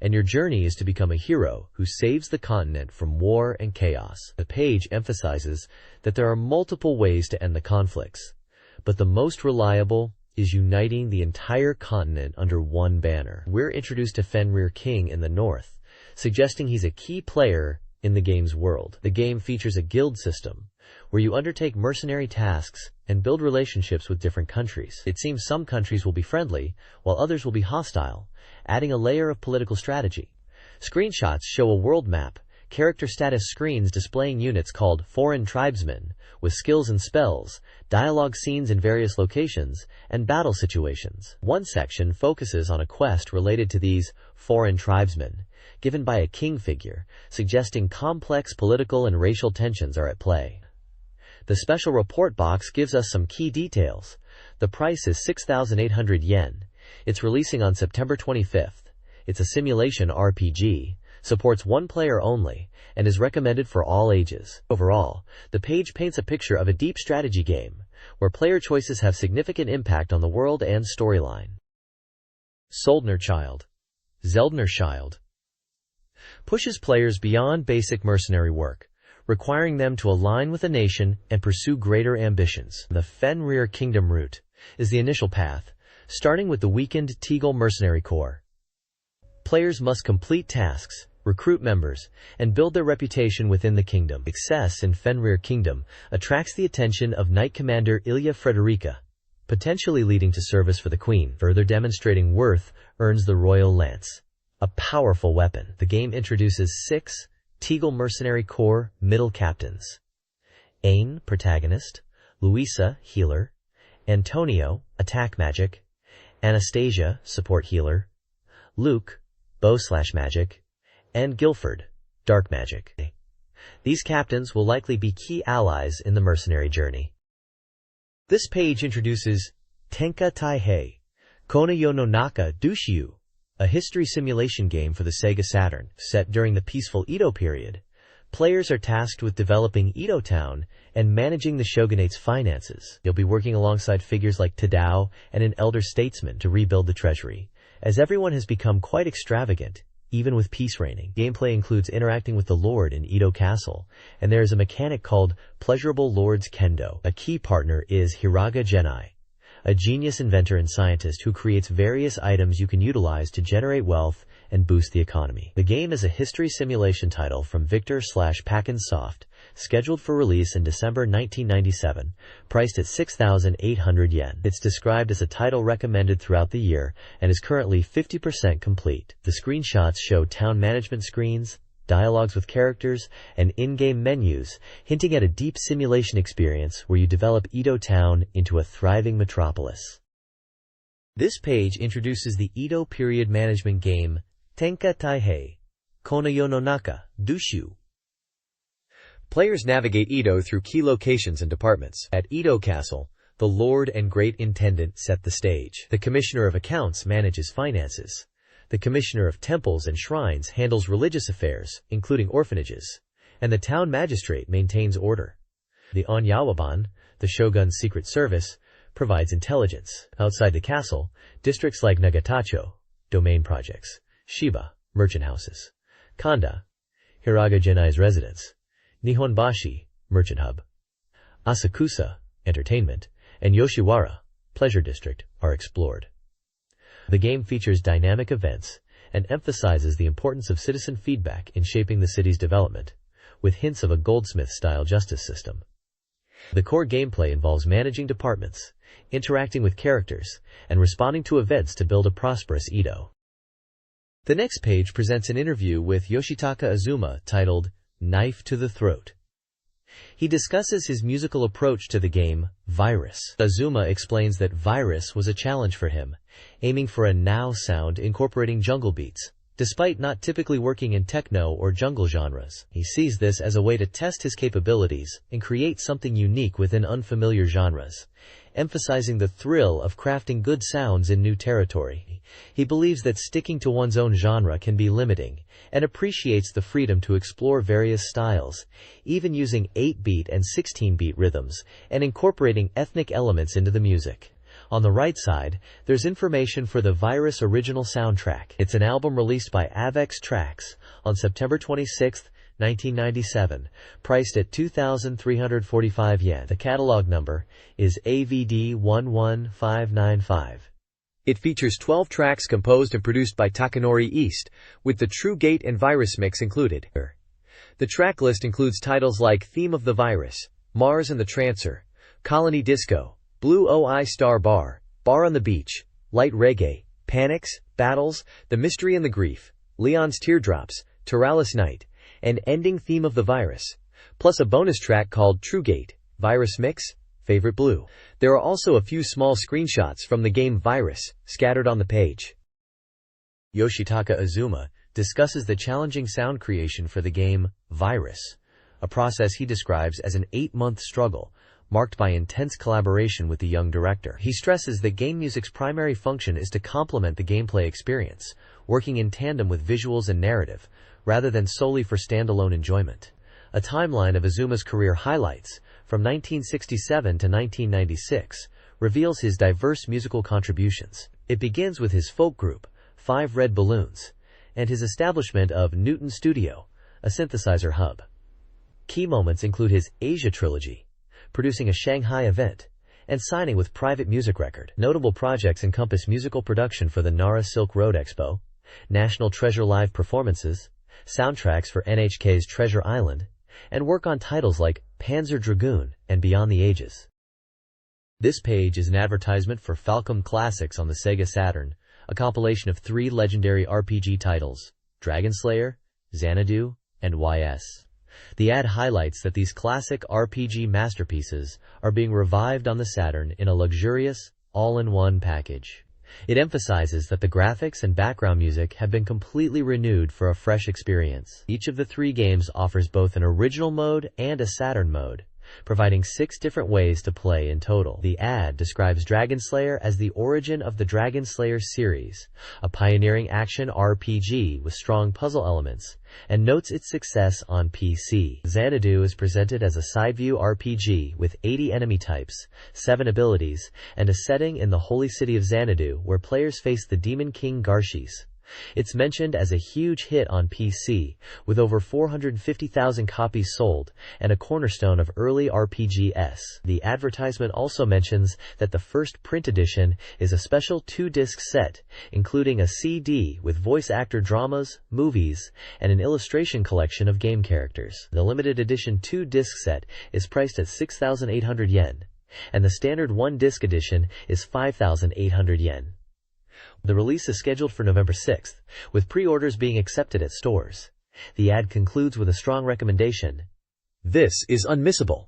and your journey is to become a hero who saves the continent from war and chaos. The page emphasizes that there are multiple ways to end the conflicts, but the most reliable is uniting the entire continent under one banner. We're introduced to Fenrir King in the north, suggesting he's a key player in the game's world. The game features a guild system, where you undertake mercenary tasks and build relationships with different countries. It seems some countries will be friendly, while others will be hostile, adding a layer of political strategy. Screenshots show a world map, character status screens displaying units called foreign tribesmen, with skills and spells, dialogue scenes in various locations, and battle situations. One section focuses on a quest related to these foreign tribesmen, given by a king figure, suggesting complex political and racial tensions are at play. The special report box gives us some key details. The price is 6,800 yen. It's releasing on September 25th. It's a simulation RPG, supports one player only, and is recommended for all ages. Overall, the page paints a picture of a deep strategy game, where player choices have significant impact on the world and storyline. Soldnerchild, Zeldnerchild, pushes players beyond basic mercenary work, requiring them to align with a nation and pursue greater ambitions. The Fenrir Kingdom route is the initial path, starting with the weakened Teagle Mercenary Corps. Players must complete tasks, recruit members, and build their reputation within the kingdom. Success in Fenrir Kingdom attracts the attention of Knight Commander Ilya Frederica, potentially leading to service for the Queen. Further demonstrating worth earns the Royal Lance, a powerful weapon. The game introduces 6 Teagle Mercenary Corps middle captains: Aine, protagonist; Luisa, healer; Antonio, attack magic; Anastasia, support healer; Luke, bow/magic; and Guilford, dark magic. These captains will likely be key allies in the mercenary journey. This page introduces Tenka Taihei, Konoyo no Naka Dushiu, a history simulation game for the SEGA Saturn. Set during the peaceful Edo period, players are tasked with developing Edo Town and managing the shogunate's finances. You'll be working alongside figures like Tadao and an elder statesman to rebuild the treasury, as everyone has become quite extravagant, even with peace reigning. Gameplay includes interacting with the Lord in Edo Castle, and there is a mechanic called Pleasurable Lord's Kendo. A key partner is Hiraga Genai, a genius inventor and scientist who creates various items you can utilize to generate wealth and boost the economy. The game is a history simulation title from Victor/Packen Soft, scheduled for release in December 1997, priced at 6,800 yen. It's described as a title recommended throughout the year and is currently 50% complete. The screenshots show town management screens, dialogues with characters, and in-game menus, hinting at a deep simulation experience where you develop Edo Town into a thriving metropolis. This page introduces the Edo period management game Tenka Taihei, Konoyo no Naka Dushiu. Players navigate Edo through key locations and departments. At Edo Castle, the Lord and Great Intendant set the stage. The Commissioner of Accounts manages finances. The Commissioner of Temples and Shrines handles religious affairs, including orphanages. And the Town Magistrate maintains order. The Onyawaban, the Shogun's secret service, provides intelligence. Outside the castle, districts like Nagatacho, domain projects, Shiba, merchant houses, Kanda, Hiraga Genai's residence, Nihonbashi, merchant hub, Asakusa, entertainment, and Yoshiwara, pleasure district, are explored. The game features dynamic events and emphasizes the importance of citizen feedback in shaping the city's development, with hints of a Goldsmith-style justice system. The core gameplay involves managing departments, interacting with characters, and responding to events to build a prosperous Edo. The next page presents an interview with Yoshitaka Azuma titled, Knife to the Throat. He discusses his musical approach to the game, Virus. Azuma explains that Virus was a challenge for him, aiming for a now sound incorporating jungle beats, despite not typically working in techno or jungle genres. He sees this as a way to test his capabilities and create something unique within unfamiliar genres, emphasizing the thrill of crafting good sounds in new territory. He believes that sticking to one's own genre can be limiting, and appreciates the freedom to explore various styles, even using 8-beat and 16-beat rhythms, and incorporating ethnic elements into the music. On the right side, there's information for the Virus original soundtrack. It's an album released by Avex Trax on September 26, 1997, priced at 2,345 yen. The catalog number is AVD 11595. It features 12 tracks composed and produced by Takanori East, with the True Gate and Virus mix included. The track list includes titles like Theme of the Virus, Mars and the Trancer, Colony Disco, Blue OI Star Bar, Bar on the Beach, Light Reggae, Panics, Battles, The Mystery and the Grief, Leon's Teardrops, Taralis Night, and Ending Theme of the Virus, plus a bonus track called True Gate, Virus Mix, Favorite Blue. There are also a few small screenshots from the game Virus, scattered on the page. Yoshitaka Azuma discusses the challenging sound creation for the game Virus, a process he describes as an 8-month struggle, marked by intense collaboration with the young director. He stresses that game music's primary function is to complement the gameplay experience, working in tandem with visuals and narrative, rather than solely for standalone enjoyment. A timeline of Azuma's career highlights, from 1967 to 1996, reveals his diverse musical contributions. It begins with his folk group, 5 Red Balloons, and his establishment of Newton Studio, a synthesizer hub. Key moments include his Asia trilogy, producing a Shanghai event, and signing with Private Music Record. Notable projects encompass musical production for the Nara Silk Road Expo, National Treasure live performances, soundtracks for NHK's Treasure Island, and work on titles like Panzer Dragoon and Beyond the Ages. This page is an advertisement for Falcom Classics on the Sega Saturn, a compilation of 3 legendary RPG titles, Dragon Slayer, Xanadu, and YS. The ad highlights that these classic RPG masterpieces are being revived on the Saturn in a luxurious, all-in-one package. It emphasizes that the graphics and background music have been completely renewed for a fresh experience. Each of the 3 games offers both an original mode and a Saturn mode, providing 6 different ways to play in total. The ad describes Dragon Slayer as the origin of the Dragon Slayer series, a pioneering action RPG with strong puzzle elements, and notes its success on PC. Xanadu is presented as a side-view RPG with 80 enemy types, 7 abilities, and a setting in the holy city of Xanadu where players face the Demon King Garshis. It's mentioned as a huge hit on PC, with over 450,000 copies sold, and a cornerstone of early RPGs. The advertisement also mentions that the first print edition is a special 2-disc set, including a CD with voice actor dramas, movies, and an illustration collection of game characters. The limited edition 2-disc set is priced at 6,800 yen, and the standard 1-disc edition is 5,800 yen. The release is scheduled for November 6th, with pre-orders being accepted at stores. The ad concludes with a strong recommendation. This is unmissable.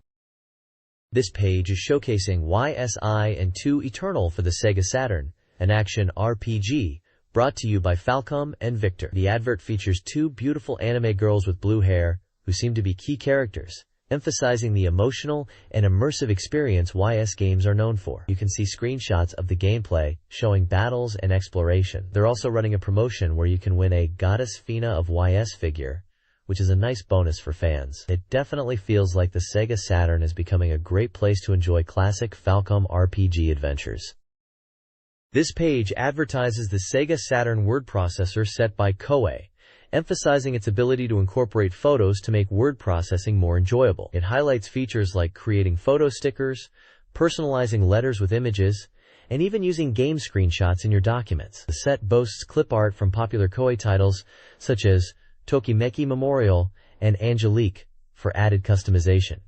This page is showcasing YSI and 2 Eternal for the Sega Saturn, an action RPG, brought to you by Falcom and Victor. The advert features 2 beautiful anime girls with blue hair, who seem to be key characters, emphasizing the emotional and immersive experience YS games are known for. You can see screenshots of the gameplay showing battles and exploration. They're also running a promotion where you can win a Goddess Fina of YS figure, which is a nice bonus for fans. It definitely feels like the SEGA Saturn is becoming a great place to enjoy classic Falcom RPG adventures. This page advertises the SEGA Saturn word processor set by Koei, emphasizing its ability to incorporate photos to make word processing more enjoyable. It highlights features like creating photo stickers, personalizing letters with images, and even using game screenshots in your documents. The set boasts clip art from popular Koei titles such as Tokimeki Memorial and Angelique for added customization.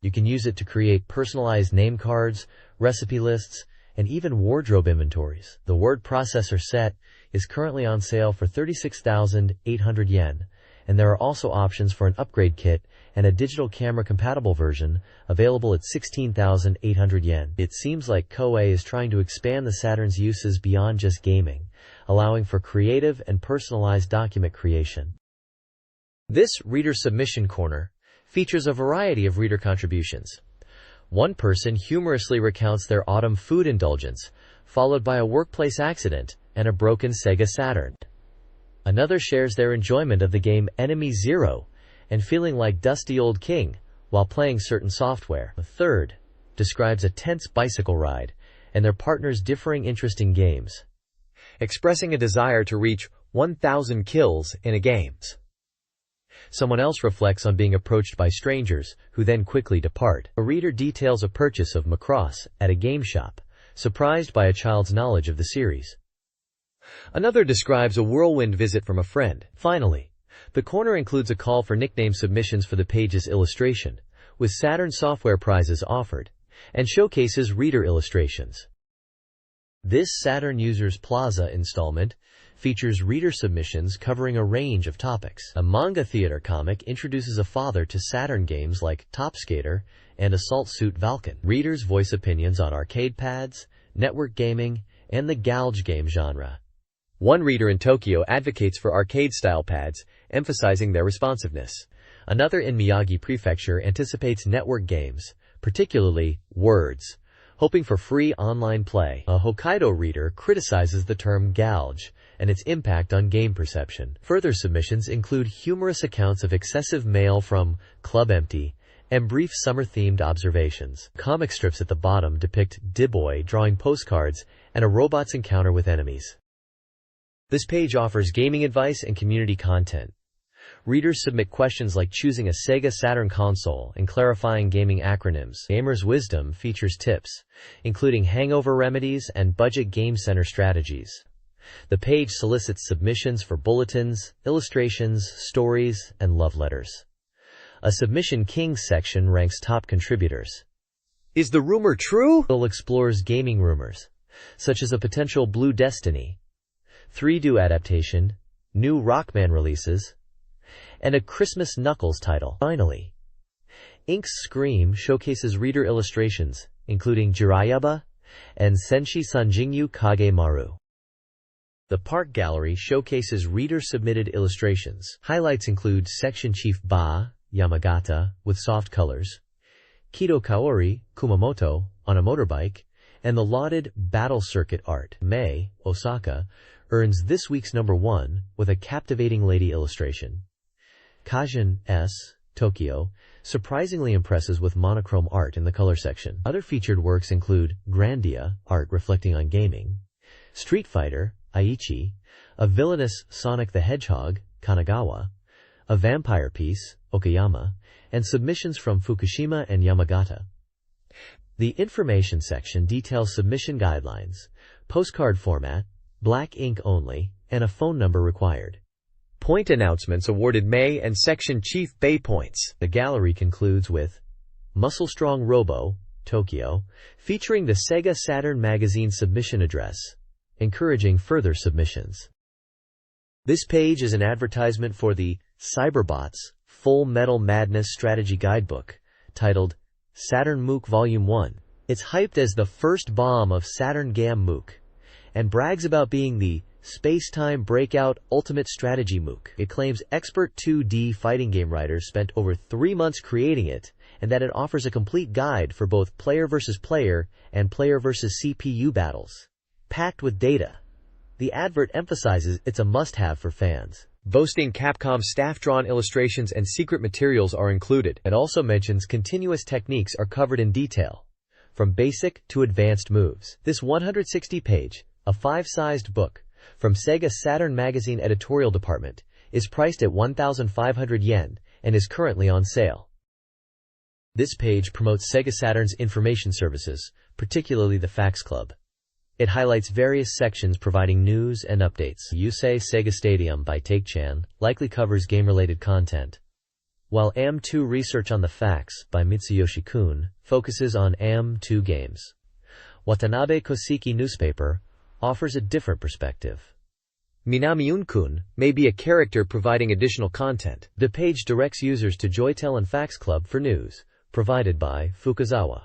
You can use it to create personalized name cards, recipe lists, and even wardrobe inventories. The word processor set is currently on sale for 36,800 yen, and there are also options for an upgrade kit and a digital camera compatible version available at 16,800 yen. It seems like Koei is trying to expand the Saturn's uses beyond just gaming, allowing for creative and personalized document creation. This Reader Submission Corner features a variety of reader contributions. One person humorously recounts their autumn food indulgence, followed by a workplace accident and a broken SEGA Saturn. Another shares their enjoyment of the game Enemy Zero and feeling like dusty old king while playing certain software. A third describes a tense bicycle ride and their partner's differing interest in games, expressing a desire to reach 1,000 kills in a game. Someone else reflects on being approached by strangers, who then quickly depart. A reader details a purchase of Macross at a game shop, surprised by a child's knowledge of the series. Another describes a whirlwind visit from a friend. Finally, the corner includes a call for nickname submissions for the page's illustration, with Saturn software prizes offered, and showcases reader illustrations. This Saturn Users Plaza installment features reader submissions covering a range of topics. A manga theater comic introduces a father to Saturn games like Top Skater and Assault Suit Valken. Readers voice opinions on arcade pads, network gaming, and the gouge game genre. One reader in Tokyo advocates for arcade-style pads, emphasizing their responsiveness. Another in Miyagi Prefecture anticipates network games, particularly Words, hoping for free online play. A Hokkaido reader criticizes the term gouge and its impact on game perception. Further submissions include humorous accounts of excessive mail from Club Empty and brief summer-themed observations. Comic strips at the bottom depict Diboy drawing postcards and a robot's encounter with enemies. This page offers gaming advice and community content. Readers submit questions like choosing a SEGA Saturn console and clarifying gaming acronyms. Gamer's Wisdom features tips, including hangover remedies and budget game center strategies. The page solicits submissions for bulletins, illustrations, stories, and love letters. A Submission Kings section ranks top contributors. Is the rumor true? It explores gaming rumors, such as a potential Blue Destiny, 3-Do adaptation, new Rockman releases, and a Christmas Knuckles title. Finally, Ink's Scream showcases reader illustrations, including Jiraiya and Senshi Sanjingyu Kagemaru. The Park Gallery showcases reader-submitted illustrations. Highlights include Section Chief Ba Yamagata with soft colors, Kido Kaori Kumamoto on a motorbike, and the lauded Battle Circuit art. Mei Osaka earns this week's #1 with a captivating lady illustration. Kajin S. Tokyo surprisingly impresses with monochrome art in the color section. Other featured works include Grandia, art reflecting on gaming, Street Fighter, Aichi, a villainous Sonic the Hedgehog, Kanagawa, a vampire piece, Okayama, and submissions from Fukushima and Yamagata. The information section details submission guidelines, postcard format, black ink only, and a phone number required. Point announcements awarded May and Section Chief Bay points. The gallery concludes with Muscle Strong Robo, Tokyo, featuring the SEGA Saturn Magazine submission address, encouraging further submissions. This page is an advertisement for the Cyberbots Full Metal Madness Strategy Guidebook, titled Saturn MOOC Volume 1. It's hyped as the first bomb of Saturn GAM MOOC, and brags about being the Space-Time Breakout Ultimate Strategy MOOC. It claims expert 2D fighting game writers spent over 3 months creating it, and that it offers a complete guide for both player versus player and player versus CPU battles. Packed with data. The advert emphasizes it's a must-have for fans. Boasting Capcom's staff-drawn illustrations and secret materials are included. It also mentions continuous techniques are covered in detail, from basic to advanced moves. This 160-page, a 5-sized book, from SEGA Saturn Magazine editorial department, is priced at 1,500 yen and is currently on sale. This page promotes SEGA Saturn's information services, particularly the Facts Club. It highlights various sections providing news and updates. Yusei Sega Stadium by Take-chan likely covers game-related content, while AM2 Research on the Facts by Mitsuyoshi-kun focuses on AM2 games. Watanabe Koseki Newspaper offers a different perspective. Minamiun-kun may be a character providing additional content. The page directs users to Joytel and Facts Club for news, provided by Fukuzawa.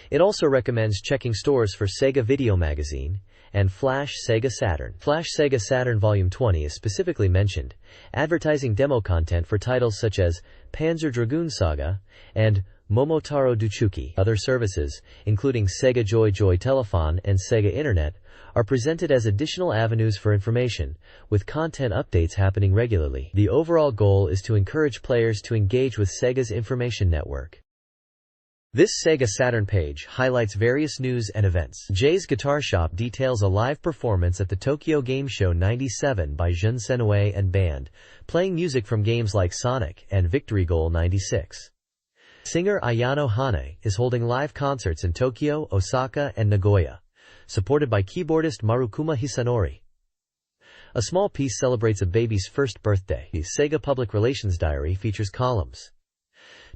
It also recommends checking stores for Sega Video Magazine and Flash Sega Saturn. Flash Sega Saturn Volume 20 is specifically mentioned, advertising demo content for titles such as Panzer Dragoon Saga and Momotaro Duchuki. Other services, including Sega Joy Telefon and Sega Internet, are presented as additional avenues for information, with content updates happening regularly. The overall goal is to encourage players to engage with Sega's information network. This Sega Saturn page highlights various news and events. Jay's Guitar Shop details a live performance at the Tokyo Game Show 97 by Jun Senue and Band, playing music from games like Sonic and Victory Goal 96. Singer Ayano Hane is holding live concerts in Tokyo, Osaka, and Nagoya, supported by keyboardist Marukuma Hisanori. A small piece celebrates a baby's first birthday. The Sega Public Relations Diary features columns.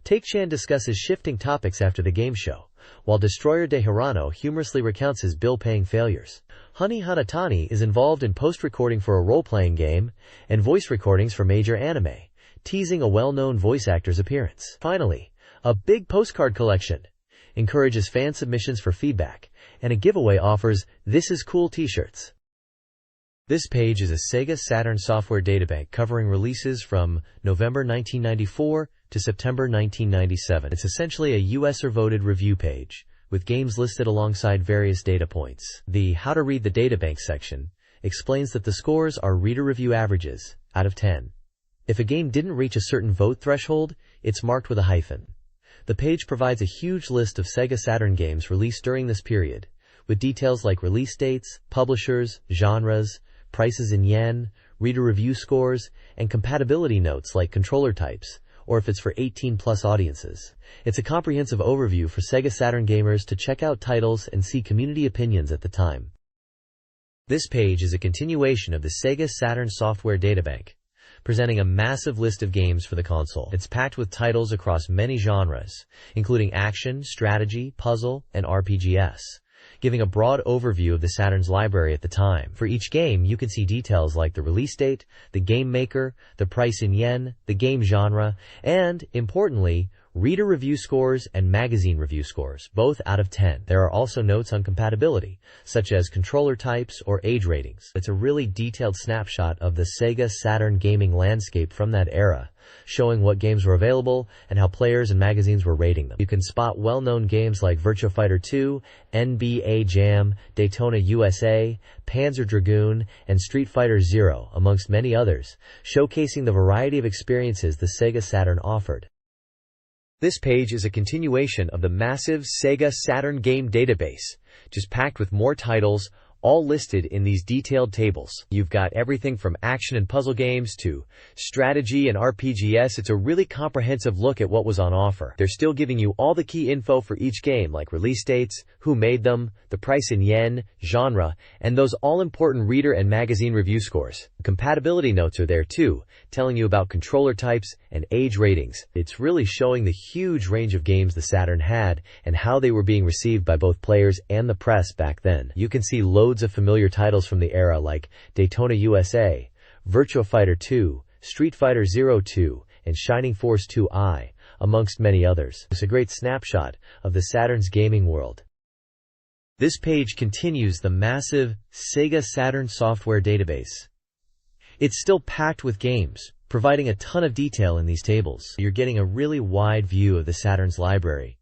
Take-chan discusses shifting topics after the game show, while Destroyer de Hirano humorously recounts his bill-paying failures. Honey Hanatani is involved in post-recording for a role-playing game and voice recordings for major anime, teasing a well-known voice actor's appearance. Finally, a big postcard collection encourages fan submissions for feedback, and a giveaway offers "This is Cool" t-shirts. This page is a Sega Saturn software databank covering releases from November 1994 to September 1997. It's essentially a user-voted review page, with games listed alongside various data points. The How to Read the Databank section explains that the scores are reader review averages, out of 10. If a game didn't reach a certain vote threshold, it's marked with a hyphen. The page provides a huge list of Sega Saturn games released during this period, with details like release dates, publishers, genres, prices in yen, reader review scores, and compatibility notes like controller types, or if it's for 18-plus audiences. It's a comprehensive overview for Sega Saturn gamers to check out titles and see community opinions at the time. This page is a continuation of the Sega Saturn software databank, presenting a massive list of games for the console. It's packed with titles across many genres, including action, strategy, puzzle, and RPGs, giving a broad overview of the Saturn's library at the time. For each game, you can see details like the release date, the game maker, the price in yen, the game genre, and, importantly, reader review scores and magazine review scores, both out of 10. There are also notes on compatibility, such as controller types or age ratings. It's a really detailed snapshot of the Sega Saturn gaming landscape from that era, showing what games were available and how players and magazines were rating them. You can spot well-known games like Virtua Fighter 2, NBA Jam, Daytona USA, Panzer Dragoon, and Street Fighter Zero, amongst many others, showcasing the variety of experiences the Sega Saturn offered. This page is a continuation of the massive Sega Saturn game database, just packed with more titles, all listed in these detailed tables. You've got everything from action and puzzle games to strategy and RPGs. It's a really comprehensive look at what was on offer. They're still giving you all the key info for each game, like release dates, who made them, the price in yen, genre, and those all-important reader and magazine review scores. Compatibility notes are there too, telling you about controller types and age ratings. It's really showing the huge range of games the Saturn had and how they were being received by both players and the press back then. You can see loads of familiar titles from the era like Daytona USA, Virtua Fighter 2, Street Fighter Zero 2, and Shining Force 2i, amongst many others. It's a great snapshot of the Saturn's gaming world. This page continues the massive SEGA Saturn software database. It's still packed with games, providing a ton of detail in these tables. You're getting a really wide view of the Saturn's library,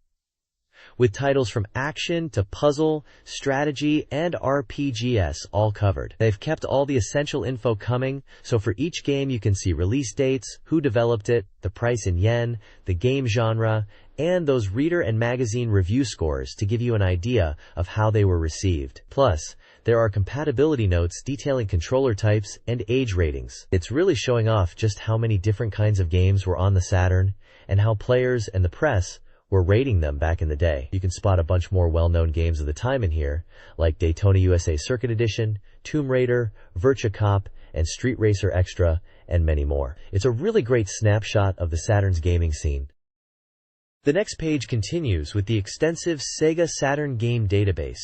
with titles from action to puzzle, strategy, and RPGs all covered. They've kept all the essential info coming, so for each game you can see release dates, who developed it, the price in yen, the game genre, and those reader and magazine review scores to give you an idea of how they were received. Plus, there are compatibility notes detailing controller types and age ratings. It's really showing off just how many different kinds of games were on the Saturn, and how players and the press were rating them back in the day. You can spot a bunch more well-known games of the time in here, like Daytona USA Circuit Edition, Tomb Raider, Virtua Cop, and Street Racer Extra, and many more. It's a really great snapshot of the Saturn's gaming scene. The next page continues with the extensive SEGA Saturn game database.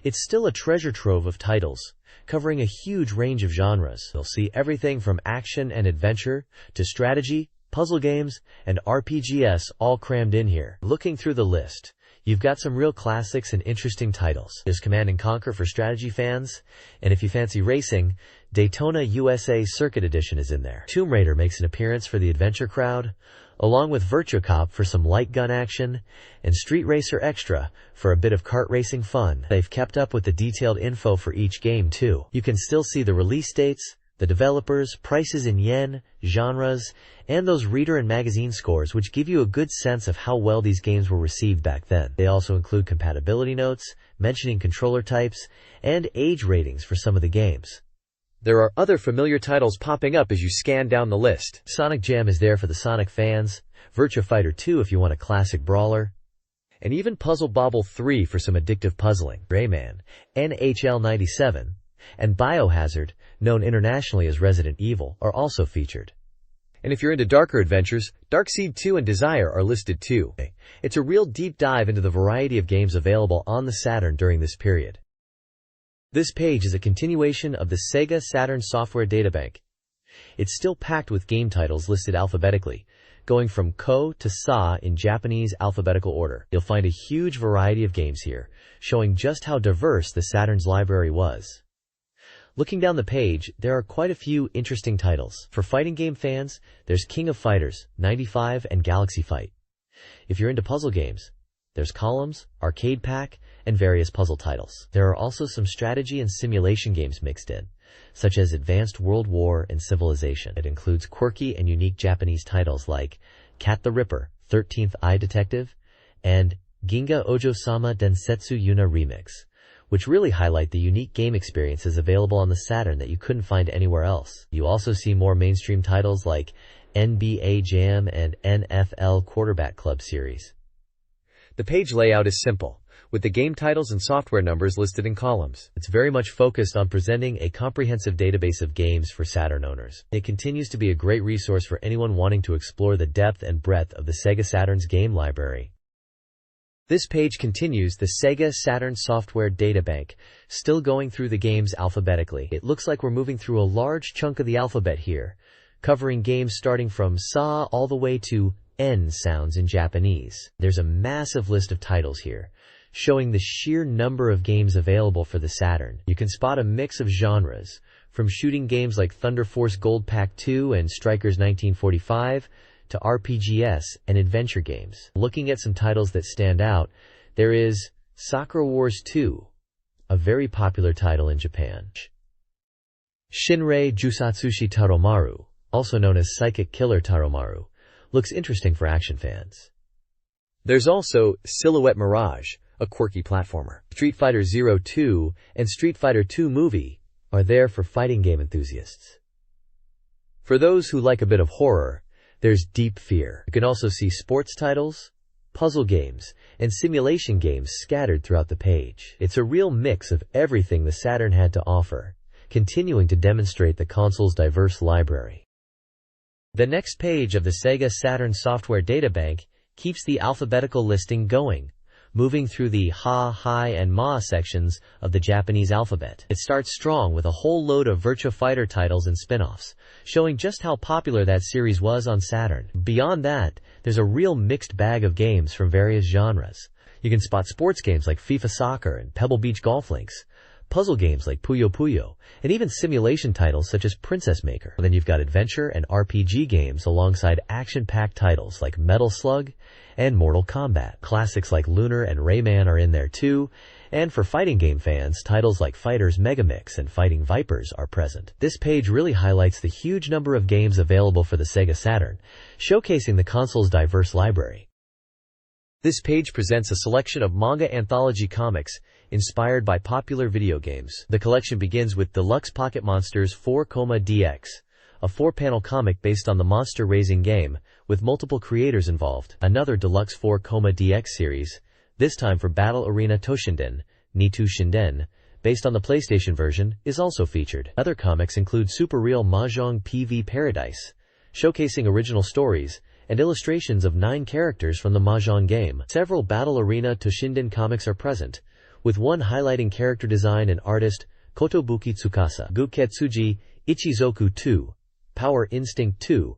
It's still a treasure trove of titles, covering a huge range of genres. You'll see everything from action and adventure to strategy, puzzle games, and RPGs all crammed in here. Looking through the list, you've got some real classics and interesting titles. There's Command & Conquer for strategy fans, and if you fancy racing, Daytona USA Circuit Edition is in there. Tomb Raider makes an appearance for the adventure crowd, along with Virtua Cop for some light gun action, and Street Racer Extra for a bit of kart racing fun. They've kept up with the detailed info for each game too. You can still see the release dates, the developers, prices in yen, genres, and those reader and magazine scores, which give you a good sense of how well these games were received back then. They also include compatibility notes, mentioning controller types, and age ratings for some of the games. There are other familiar titles popping up as you scan down the list. Sonic Jam is there for the Sonic fans, Virtua Fighter 2 if you want a classic brawler, and even Puzzle Bobble 3 for some addictive puzzling. Rayman, NHL 97, and Biohazard, known internationally as Resident Evil, are also featured. And if you're into darker adventures, Darkseid 2 and Desire are listed too. It's a real deep dive into the variety of games available on the Saturn during this period. This page is a continuation of the SEGA Saturn software databank. It's still packed with game titles listed alphabetically, going from Ko to Sa in Japanese alphabetical order. You'll find a huge variety of games here, showing just how diverse the Saturn's library was. Looking down the page, there are quite a few interesting titles. For fighting game fans, there's King of Fighters, 95, and Galaxy Fight. If you're into puzzle games, there's Columns, Arcade Pack, and various puzzle titles. There are also some strategy and simulation games mixed in, such as Advanced World War and Civilization. It includes quirky and unique Japanese titles like Cat the Ripper, 13th Eye Detective, and Ginga Ojo-sama Densetsu Yuna Remix, which really highlight the unique game experiences available on the Saturn that you couldn't find anywhere else. You also see more mainstream titles like NBA Jam and NFL Quarterback Club series. The page layout is simple, with the game titles and software numbers listed in columns. It's very much focused on presenting a comprehensive database of games for Saturn owners. It continues to be a great resource for anyone wanting to explore the depth and breadth of the SEGA Saturn's game library. This page continues the SEGA Saturn software databank, still going through the games alphabetically. It looks like we're moving through a large chunk of the alphabet here, covering games starting from Sa all the way to N sounds in Japanese. There's a massive list of titles here, showing the sheer number of games available for the Saturn. You can spot a mix of genres, from shooting games like Thunder Force Gold Pack 2 and Strikers 1945, to RPGs and adventure games. Looking at some titles that stand out, there is Sakura Wars 2, a very popular title in Japan. Shinrei Jusatsushi Taromaru, also known as Psychic Killer Taromaru, looks interesting for action fans. There's also Silhouette Mirage, a quirky platformer. Street Fighter 02 and Street Fighter 2 Movie are there for fighting game enthusiasts. For those who like a bit of horror, there's Deep Fear. You can also see sports titles, puzzle games, and simulation games scattered throughout the page. It's a real mix of everything the Saturn had to offer, continuing to demonstrate the console's diverse library. The next page of the SEGA Saturn software databank keeps the alphabetical listing going, moving through the ha, hi, and ma sections of the Japanese alphabet. It starts strong with a whole load of Virtua Fighter titles and spin-offs, showing just how popular that series was on Saturn. Beyond that, there's a real mixed bag of games from various genres. You can spot sports games like FIFA Soccer and Pebble Beach Golf Links, puzzle games like Puyo Puyo, and even simulation titles such as Princess Maker. Then you've got adventure and RPG games alongside action-packed titles like Metal Slug and Mortal Kombat. Classics like Lunar and Rayman are in there too, and for fighting game fans, titles like Fighters Megamix and Fighting Vipers are present. This page really highlights the huge number of games available for the Sega Saturn, showcasing the console's diverse library. This page presents a selection of manga anthology comics inspired by popular video games. The collection begins with Deluxe Pocket Monsters 4,DX, a 4-panel comic based on the monster raising game, with multiple creators involved. Another Deluxe 4,DX series, this time for Battle Arena Toshinden, Nitu Shinden, based on the PlayStation version, is also featured. Other comics include Super Real Mahjong PV Paradise, showcasing original stories and illustrations of 9 characters from the Mahjong game. Several Battle Arena Toshinden comics are present, with one highlighting character design and artist Kotobuki Tsukasa. Guketsuji Ichizoku 2, Power Instinct 2,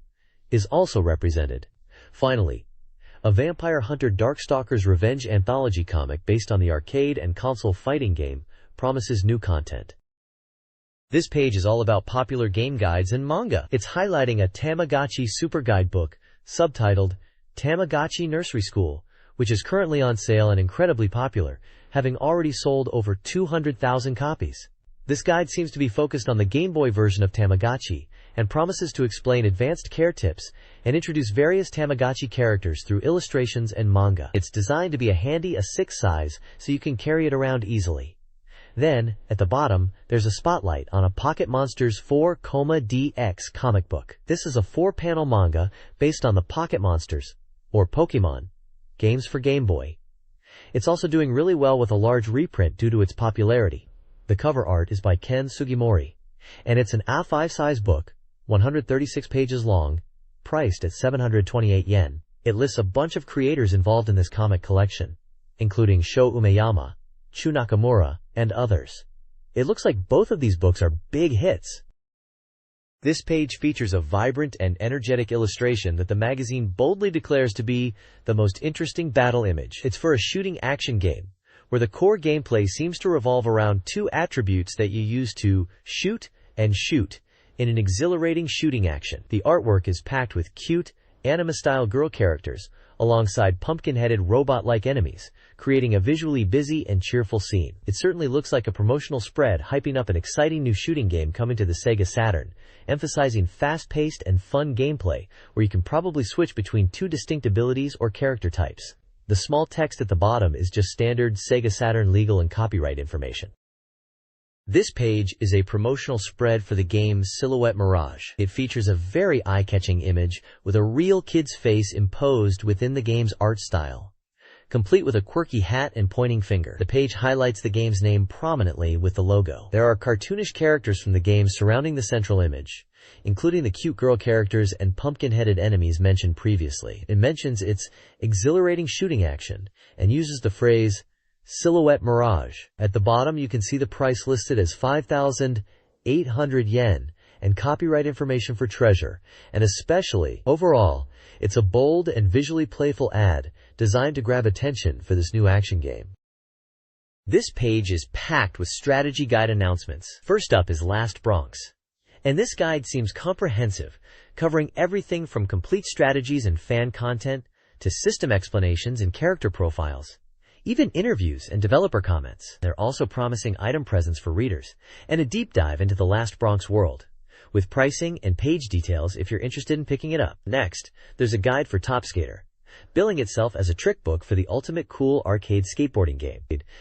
is also represented. Finally, a Vampire Hunter Darkstalker's Revenge anthology comic based on the arcade and console fighting game promises new content. This page is all about popular game guides and manga. It's highlighting a Tamagotchi Super Guide book subtitled Tamagotchi Nursery School, which is currently on sale and incredibly popular, having already sold over 200,000 copies. This guide seems to be focused on the Game Boy version of Tamagotchi and promises to explain advanced care tips and introduce various Tamagotchi characters through illustrations and manga. It's designed to be a handy A6 size so you can carry it around easily. Then, at the bottom, there's a spotlight on a Pocket Monsters 4,DX comic book. This is a 4-panel manga based on the Pocket Monsters, or Pokemon, games for Game Boy. It's also doing really well with a large reprint due to its popularity. The cover art is by Ken Sugimori, and it's an A5 size book, 136 pages long, priced at 728 yen. It lists a bunch of creators involved in this comic collection, including Sho Umeyama, Chu Nakamura, and others. It looks like both of these books are big hits. This page features a vibrant and energetic illustration that the magazine boldly declares to be the most interesting battle image. It's for a shooting action game, where the core gameplay seems to revolve around 2 attributes that you use to shoot and shoot in an exhilarating shooting action. The artwork is packed with cute, anime-style girl characters, alongside pumpkin-headed robot-like enemies, creating a visually busy and cheerful scene. It certainly looks like a promotional spread hyping up an exciting new shooting game coming to the Sega Saturn, emphasizing fast-paced and fun gameplay where you can probably switch between 2 distinct abilities or character types. The small text at the bottom is just standard Sega Saturn legal and copyright information. This page is a promotional spread for the game Silhouette Mirage. It features a very eye-catching image with a real kid's face imposed within the game's art style, complete with a quirky hat and pointing finger. The page highlights the game's name prominently with the logo. There are cartoonish characters from the game surrounding the central image, including the cute girl characters and pumpkin-headed enemies mentioned previously. It mentions its exhilarating shooting action and uses the phrase Silhouette Mirage. At the bottom you can see the price listed as 5,800 yen and copyright information for Treasure, and especially, overall, it's a bold and visually playful ad designed to grab attention for this new action game. This page is packed with strategy guide announcements. First up is Last Bronx, and this guide seems comprehensive, covering everything from complete strategies and fan content to system explanations and character profiles, even interviews and developer comments. They're also promising item presents for readers and a deep dive into the Last Bronx world, with pricing and page details if you're interested in picking it up. Next, there's a guide for Top Skater, billing itself as a trick book for the ultimate cool arcade skateboarding game.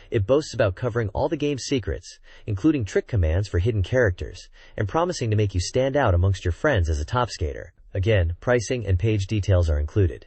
It boasts about covering all the game's secrets, including trick commands for hidden characters, and promising to make you stand out amongst your friends as a top skater. Again, pricing and page details are included.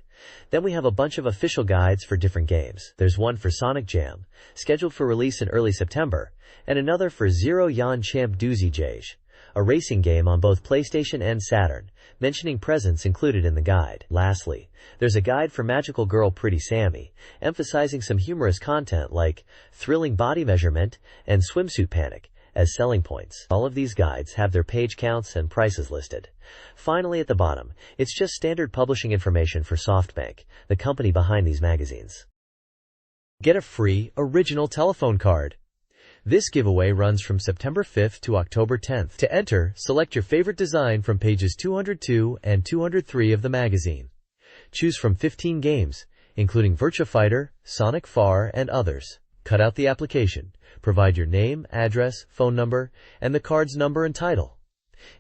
Then we have a bunch of official guides for different games. There's one for Sonic Jam, scheduled for release in early September, and another for Zero Yan Champ Doozy Jage, a racing game on both PlayStation and Saturn, mentioning presents included in the guide. Lastly, there's a guide for magical girl Pretty Sammy, emphasizing some humorous content like thrilling body measurement and swimsuit panic as selling points. All of these guides have their page counts and prices listed. Finally, at the bottom, it's just standard publishing information for SoftBank, the company behind these magazines. Get a free, original telephone card. This giveaway runs from September 5th to October 10th. To enter, select your favorite design from pages 202 and 203 of the magazine. Choose from 15 games, including Virtua Fighter, Sonic Far, and others. Cut out the application. Provide your name, address, phone number, and the card's number and title.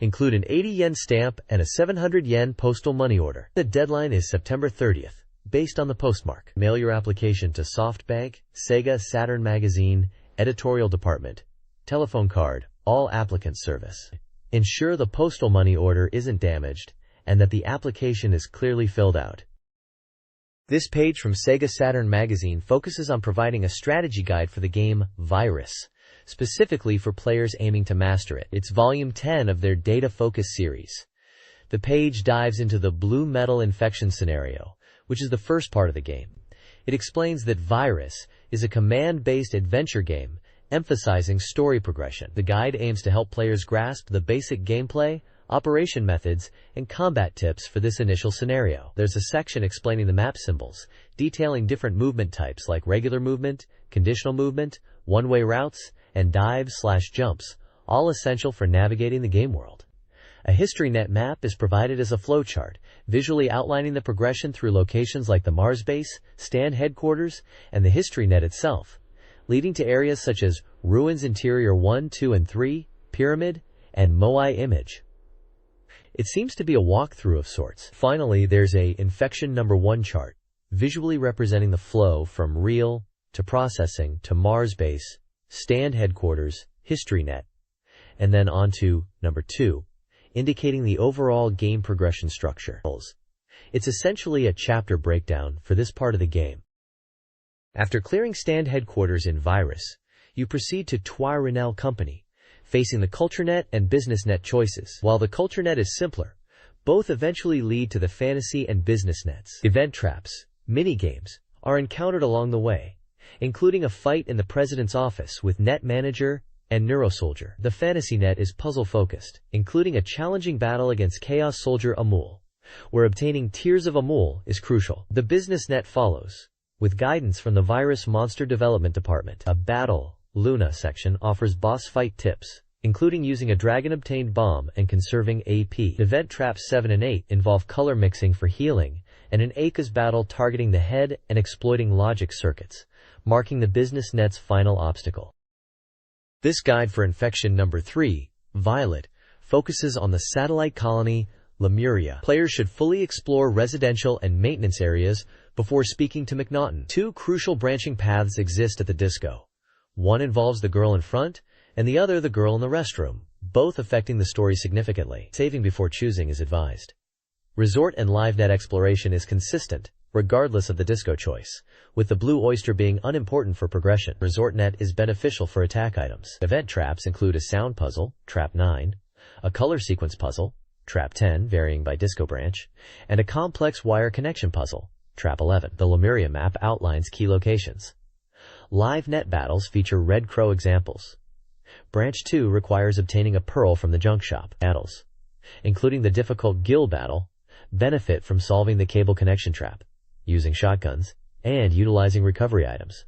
Include an 80 yen stamp and a 700 yen postal money order. The deadline is September 30th, based on the postmark. Mail your application to SoftBank, SEGA Saturn Magazine, Editorial Department, Telephone Card, All Applicants Service. Ensure the postal money order isn't damaged and that the application is clearly filled out. This page from SEGA Saturn Magazine focuses on providing a strategy guide for the game Virus, specifically for players aiming to master it. It's volume 10 of their Data Focus series. The page dives into the blue metal infection scenario, which is the first part of the game. It explains that Virus is a command-based adventure game emphasizing story progression. The guide aims to help players grasp the basic gameplay, operation methods, and combat tips for this initial scenario. There's a section explaining the map symbols, detailing different movement types like regular movement, conditional movement, one-way routes, and dives/jumps, all essential for navigating the game world. A HistoryNet map is provided as a flowchart, visually outlining the progression through locations like the Mars base, stand headquarters, and the HistoryNet itself, leading to areas such as Ruins Interior 1, 2, and 3, Pyramid, and Moai Image. It seems to be a walkthrough of sorts. Finally, there's a Infection Number 1 chart, visually representing the flow from real to processing to Mars base, stand headquarters, HistoryNet, and then on to Number 2, indicating the overall game progression structure. It's essentially a chapter breakdown for this part of the game. After clearing stand headquarters in Virus, you proceed to Trois Renal Company, facing the CultureNet and BusinessNet choices. While the CultureNet is simpler, both eventually lead to the Fantasy and Business Nets. Event traps, mini-games, are encountered along the way, including a fight in the President's office with Net Manager and Neurosoldier. The Fantasy Net is puzzle-focused, including a challenging battle against Chaos Soldier Amul, where obtaining Tears of Amul is crucial. The Business Net follows, with guidance from the Virus Monster Development Department. A Battle Luna section offers boss fight tips, including using a dragon-obtained bomb and conserving AP. Event traps 7 and 8 involve color mixing for healing, and an ACA's battle targeting the head and exploiting logic circuits, marking the Business Net's final obstacle. This guide for Infection Number 3, Violet, focuses on the satellite colony Lemuria. Players should fully explore residential and maintenance areas before speaking to McNaughton. Two crucial branching paths exist at the disco. One involves the girl in front, and the other the girl in the restroom, both affecting the story significantly. Saving before choosing is advised. Resort and LiveNet exploration is consistent, regardless of the disco choice, with the Blue Oyster being unimportant for progression. ResortNet is beneficial for attack items. Event traps include a sound puzzle, Trap 9, a color sequence puzzle, Trap 10, varying by disco branch, and a complex wire connection puzzle, Trap 11. The Lemuria map outlines key locations. LiveNet battles feature Red Crow examples. Branch 2 requires obtaining a pearl from the junk shop. Battles, including the difficult Gill battle, benefit from solving the cable connection trap, using shotguns, and utilizing recovery items.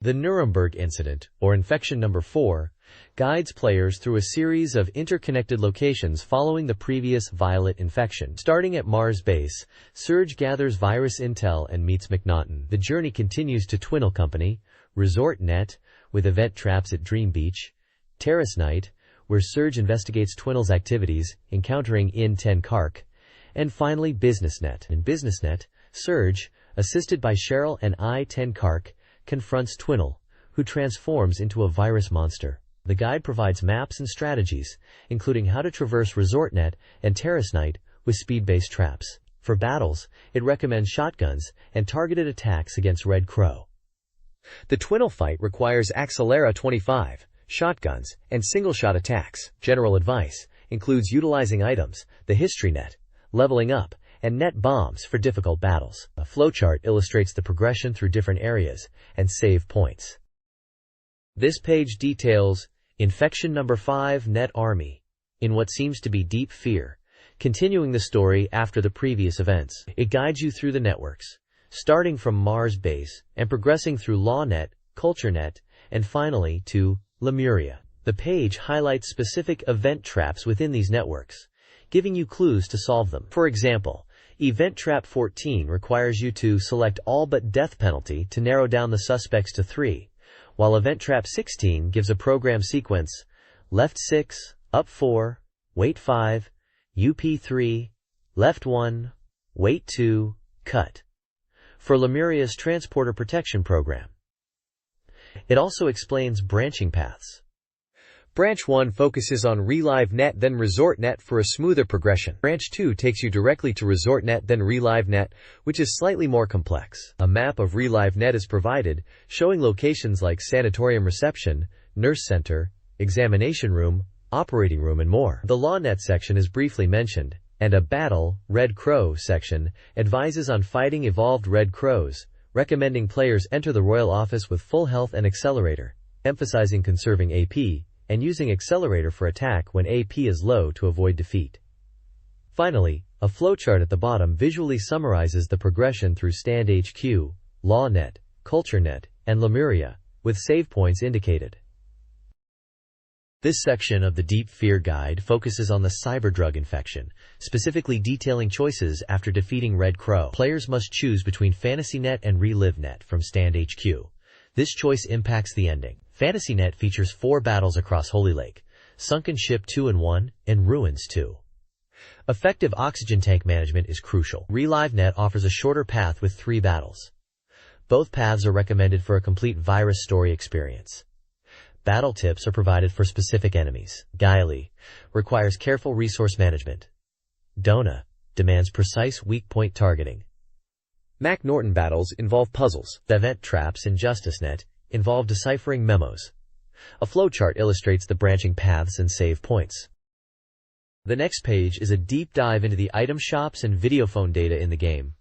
The Nuremberg Incident, or Infection Number 4, guides players through a series of interconnected locations following the previous Violet infection. Starting at Mars base, Surge gathers virus intel and meets McNaughton. The journey continues to Twinnell Company, ResortNet, with event traps at Dream Beach, Terrace Night, where Surge investigates Twinnell's activities, encountering In-10 Kark, and finally BusinessNet. In BusinessNet, Surge, assisted by Cheryl and I-10 Kark, confronts Twinnell, who transforms into a virus monster. The guide provides maps and strategies, including how to traverse ResortNet and Terrace Night with speed-based traps. For battles, it recommends shotguns and targeted attacks against Red Crow. The Twinnell fight requires Accelera 25, shotguns, and single-shot attacks. General advice includes utilizing items, the history net, leveling up, and net bombs for difficult battles. A flowchart illustrates the progression through different areas and save points. This page details Infection Number 5 Net Army in what seems to be deep fear, continuing the story after the previous events. It guides you through the networks, starting from Mars Base and progressing through LawNet, CultureNet, and finally to Lemuria. The page highlights specific event traps within these networks, giving you clues to solve them. For example, Event Trap 14 requires you to select all but death penalty to narrow down the suspects to 3, while Event Trap 16 gives a program sequence: left 6, up 4, wait 5, UP3, left 1, wait 2, cut, for Lemuria's transporter protection program. It also explains branching paths. Branch 1 focuses on Relive Net then Resort Net for a smoother progression. Branch 2 takes you directly to Resort Net then Relive Net, which is slightly more complex. A map of Relive Net is provided, showing locations like Sanatorium Reception, Nurse Center, Examination Room, Operating Room, and more. The LawNet section is briefly mentioned, and a Battle, Red Crow section advises on fighting evolved Red Crows, recommending players enter the Royal Office with full health and Accelerator, emphasizing conserving AP, and using Accelerator for attack when AP is low to avoid defeat. Finally, a flowchart at the bottom visually summarizes the progression through Stand HQ, LawNet, CultureNet, and Lemuria, with save points indicated. This section of the Deep Fear Guide focuses on the cyberdrug infection, specifically detailing choices after defeating Red Crow. Players must choose between FantasyNet and ReliveNet from Stand HQ. This choice impacts the ending. FantasyNet features 4 battles across Holy Lake, Sunken Ship 2 and 1, and Ruins 2. Effective oxygen tank management is crucial. ReliveNet offers a shorter path with 3 battles. Both paths are recommended for a complete virus story experience. Battle tips are provided for specific enemies. Guile requires careful resource management. Dona demands precise weak point targeting. Mac Norton battles involve puzzles. Event traps in JusticeNet involve deciphering memos. A flowchart illustrates the branching paths and save points. The next page is a deep dive into the item shops and videophone data in the game.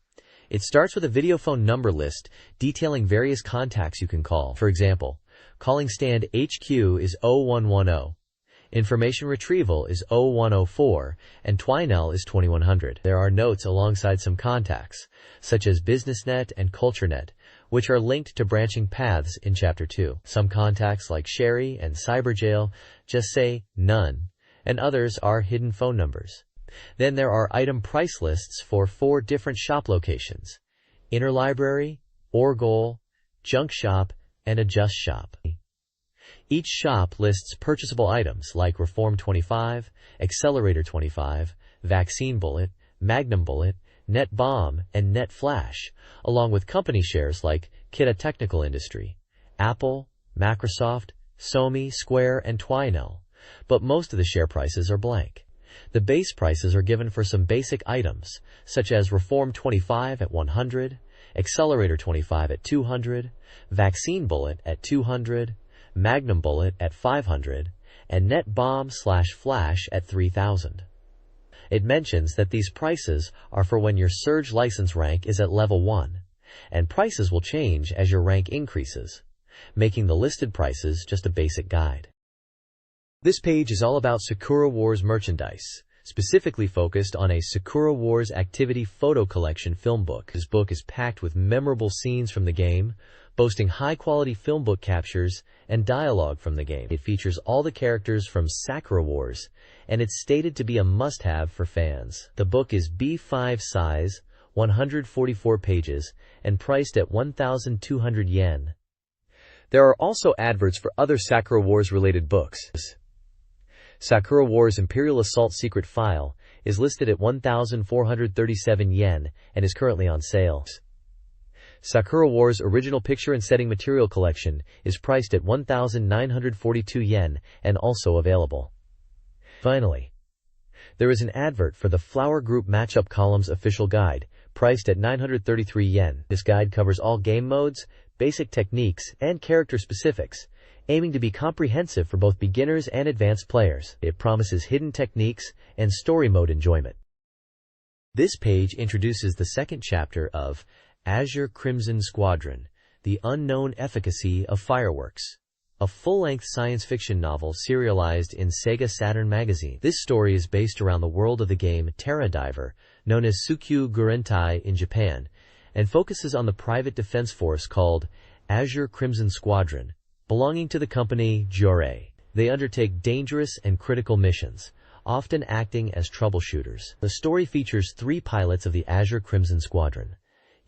It starts with a videophone number list detailing various contacts you can call. For example, calling Stand HQ is 0110, information retrieval is 0104, and Twinell is 2100. There are notes alongside some contacts, such as BusinessNet and CultureNet, which are linked to branching paths in Chapter 2. Some contacts like Sherry and Cyberjail just say none, and others are hidden phone numbers. Then there are item price lists for 4 different shop locations: Interlibrary, Orgol, Junk Shop, and Adjust Shop. Each shop lists purchasable items like Reform 25, Accelerator 25, Vaccine Bullet, Magnum Bullet, Net Bomb, and Net Flash, along with company shares like Kita Technical Industry, Apple, Microsoft, Sony, Square, and Twinell, but most of the share prices are blank. The base prices are given for some basic items, such as Reform 25 at 100, Accelerator 25 at 200, Vaccine Bullet at 200, Magnum Bullet at 500, and Net Bomb/Flash at 3000. It mentions that these prices are for when your Surge license rank is at level 1, and prices will change as your rank increases, making the listed prices just a basic guide. This page is all about Sakura Wars merchandise, specifically focused on a Sakura Wars activity photo collection film book. This book is packed with memorable scenes from the game, boasting high-quality film book captures and dialogue from the game. It features all the characters from Sakura Wars, and it's stated to be a must-have for fans. The book is B5 size, 144 pages, and priced at 1,200 yen. There are also adverts for other Sakura Wars-related books. Sakura Wars Imperial Assault Secret File is listed at 1,437 yen and is currently on sale. Sakura Wars Original Picture and Setting Material Collection is priced at 1,942 yen and also available. Finally, there is an advert for the Flower Group Matchup Columns Official Guide, priced at 933 yen. This guide covers all game modes, basic techniques, and character specifics, aiming to be comprehensive for both beginners and advanced players. It promises hidden techniques and story mode enjoyment. This page introduces the second chapter of Azure Crimson Squadron, The Unknown Efficacy of Fireworks, a full-length science fiction novel serialized in SEGA Saturn magazine. This story is based around the world of the game Terra Diver, known as Tsukyu Gurentai in Japan, and focuses on the private defense force called Azure Crimson Squadron, belonging to the company Jurei. They undertake dangerous and critical missions, often acting as troubleshooters. The story features 3 pilots of the Azure Crimson Squadron: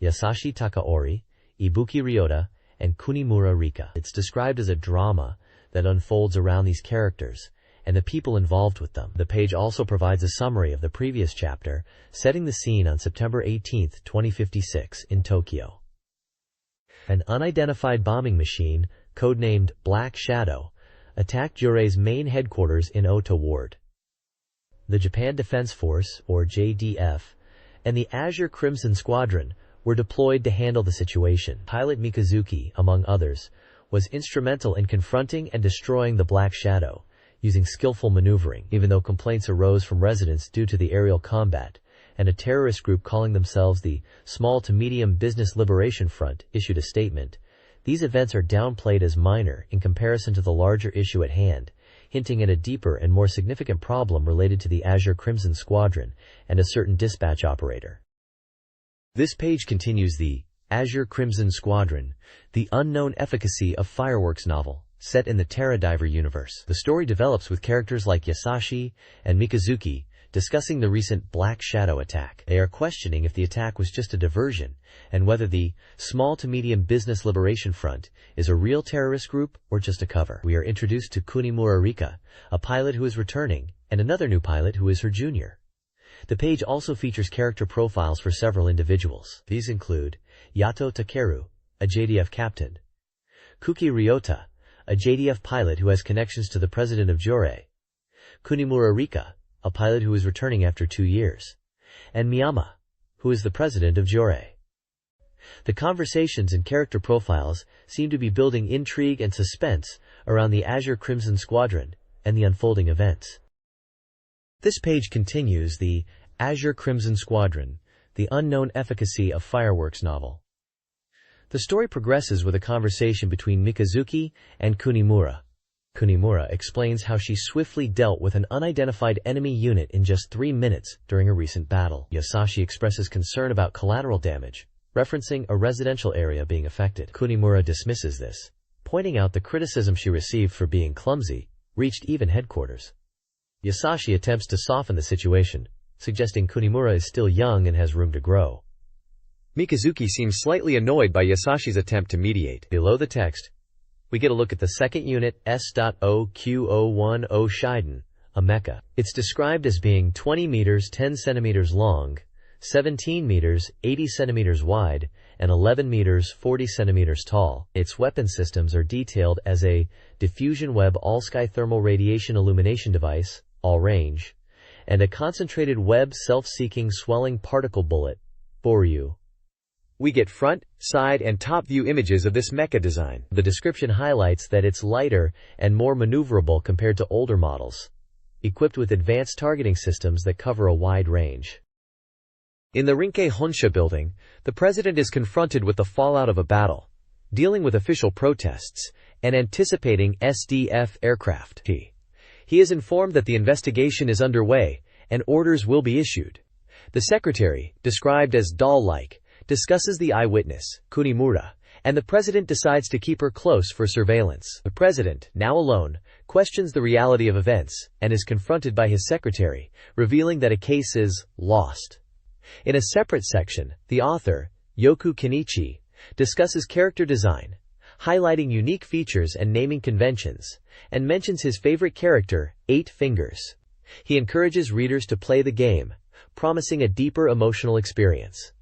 Yasashi Takaori, Ibuki Ryota, and Kunimura Rika. It's described as a drama that unfolds around these characters and the people involved with them. The page also provides a summary of the previous chapter, setting the scene on September 18, 2056, in Tokyo. An unidentified bombing machine, codenamed Black Shadow, attacked Jurei's main headquarters in Ota Ward. The Japan Defense Force, or JDF, and the Azure Crimson Squadron were deployed to handle the situation. Pilot Mikazuki, among others, was instrumental in confronting and destroying the Black Shadow, using skillful maneuvering. Even though complaints arose from residents due to the aerial combat, and a terrorist group calling themselves the Small to Medium Business Liberation Front issued a statement, these events are downplayed as minor in comparison to the larger issue at hand, hinting at a deeper and more significant problem related to the Azure Crimson Squadron and a certain dispatch operator. This page continues the Azure Crimson Squadron, The Unknown Efficacy of Fireworks novel, set in the Terra Diver universe. The story develops with characters like Yasashi and Mikazuki discussing the recent Black Shadow attack. They are questioning if the attack was just a diversion, and whether the Small to Medium Business Liberation Front is a real terrorist group or just a cover. We are introduced to Kunimura Rika, a pilot who is returning, and another new pilot who is her junior. The page also features character profiles for several individuals. These include Yato Takeru, a JDF captain; Kuki Ryota, a JDF pilot who has connections to the president of Jurei; Kunimura Rika, a pilot who is returning after 2 years; and Miyama, who is the president of Jurei. The conversations and character profiles seem to be building intrigue and suspense around the Azure Crimson Squadron and the unfolding events. This page continues the Azure Crimson Squadron, The Unknown Efficacy of Fireworks novel. The story progresses with a conversation between Mikazuki and Kunimura. Kunimura explains how she swiftly dealt with an unidentified enemy unit in just 3 minutes during a recent battle. Yasashi expresses concern about collateral damage, referencing a residential area being affected. Kunimura dismisses this, pointing out the criticism she received for being clumsy reached even headquarters. Yasashi attempts to soften the situation, suggesting Kunimura is still young and has room to grow. Mikazuki seems slightly annoyed by Yasashi's attempt to mediate. Below the text, we get a look at the second unit S.OQ010 Shiden, a mecha. It's described as being 20 meters 10 centimeters long, 17 meters 80 centimeters wide, and 11 meters 40 centimeters tall. Its weapon systems are detailed as a diffusion web all-sky thermal radiation illumination device, all range, and a concentrated web self-seeking swelling particle bullet, Boryu. We get front, side, and top view images of this mecha design. The description highlights that it's lighter and more maneuverable compared to older models, equipped with advanced targeting systems that cover a wide range. In the Rinke Honsha building, the president is confronted with the fallout of a battle, dealing with official protests, and anticipating SDF aircraft. He is informed that the investigation is underway, and orders will be issued. The secretary, described as doll-like, discusses the eyewitness, Kunimura, and the president decides to keep her close for surveillance. The president, now alone, questions the reality of events, and is confronted by his secretary, revealing that a case is lost. In a separate section, the author, Yoku Kenichi, discusses character design, highlighting unique features and naming conventions, and mentions his favorite character, 8 Fingers. He encourages readers to play the game, promising a deeper emotional experience.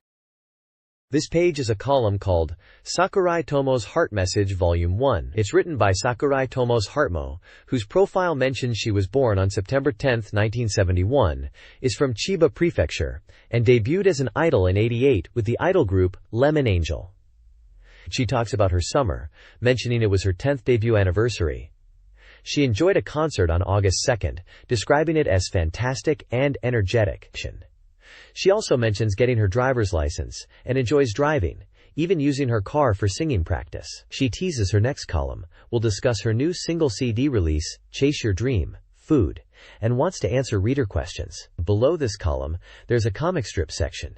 This page is a column called Sakurai Tomo's Heart Message Volume 1. It's written by Sakurai Tomo's Heartmo, whose profile mentions she was born on September 10, 1971, is from Chiba Prefecture, and debuted as an idol in '88 with the idol group Lemon Angel. She talks about her summer, mentioning it was her 10th debut anniversary. She enjoyed a concert on August 2nd, describing it as fantastic and energetic. She also mentions getting her driver's license and enjoys driving, even using her car for singing practice. She teases her next column will discuss her new single CD release, Chase Your Dream, Food, and wants to answer reader questions. Below this column, there's a comic strip section.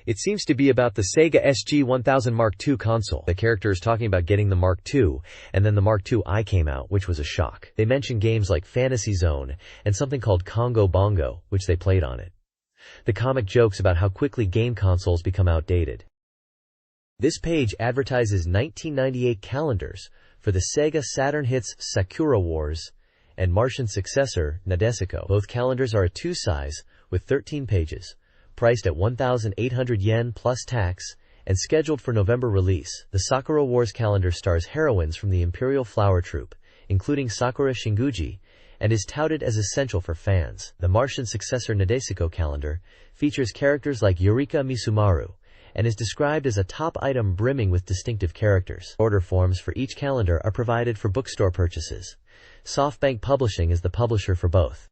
It seems to be about the Sega SG-1000 Mark II console. The character is talking about getting the Mark II, and then the Mark II-I came out, which was a shock. They mention games like Fantasy Zone and something called Congo Bongo, which they played on it. The comic jokes about how quickly game consoles become outdated. This page advertises 1998 calendars for the Sega Saturn hits Sakura Wars and Martian successor, Nadesico. Both calendars are a 2 size, with 13 pages, priced at 1,800 yen plus tax, and scheduled for November release. The Sakura Wars calendar stars heroines from the Imperial Flower Troupe, including Sakura Shinguji, and is touted as essential for fans. The Martian successor Nadesico calendar features characters like Eureka Misumaru, and is described as a top item brimming with distinctive characters. Order forms for each calendar are provided for bookstore purchases. SoftBank Publishing is the publisher for both.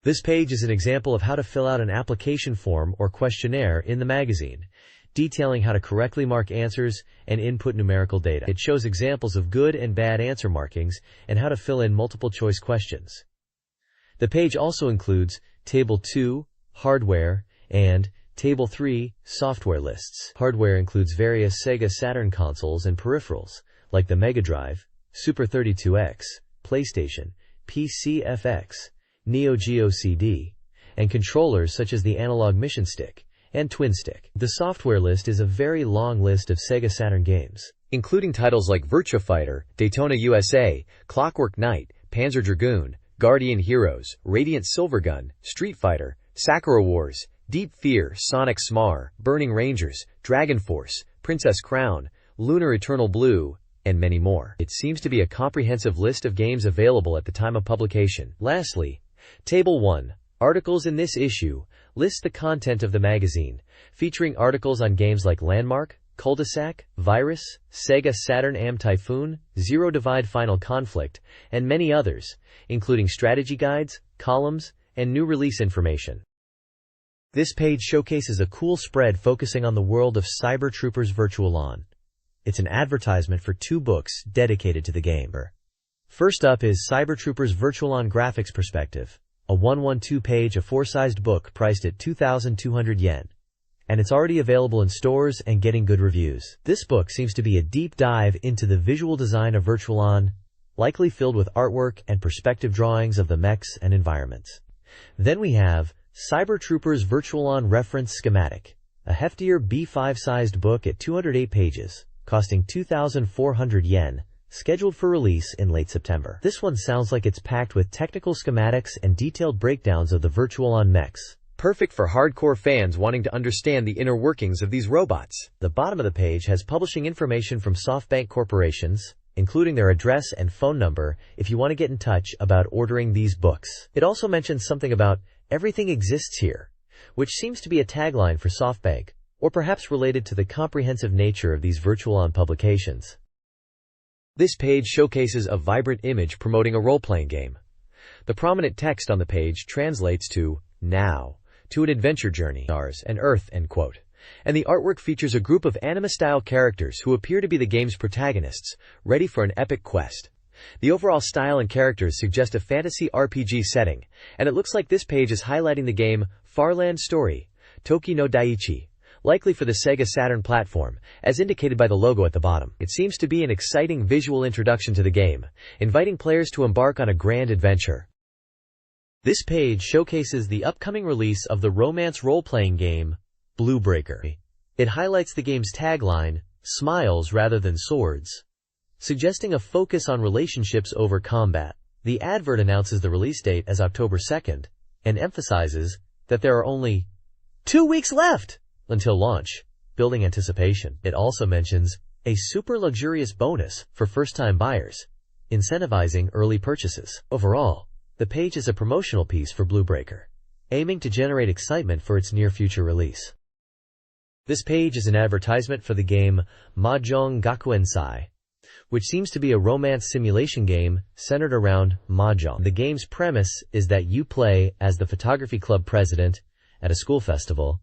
This page is an example of how to fill out an application form or questionnaire in the magazine, detailing how to correctly mark answers and input numerical data. It shows examples of good and bad answer markings and how to fill in multiple choice questions. The page also includes Table 2, Hardware, and Table 3, Software lists. Hardware includes various Sega Saturn consoles and peripherals, like the Mega Drive, Super 32X, PlayStation, PC-FX, Neo Geo CD, and controllers such as the Analog Mission Stick and Twin Stick. The software list is a very long list of Sega Saturn games, including titles like Virtua Fighter, Daytona USA, Clockwork Knight, Panzer Dragoon, Guardian Heroes, Radiant Silvergun, Street Fighter, Sakura Wars, Deep Fear, Sonic Smar, Burning Rangers, Dragon Force, Princess Crown, Lunar Eternal Blue, and many more. It seems to be a comprehensive list of games available at the time of publication. Lastly, Table 1, Articles in this issue, lists the content of the magazine, featuring articles on games like Landmark, Cul-de-sac, Virus, Sega Saturn AM Typhoon, Zero Divide Final Conflict, and many others, including strategy guides, columns, and new release information. This page showcases a cool spread focusing on the world of Cyber Troopers Virtual On. It's an advertisement for 2 books dedicated to the game. First up is Cyber Troopers Virtual On Graphics Perspective, a 112-page A4-sized book priced at 2,200 yen. And it's already available in stores and getting good reviews. This book seems to be a deep dive into the visual design of Virtual On, likely filled with artwork and perspective drawings of the mechs and environments. Then we have Cyber Troopers Virtual On Reference Schematic, a heftier B5-sized book at 208 pages, costing 2,400 yen, scheduled for release in late September. This one sounds like it's packed with technical schematics and detailed breakdowns of the Virtual On mechs. Perfect for hardcore fans wanting to understand the inner workings of these robots. The bottom of the page has publishing information from SoftBank corporations, including their address and phone number if you want to get in touch about ordering these books. It also mentions something about "Everything exists here," which seems to be a tagline for SoftBank, or perhaps related to the comprehensive nature of these Virtual On publications. This page showcases a vibrant image promoting a role-playing game. The prominent text on the page translates to "Now to an adventure journey, Mars and Earth," end quote. And the artwork features a group of anime-style characters who appear to be the game's protagonists, ready for an epic quest. The overall style and characters suggest a fantasy RPG setting, and it looks like this page is highlighting the game Farland Story, Toki no Daiichi, likely for the Sega Saturn platform, as indicated by the logo at the bottom. It seems to be an exciting visual introduction to the game, inviting players to embark on a grand adventure. This page showcases the upcoming release of the romance role-playing game, Bluebreaker. It highlights the game's tagline, "Smiles rather than swords," suggesting a focus on relationships over combat. The advert announces the release date as October 2nd, and emphasizes that there are only 2 weeks left until launch, building anticipation. It also mentions a super luxurious bonus for first-time buyers, incentivizing early purchases. Overall, the page is a promotional piece for Bluebreaker, aiming to generate excitement for its near-future release. This page is an advertisement for the game Mahjong Gakuensai, which seems to be a romance simulation game centered around mahjong. The game's premise is that you play as the photography club president at a school festival,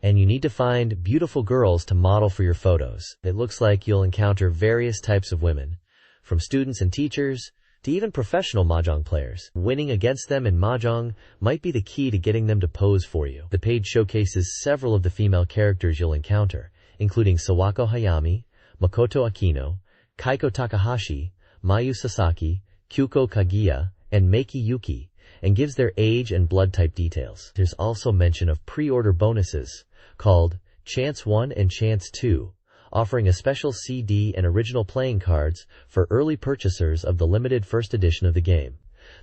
and you need to find beautiful girls to model for your photos. It looks like you'll encounter various types of women, from students and teachers to even professional mahjong players. Winning against them in mahjong might be the key to getting them to pose for you. The page showcases several of the female characters you'll encounter, including Sawako Hayami, Makoto Akino, Kaiko Takahashi, Mayu Sasaki, Kyuko Kaguya, and Meiki Yuki, and gives their age and blood type details. There's also mention of pre-order bonuses called Chance 1 and Chance 2, offering a special CD and original playing cards for early purchasers of the limited first edition of the game.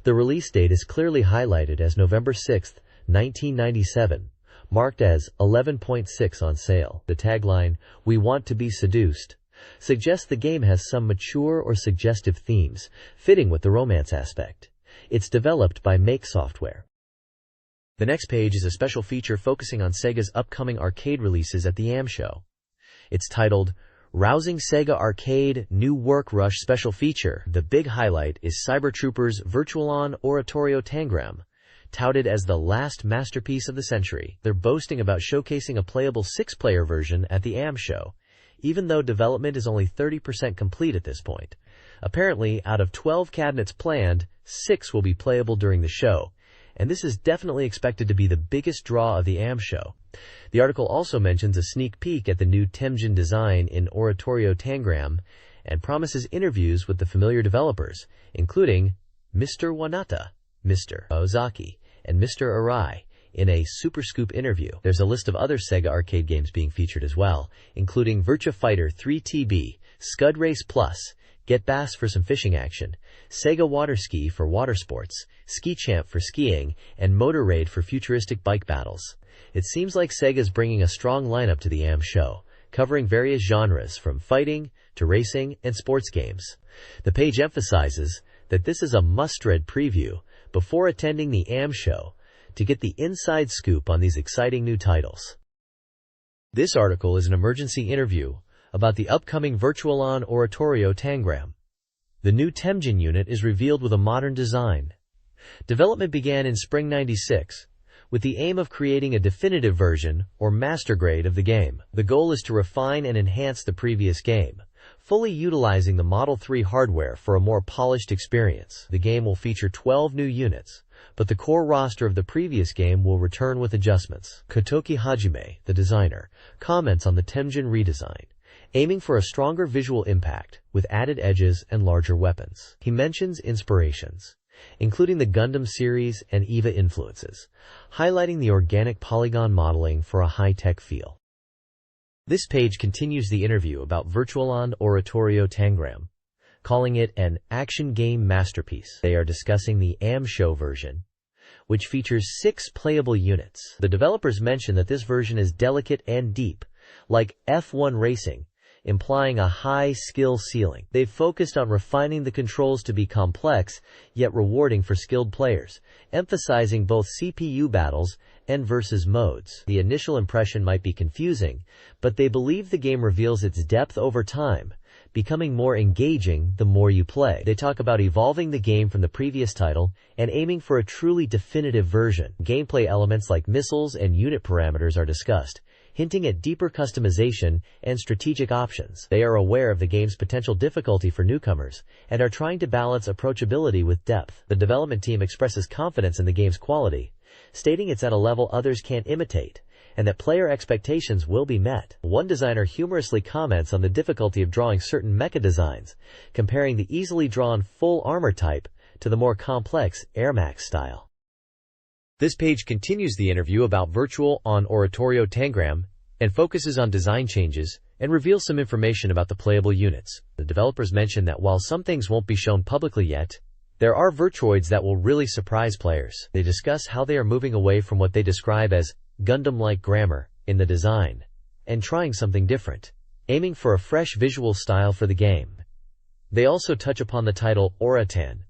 The release date is clearly highlighted as November 6, 1997, marked as 11.6 on sale. The tagline, "We want to be seduced," suggests the game has some mature or suggestive themes, fitting with the romance aspect. It's developed by Make Software. The next page is a special feature focusing on Sega's upcoming arcade releases at the AM show. It's titled, Rousing Sega Arcade New Work Rush Special Feature. The big highlight is Cyber Troopers Virtualon Oratorio Tangram, touted as the last masterpiece of the century. They're boasting about showcasing a playable 6-player version at the AM show, even though development is only 30% complete at this point. Apparently, out of 12 cabinets planned, 6 will be playable during the show, and this is definitely expected to be the biggest draw of the AM show. The article also mentions a sneak peek at the new Temjin design in Oratorio Tangram and promises interviews with the familiar developers, including Mr. Wanata, Mr. Ozaki, and Mr. Arai, in a Super Scoop interview. There's a list of other Sega arcade games being featured as well, including Virtua Fighter 3TB, Scud Race Plus, Get Bass for some fishing action, Sega Water Ski for water sports, Ski Champ for skiing, and Motor Raid for futuristic bike battles. It seems like Sega's bringing a strong lineup to the AM show, covering various genres from fighting to racing and sports games. The page emphasizes that this is a must-read preview before attending the AM show to get the inside scoop on these exciting new titles. This article is an emergency interview about the upcoming Virtualon Oratorio Tangram. The new Temjin unit is revealed with a modern design. Development began in spring '96, with the aim of creating a definitive version or master grade of the game. The goal is to refine and enhance the previous game, fully utilizing the Model 3 hardware for a more polished experience. The game will feature 12 new units, but the core roster of the previous game will return with adjustments. Kotoki Hajime, the designer, comments on the Temjin redesign, aiming for a stronger visual impact with added edges and larger weapons. He mentions inspirations, including the Gundam series and EVA influences, highlighting the organic polygon modeling for a high-tech feel. This page continues the interview about Virtualon Oratorio Tangram, calling it an action game masterpiece. They are discussing the AM show version, which features 6 playable units. The developers mention that this version is delicate and deep, like F1 racing, implying a high skill ceiling. They've focused on refining the controls to be complex, yet rewarding for skilled players, emphasizing both CPU battles and versus modes. The initial impression might be confusing, but they believe the game reveals its depth over time, becoming more engaging the more you play. They talk about evolving the game from the previous title and aiming for a truly definitive version. Gameplay elements like missiles and unit parameters are discussed, hinting at deeper customization and strategic options. They are aware of the game's potential difficulty for newcomers and are trying to balance approachability with depth. The development team expresses confidence in the game's quality, stating it's at a level others can't imitate, and that player expectations will be met. One designer humorously comments on the difficulty of drawing certain mecha designs, comparing the easily drawn full armor type to the more complex Air Max style. This page continues the interview about Virtualon Oratorio Tangram and focuses on design changes and reveals some information about the playable units. The developers mention that while some things won't be shown publicly yet, there are Virtuoids that will really surprise players. They discuss how they are moving away from what they describe as Gundam-like grammar in the design and trying something different, aiming for a fresh visual style for the game. They also touch upon the title Oratan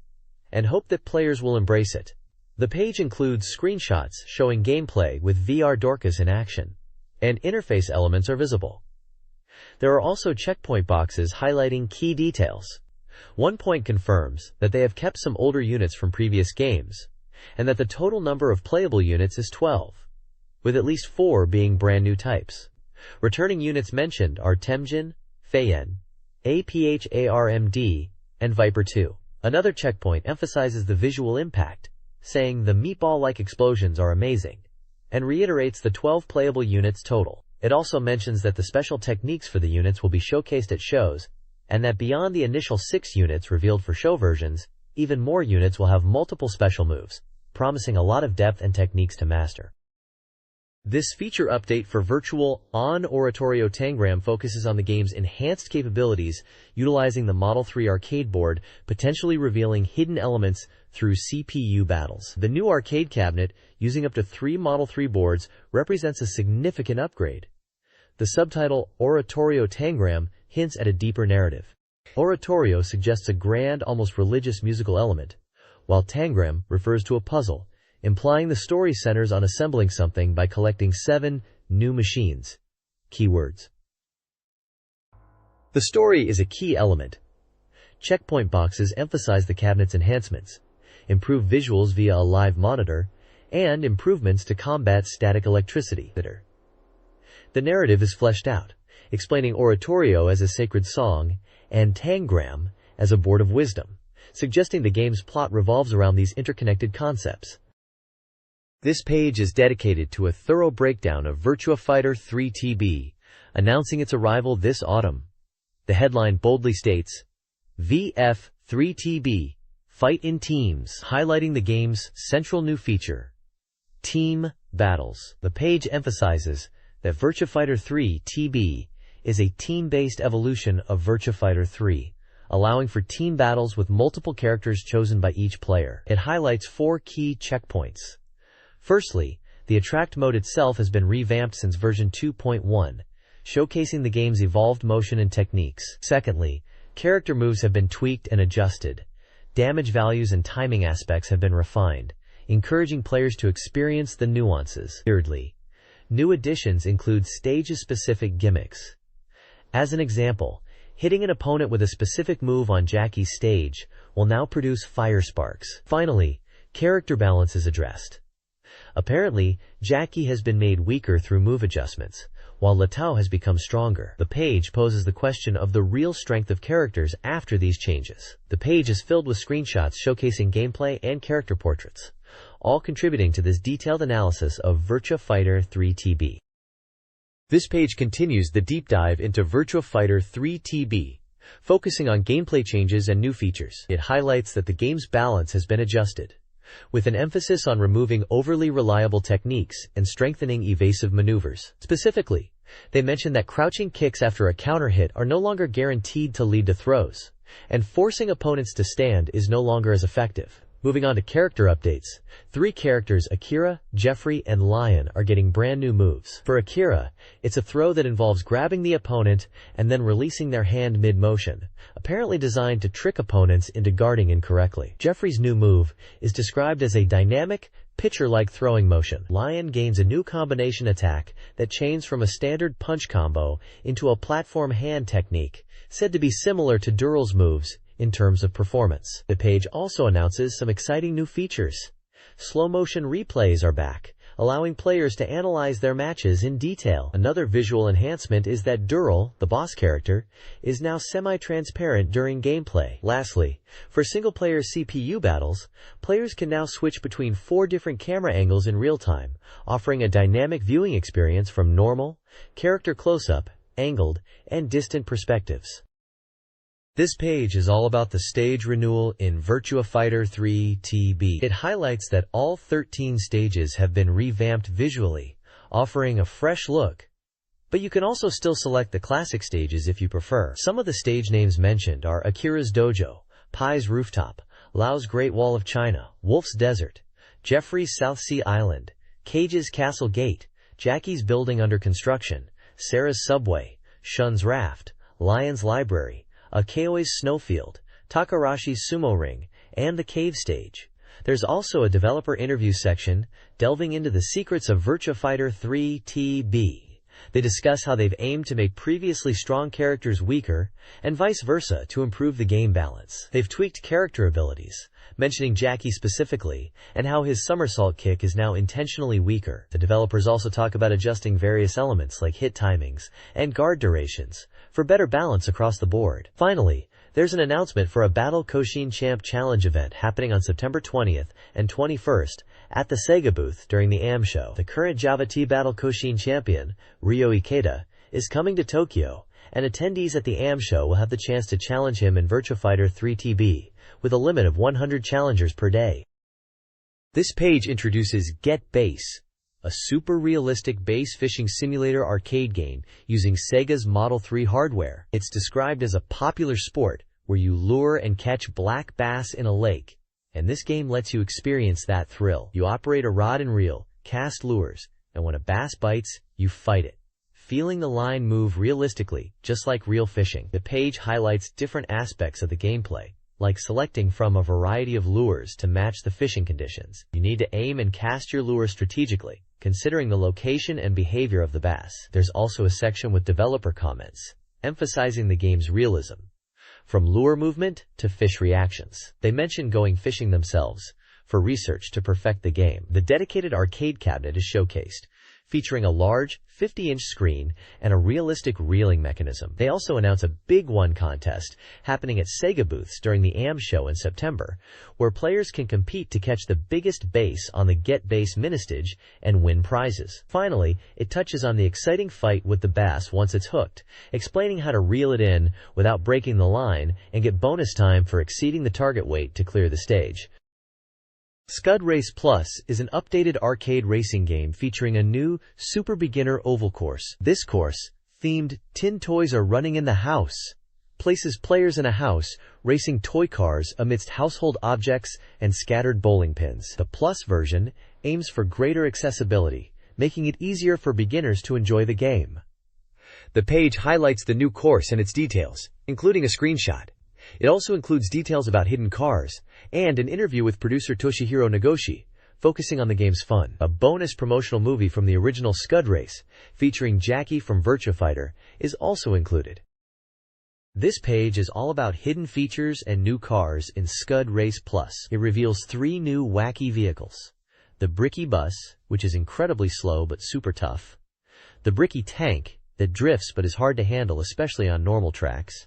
and hope that players will embrace it. The page includes screenshots showing gameplay with VR Dorcas in action. and interface elements are visible. There are also checkpoint boxes highlighting key details. One point confirms that they have kept some older units from previous games, and that the total number of playable units is 12, with at least 4 being brand new types. Returning units mentioned are Temjin, Feiyan, APHARMD, and Viper 2. Another checkpoint emphasizes the visual impact, saying the meatball-like explosions are amazing, and reiterates the 12 playable units total. It also mentions that the special techniques for the units will be showcased at shows, and that beyond the initial 6 units revealed for show versions, even more units will have multiple special moves, promising a lot of depth and techniques to master. This feature update for Virtual On Oratorio Tangram focuses on the game's enhanced capabilities, utilizing the Model 3 arcade board, potentially revealing hidden elements through CPU battles. The new arcade cabinet, using up to 3 Model 3 boards, represents a significant upgrade. The subtitle Oratorio Tangram hints at a deeper narrative. Oratorio suggests a grand, almost religious musical element, while Tangram refers to a puzzle, implying the story centers on assembling something by collecting 7 new machines. Keywords. The story is a key element. Checkpoint boxes emphasize the cabinet's enhancements, improved visuals via a live monitor, and improvements to combat static electricity. The narrative is fleshed out, explaining Oratorio as a sacred song and Tangram as a board of wisdom, suggesting the game's plot revolves around these interconnected concepts. This page is dedicated to a thorough breakdown of Virtua Fighter 3 TB, announcing its arrival this autumn. The headline boldly states, VF3 TB, Fight in Teams, highlighting the game's central new feature, Team Battles. The page emphasizes that Virtua Fighter 3 TB is a team-based evolution of Virtua Fighter 3, allowing for team battles with multiple characters chosen by each player. It highlights 4 key checkpoints. Firstly, the Attract mode itself has been revamped since version 2.1, showcasing the game's evolved motion and techniques. Secondly, character moves have been tweaked and adjusted. Damage values and timing aspects have been refined, encouraging players to experience the nuances. Thirdly, new additions include stages-specific gimmicks. As an example, hitting an opponent with a specific move on Jackie's stage will now produce fire sparks. Finally, character balance is addressed. Apparently, Jackie has been made weaker through move adjustments, while Letao has become stronger. The page poses the question of the real strength of characters after these changes. The page is filled with screenshots showcasing gameplay and character portraits, all contributing to this detailed analysis of Virtua Fighter 3 TB. This page continues the deep dive into Virtua Fighter 3 TB, focusing on gameplay changes and new features. It highlights that the game's balance has been adjusted, with an emphasis on removing overly reliable techniques and strengthening evasive maneuvers. Specifically, they mention that crouching kicks after a counter hit are no longer guaranteed to lead to throws, and forcing opponents to stand is no longer as effective. Moving on to character updates, 3 characters, Akira, Jeffrey, and Lion, are getting brand new moves. For Akira, it's a throw that involves grabbing the opponent and then releasing their hand mid-motion, apparently designed to trick opponents into guarding incorrectly. Jeffrey's new move is described as a dynamic, pitcher-like throwing motion. Lion gains a new combination attack that chains from a standard punch combo into a platform hand technique, said to be similar to Dural's moves in terms of performance. The page also announces some exciting new features. Slow-motion replays are back, allowing players to analyze their matches in detail. Another visual enhancement is that Dural, the boss character, is now semi-transparent during gameplay. Lastly, for single-player CPU battles, players can now switch between 4 different camera angles in real time, offering a dynamic viewing experience from normal, character close-up, angled, and distant perspectives. This page is all about the stage renewal in Virtua Fighter 3 TB. It highlights that all 13 stages have been revamped visually, offering a fresh look. But you can also still select the classic stages if you prefer. Some of the stage names mentioned are Akira's Dojo, Pai's Rooftop, Lao's Great Wall of China, Wolf's Desert, Jeffrey's South Sea Island, Cage's Castle Gate, Jackie's Building Under Construction, Sarah's Subway, Shun's Raft, Lion's Library, Akeoi's Snowfield, Takarashi's Sumo Ring, and the Cave Stage. There's also a developer interview section delving into the secrets of Virtua Fighter 3 TB, They discuss how they've aimed to make previously strong characters weaker, and vice versa to improve the game balance. They've tweaked character abilities, mentioning Jackie specifically, and how his somersault kick is now intentionally weaker. The developers also talk about adjusting various elements like hit timings and guard durations for better balance across the board. Finally, there's an announcement for a Battle Koshin Champ Challenge event happening on September 20th and 21st at the SEGA booth during the AM show. The current Java T Battle Koshin champion, Ryo Ikeda, is coming to Tokyo, and attendees at the AM show will have the chance to challenge him in Virtua Fighter 3 TB, with a limit of 100 challengers per day. This page introduces Get Base, a super realistic base fishing simulator arcade game using Sega's Model 3 hardware. It's described as a popular sport where you lure and catch black bass in a lake, and this game lets you experience that thrill. You operate a rod and reel, cast lures, and when a bass bites, you fight it, feeling the line move realistically, just like real fishing. The page highlights different aspects of the gameplay, like selecting from a variety of lures to match the fishing conditions. You need to aim and cast your lure strategically, considering the location and behavior of the bass. There's also a section with developer comments, emphasizing the game's realism, from lure movement to fish reactions. They mention going fishing themselves for research to perfect the game. The dedicated arcade cabinet is showcased, featuring a large 50-inch screen and a realistic reeling mechanism. They also announce a Big One contest happening at SEGA booths during the AM show in September, where players can compete to catch the biggest bass on the Get Base mini-stage and win prizes. Finally, it touches on the exciting fight with the bass once it's hooked, explaining how to reel it in without breaking the line and get bonus time for exceeding the target weight to clear the stage. Scud Race Plus is an updated arcade racing game featuring a new super beginner oval course. This course, themed Tin Toys Are Running in the House, places players in a house racing toy cars amidst household objects and scattered bowling pins. The Plus version aims for greater accessibility, making it easier for beginners to enjoy the game. The page highlights the new course and its details, including a screenshot. It also includes details about hidden cars and an interview with producer Toshihiro Nagoshi, focusing on the game's fun. A bonus promotional movie from the original Scud Race, featuring Jackie from Virtua Fighter, is also included. This page is all about hidden features and new cars in Scud Race Plus. It reveals 3 new wacky vehicles: the Bricky Bus, which is incredibly slow but super tough; the Bricky Tank, that drifts but is hard to handle especially on normal tracks;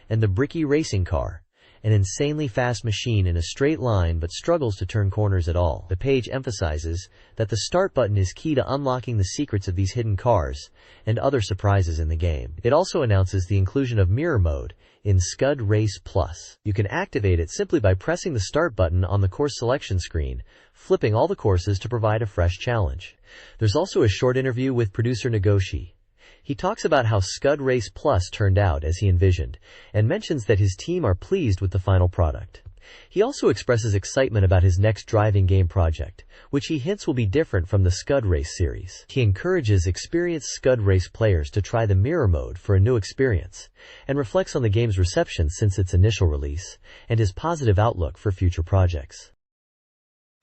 and the Bricky Racing Car, an insanely fast machine in a straight line but struggles to turn corners at all. The page emphasizes that the start button is key to unlocking the secrets of these hidden cars and other surprises in the game. It also announces the inclusion of mirror mode in Scud Race Plus. You can activate it simply by pressing the start button on the course selection screen, flipping all the courses to provide a fresh challenge. There's also a short interview with producer Nagoshi. He talks about how Scud Race Plus turned out as he envisioned, and mentions that his team are pleased with the final product. He also expresses excitement about his next driving game project, which he hints will be different from the Scud Race series. He encourages experienced Scud Race players to try the mirror mode for a new experience, and reflects on the game's reception since its initial release, and his positive outlook for future projects.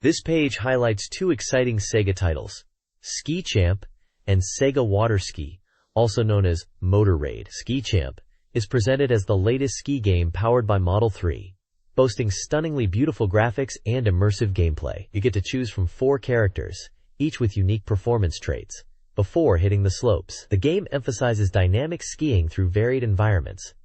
This page highlights 2 exciting Sega titles, Ski Champ and Sega Water Ski, also known as Motor Raid. Ski Champ is presented as the latest ski game powered by Model 3, boasting stunningly beautiful graphics and immersive gameplay. You get to choose from 4 characters, each with unique performance traits, before hitting the slopes. The game emphasizes dynamic skiing through varied environments,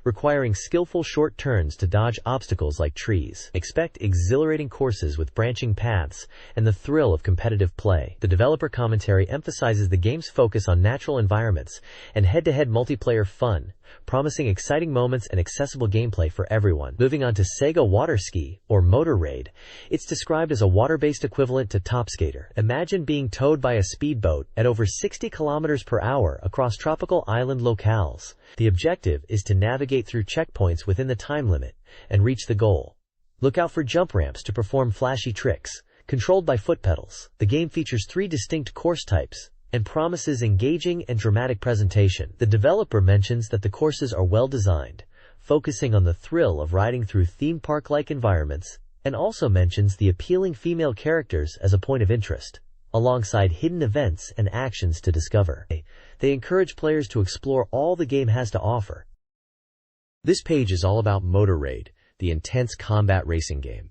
requiring skillful short turns to dodge obstacles like trees. Expect exhilarating courses with branching paths and the thrill of competitive play. The developer commentary emphasizes the game's focus on natural environments and head-to-head multiplayer fun, promising exciting moments and accessible gameplay for everyone. Moving on to Sega Water Ski, or Motor Raid, it's described as a water-based equivalent to Top Skater. Imagine being towed by a speedboat at over 60 kilometers per hour across tropical island locales. The objective is to navigate through checkpoints within the time limit and reach the goal. Look out for jump ramps to perform flashy tricks, controlled by foot pedals. The game features 3 distinct course types and promises engaging and dramatic presentation. The developer mentions that the courses are well designed, focusing on the thrill of riding through theme park-like environments, and also mentions the appealing female characters as a point of interest, alongside hidden events and actions to discover. They encourage players to explore all the game has to offer. This page is all about Narrated, the intense combat racing game.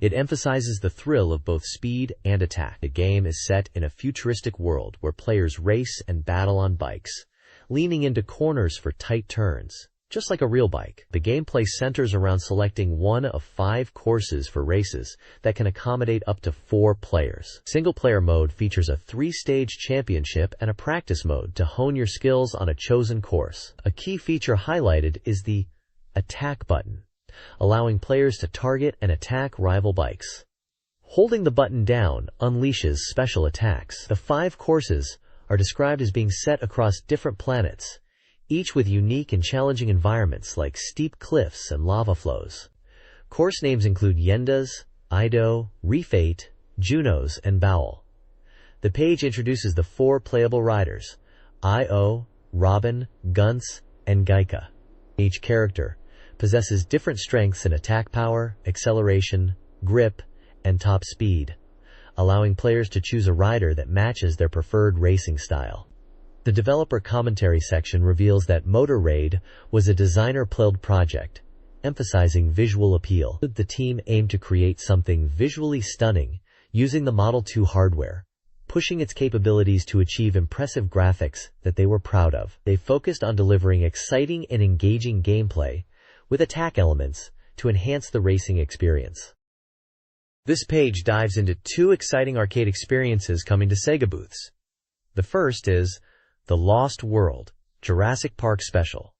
It emphasizes the thrill of both speed and attack. The game is set in a futuristic world where players race and battle on bikes, leaning into corners for tight turns. Just like a real bike, the gameplay centers around selecting one of 5 courses for races that can accommodate up to 4 players. Single-player mode features a 3-stage championship and a practice mode to hone your skills on a chosen course. A key feature highlighted is the attack button, allowing players to target and attack rival bikes. Holding the button down unleashes special attacks. The 5 courses are described as being set across different planets, each with unique and challenging environments like steep cliffs and lava flows. Course names include Yendas, Ido, Reef 8, Junos, and Bowel. The page introduces the 4 playable riders, Io, Robin, Gunts, and Gaika. Each character possesses different strengths in attack power, acceleration, grip, and top speed, allowing players to choose a rider that matches their preferred racing style. The developer commentary section reveals that Narrated was a designer-led project, emphasizing visual appeal. The team aimed to create something visually stunning using the Model 2 hardware, pushing its capabilities to achieve impressive graphics that they were proud of. They focused on delivering exciting and engaging gameplay with attack elements to enhance the racing experience. This page dives into 2 exciting arcade experiences coming to SEGA booths. The first is The Lost World, Jurassic Park Special,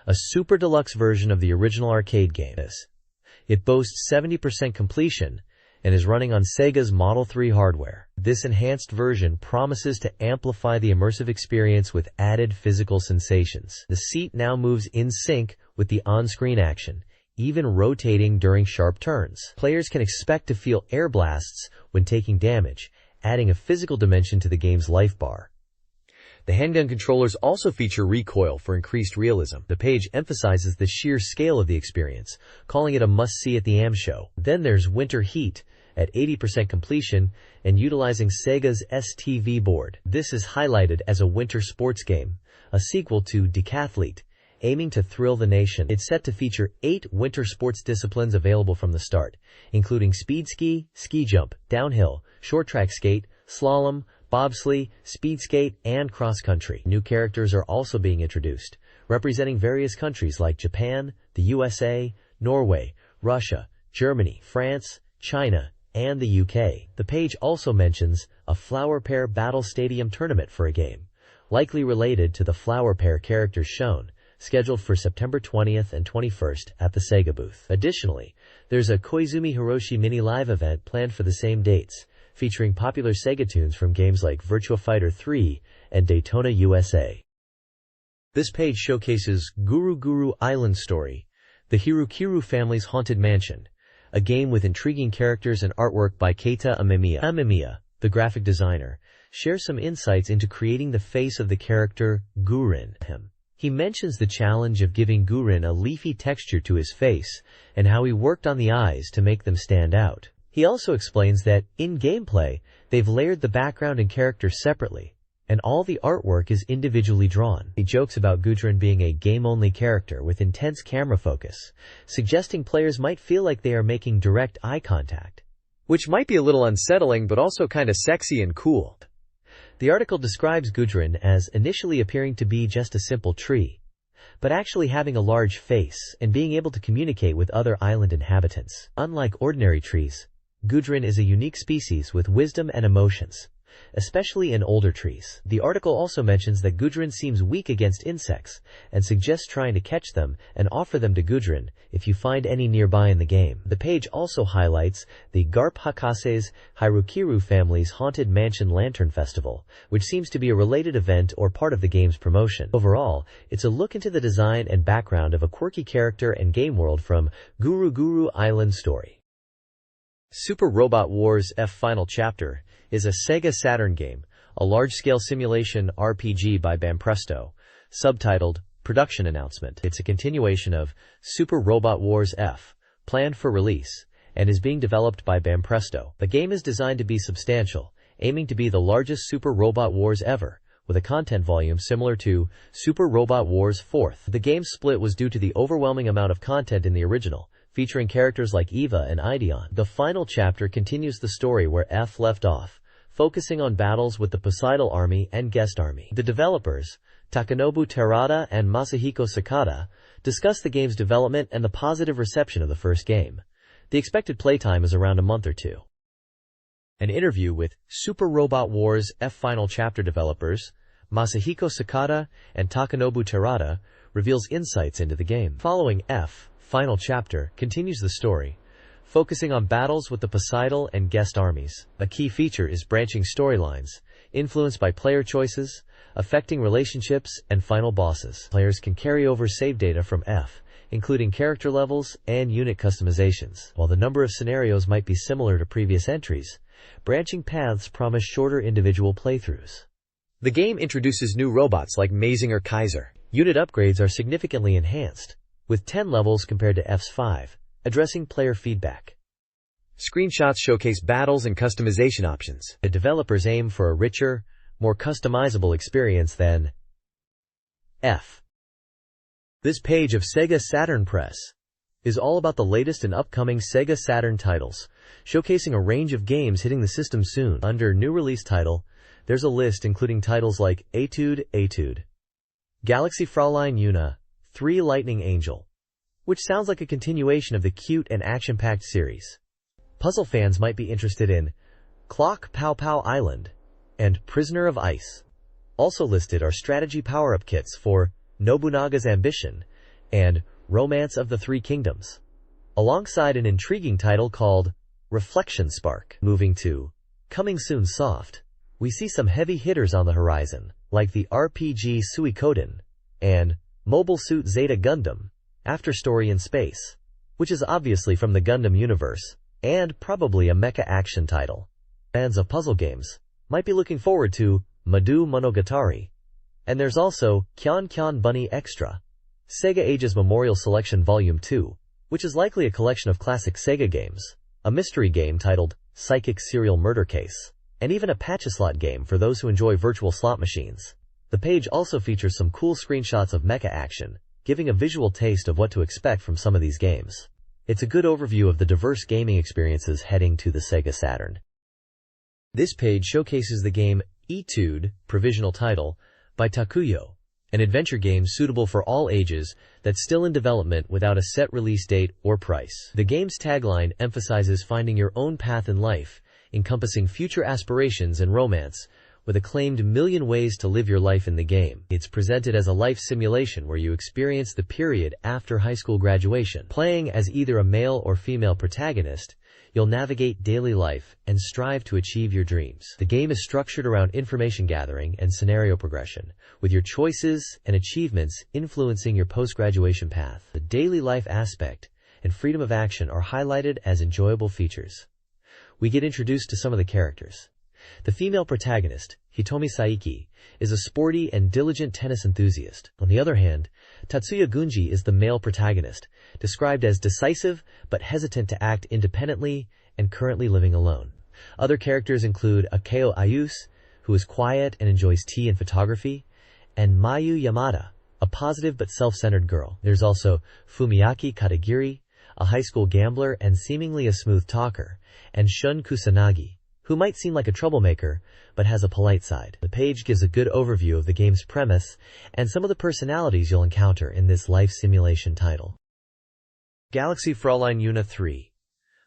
a super deluxe version of the original arcade game. It boasts 70% completion and is running on Sega's Model 3 hardware. This enhanced version promises to amplify the immersive experience with added physical sensations. The seat now moves in sync with the on-screen action, even rotating during sharp turns. Players can expect to feel air blasts when taking damage, adding a physical dimension to the game's life bar. The handgun controllers also feature recoil for increased realism. The page emphasizes the sheer scale of the experience, calling it a must-see at the AM show. Then there's Winter Heat, at 80% completion and utilizing Sega's STV board. This is highlighted as a winter sports game, a sequel to Decathlete, aiming to thrill the nation. It's set to feature 8 winter sports disciplines available from the start, including speed ski, ski jump, downhill, short track skate, slalom, bobsleigh, speed skate, and cross-country. New characters are also being introduced, representing various countries like Japan, the USA, Norway, Russia, Germany, France, China, and the UK. The page also mentions a Flower Pair Battle Stadium tournament for a game, likely related to the Flower Pair characters shown, scheduled for September 20th and 21st at the SEGA booth. Additionally, there's a Koizumi Hiroshi mini live event planned for the same dates, featuring popular Sega tunes from games like Virtua Fighter 3 and Daytona USA. This page showcases Guru Guru Island Story, the Hirokiru family's haunted mansion, a game with intriguing characters and artwork by Keita Amemiya. Amemiya, the graphic designer, shares some insights into creating the face of the character Gurin. He mentions the challenge of giving Gurin a leafy texture to his face and how he worked on the eyes to make them stand out. He also explains that, in gameplay, they've layered the background and characters separately, and all the artwork is individually drawn. He jokes about Gudrun being a game-only character with intense camera focus, suggesting players might feel like they are making direct eye contact, which might be a little unsettling but also kinda sexy and cool. The article describes Gudrun as initially appearing to be just a simple tree, but actually having a large face and being able to communicate with other island inhabitants. Unlike ordinary trees, Gudrun is a unique species with wisdom and emotions, especially in older trees. The article also mentions that Gudrun seems weak against insects and suggests trying to catch them and offer them to Gudrun if you find any nearby in the game. The page also highlights the Garp Hakase's Hirokiru family's Haunted Mansion Lantern Festival, which seems to be a related event or part of the game's promotion. Overall, it's a look into the design and background of a quirky character and game world from Guru Guru Island Story. Super Robot Wars F Final Chapter is a Sega Saturn game, a large-scale simulation RPG by Banpresto, subtitled Production Announcement. It's a continuation of Super Robot Wars F, planned for release, and is being developed by Banpresto. The game is designed to be substantial, aiming to be the largest Super Robot Wars ever, with a content volume similar to Super Robot Wars 4th. The game's split was due to the overwhelming amount of content in the original, featuring characters like Eva and Ideon. The final chapter continues the story where F left off, focusing on battles with the Poseidon Army and Guest Army. The developers, Takanobu Terada and Masahiko Sakata, discuss the game's development and the positive reception of the first game. The expected playtime is around a month or two. An interview with Super Robot Wars F Final Chapter developers, Masahiko Sakata and Takanobu Terada, reveals insights into the game. Following F Final Chapter continues the story, focusing on battles with the Poseidon and Guest armies. A key feature is branching storylines, influenced by player choices, affecting relationships and final bosses. Players can carry over save data from F, including character levels and unit customizations. While the number of scenarios might be similar to previous entries, branching paths promise shorter individual playthroughs. The game introduces new robots like Mazinger Kaiser. Unit upgrades are significantly enhanced, with 10 levels compared to F's 5, addressing player feedback. Screenshots showcase battles and customization options. The developers aim for a richer, more customizable experience than F. This page of SEGA Saturn Press is all about the latest and upcoming SEGA Saturn titles, showcasing a range of games hitting the system soon. Under New Release Title, there's a list including titles like Etude, Galaxy Fraulein Yuna, 3 Lightning Angel, which sounds like a continuation of the cute and action-packed series. Puzzle fans might be interested in Clock Pow Pow Island and Prisoner of Ice. Also listed are strategy power-up kits for Nobunaga's Ambition and Romance of the Three Kingdoms, alongside an intriguing title called Reflection Spark. Moving to Coming Soon Soft, we see some heavy hitters on the horizon, like the RPG Suikoden and Mobile Suit Zeta Gundam, After Story in Space, which is obviously from the Gundam universe, and probably a mecha action title. Fans of puzzle games might be looking forward to Madu Monogatari. And there's also Kyan Kyan Bunny Extra, Sega Ages Memorial Selection Volume 2, which is likely a collection of classic Sega games, a mystery game titled Psychic Serial Murder Case, and even a patch-a-slot game for those who enjoy virtual slot machines. The page also features some cool screenshots of mecha action, giving a visual taste of what to expect from some of these games. It's a good overview of the diverse gaming experiences heading to the Sega Saturn. This page showcases the game Etude, provisional title, by Takuyo, an adventure game suitable for all ages that's still in development without a set release date or price. The game's tagline emphasizes finding your own path in life, encompassing future aspirations and romance, with a claimed million ways to live your life in the game. It's presented as a life simulation where you experience the period after high school graduation. Playing as either a male or female protagonist, you'll navigate daily life and strive to achieve your dreams. The game is structured around information gathering and scenario progression, with your choices and achievements influencing your post-graduation path. The daily life aspect and freedom of action are highlighted as enjoyable features. We get introduced to some of the characters. The female protagonist, Hitomi Saiki, is a sporty and diligent tennis enthusiast. On the other hand, Tatsuya Gunji is the male protagonist, described as decisive but hesitant to act independently and currently living alone. Other characters include Akeo Ayuse, who is quiet and enjoys tea and photography, and Mayu Yamada, a positive but self-centered girl. There's also Fumiaki Katagiri, a high school gambler and seemingly a smooth talker, and Shun Kusanagi, who might seem like a troublemaker, but has a polite side. The page gives a good overview of the game's premise and some of the personalities you'll encounter in this life simulation title. Galaxy Fraulein Yuna 3.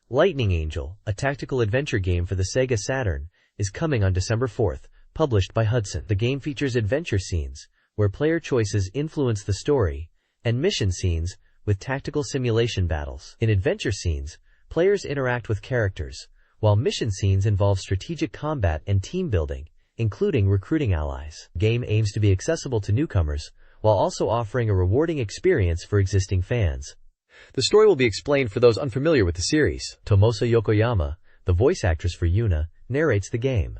Lightning Angel, a tactical adventure game for the Sega Saturn, is coming on December 4th, published by Hudson. The game features adventure scenes, where player choices influence the story, and mission scenes, with tactical simulation battles. In adventure scenes, players interact with characters, while mission scenes involve strategic combat and team building, including recruiting allies. The game aims to be accessible to newcomers, while also offering a rewarding experience for existing fans. The story will be explained for those unfamiliar with the series. Tomosa Yokoyama, the voice actress for Yuna, narrates the game.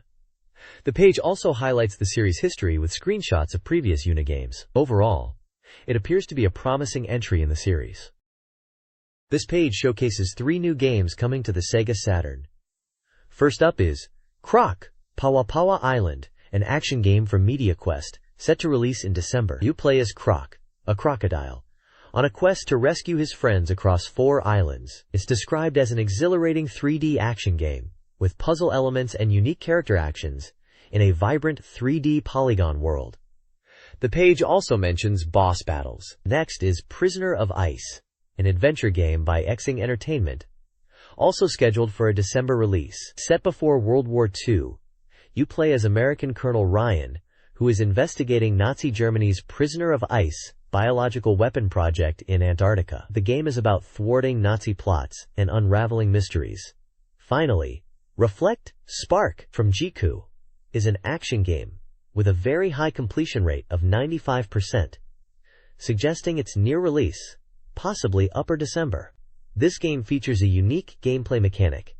The page also highlights the series' history with screenshots of previous Yuna games. Overall, it appears to be a promising entry in the series. This page showcases 3 new games coming to the Sega Saturn. First up is Croc, Pawa Pawa Island, an action game from MediaQuest, set to release in December. You play as Croc, a crocodile, on a quest to rescue his friends across 4 islands. It's described as an exhilarating 3D action game, with puzzle elements and unique character actions, in a vibrant 3D polygon world. The page also mentions boss battles. Next is Prisoner of Ice, an adventure game by Xing Entertainment, also scheduled for a December release. Set before World War II, you play as American Colonel Ryan, who is investigating Nazi Germany's Prisoner of Ice biological weapon project in Antarctica. The game is about thwarting Nazi plots and unraveling mysteries. Finally, Reflect, Spark from Jiku is an action game with a very high completion rate of 95%, suggesting its near release, possibly upper December. This game features a unique gameplay mechanic,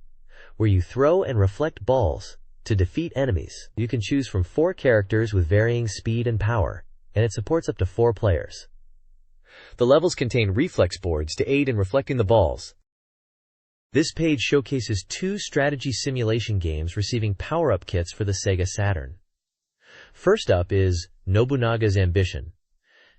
where you throw and reflect balls to defeat enemies. You can choose from 4 characters with varying speed and power, and it supports up to 4 players. The levels contain reflex boards to aid in reflecting the balls. This page showcases 2 strategy simulation games receiving power-up kits for the SEGA Saturn. First up is Nobunaga's Ambition,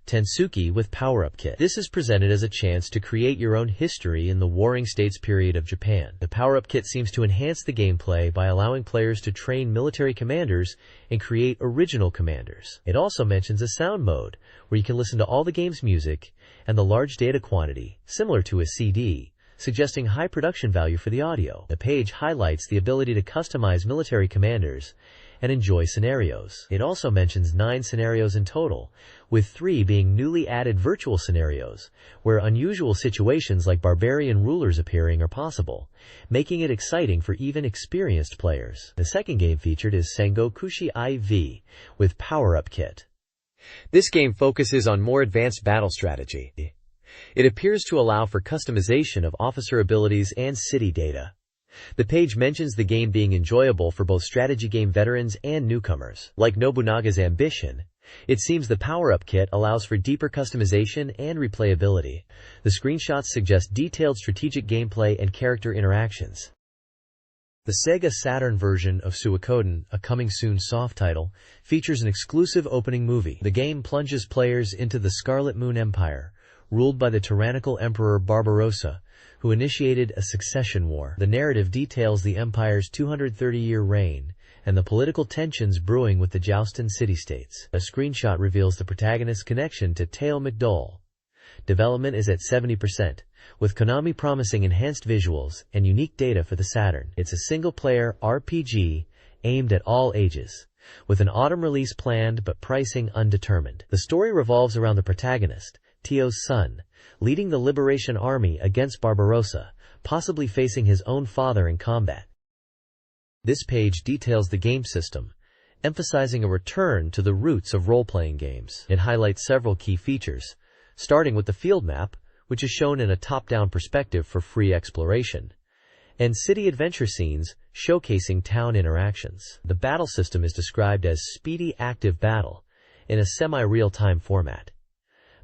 Tensuki with power-up kit. This is presented as a chance to create your own history in the Warring States period of Japan. The power-up kit seems to enhance the gameplay by allowing players to train military commanders and create original commanders. It also mentions a sound mode, where you can listen to all the game's music and the large data quantity, similar to a CD, suggesting high production value for the audio. The page highlights the ability to customize military commanders and enjoy scenarios. It also mentions 9 scenarios in total, with 3 being newly added virtual scenarios, where unusual situations like barbarian rulers appearing are possible, making it exciting for even experienced players. The second game featured is Sengokushi IV with power-up kit. This game focuses on more advanced battle strategy. It appears to allow for customization of officer abilities and city data. The page mentions the game being enjoyable for both strategy game veterans and newcomers. Like Nobunaga's Ambition, it seems the power-up kit allows for deeper customization and replayability. The screenshots suggest detailed strategic gameplay and character interactions. The SEGA Saturn version of Suikoden, a coming soon soft title, features an exclusive opening movie. The game plunges players into the Scarlet Moon Empire, ruled by the tyrannical Emperor Barbarossa, who initiated a succession war. The narrative details the empire's 230-year reign and the political tensions brewing with the Joustin city-states. A screenshot reveals the protagonist's connection to Teo McDowell. Development is at 70%, with Konami promising enhanced visuals and unique data for the Saturn. It's a single-player RPG aimed at all ages, with an autumn release planned but pricing undetermined. The story revolves around the protagonist, Teo's son, leading the Liberation Army against Barbarossa, possibly facing his own father in combat. This page details the game system, emphasizing a return to the roots of role-playing games. It highlights several key features, starting with the field map, which is shown in a top-down perspective for free exploration, and city adventure scenes showcasing town interactions. The battle system is described as speedy active battle in a semi-real-time format.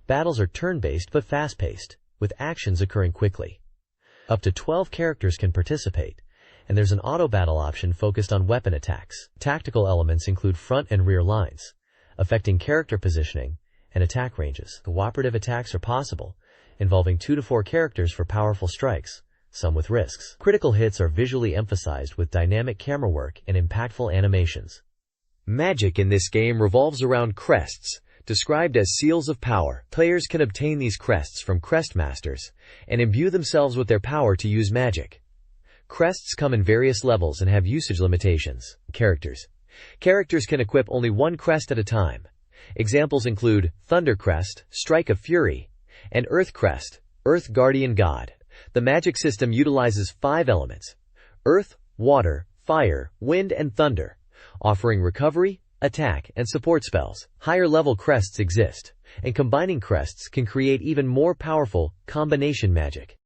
Battles are turn-based but fast-paced, with actions occurring quickly. Up to 12 characters can participate, and there's an auto-battle option focused on weapon attacks. Tactical elements include front and rear lines, affecting character positioning and attack ranges. Cooperative attacks are possible, involving 2 to 4 characters for powerful strikes, some with risks. Critical hits are visually emphasized with dynamic camera work and impactful animations. Magic in this game revolves around crests, described as seals of power. Players can obtain these crests from crest masters and imbue themselves with their power to use magic. Crests come in various levels and have usage limitations. Characters can equip only 1 crest at a time. Examples include Thunder Crest, Strike of Fury, and Earth Crest, Earth Guardian God. The magic system utilizes 5 elements: earth, water, fire, wind, and thunder, offering recovery, attack, and support spells. Higher level crests exist, and combining crests can create even more powerful combination magic.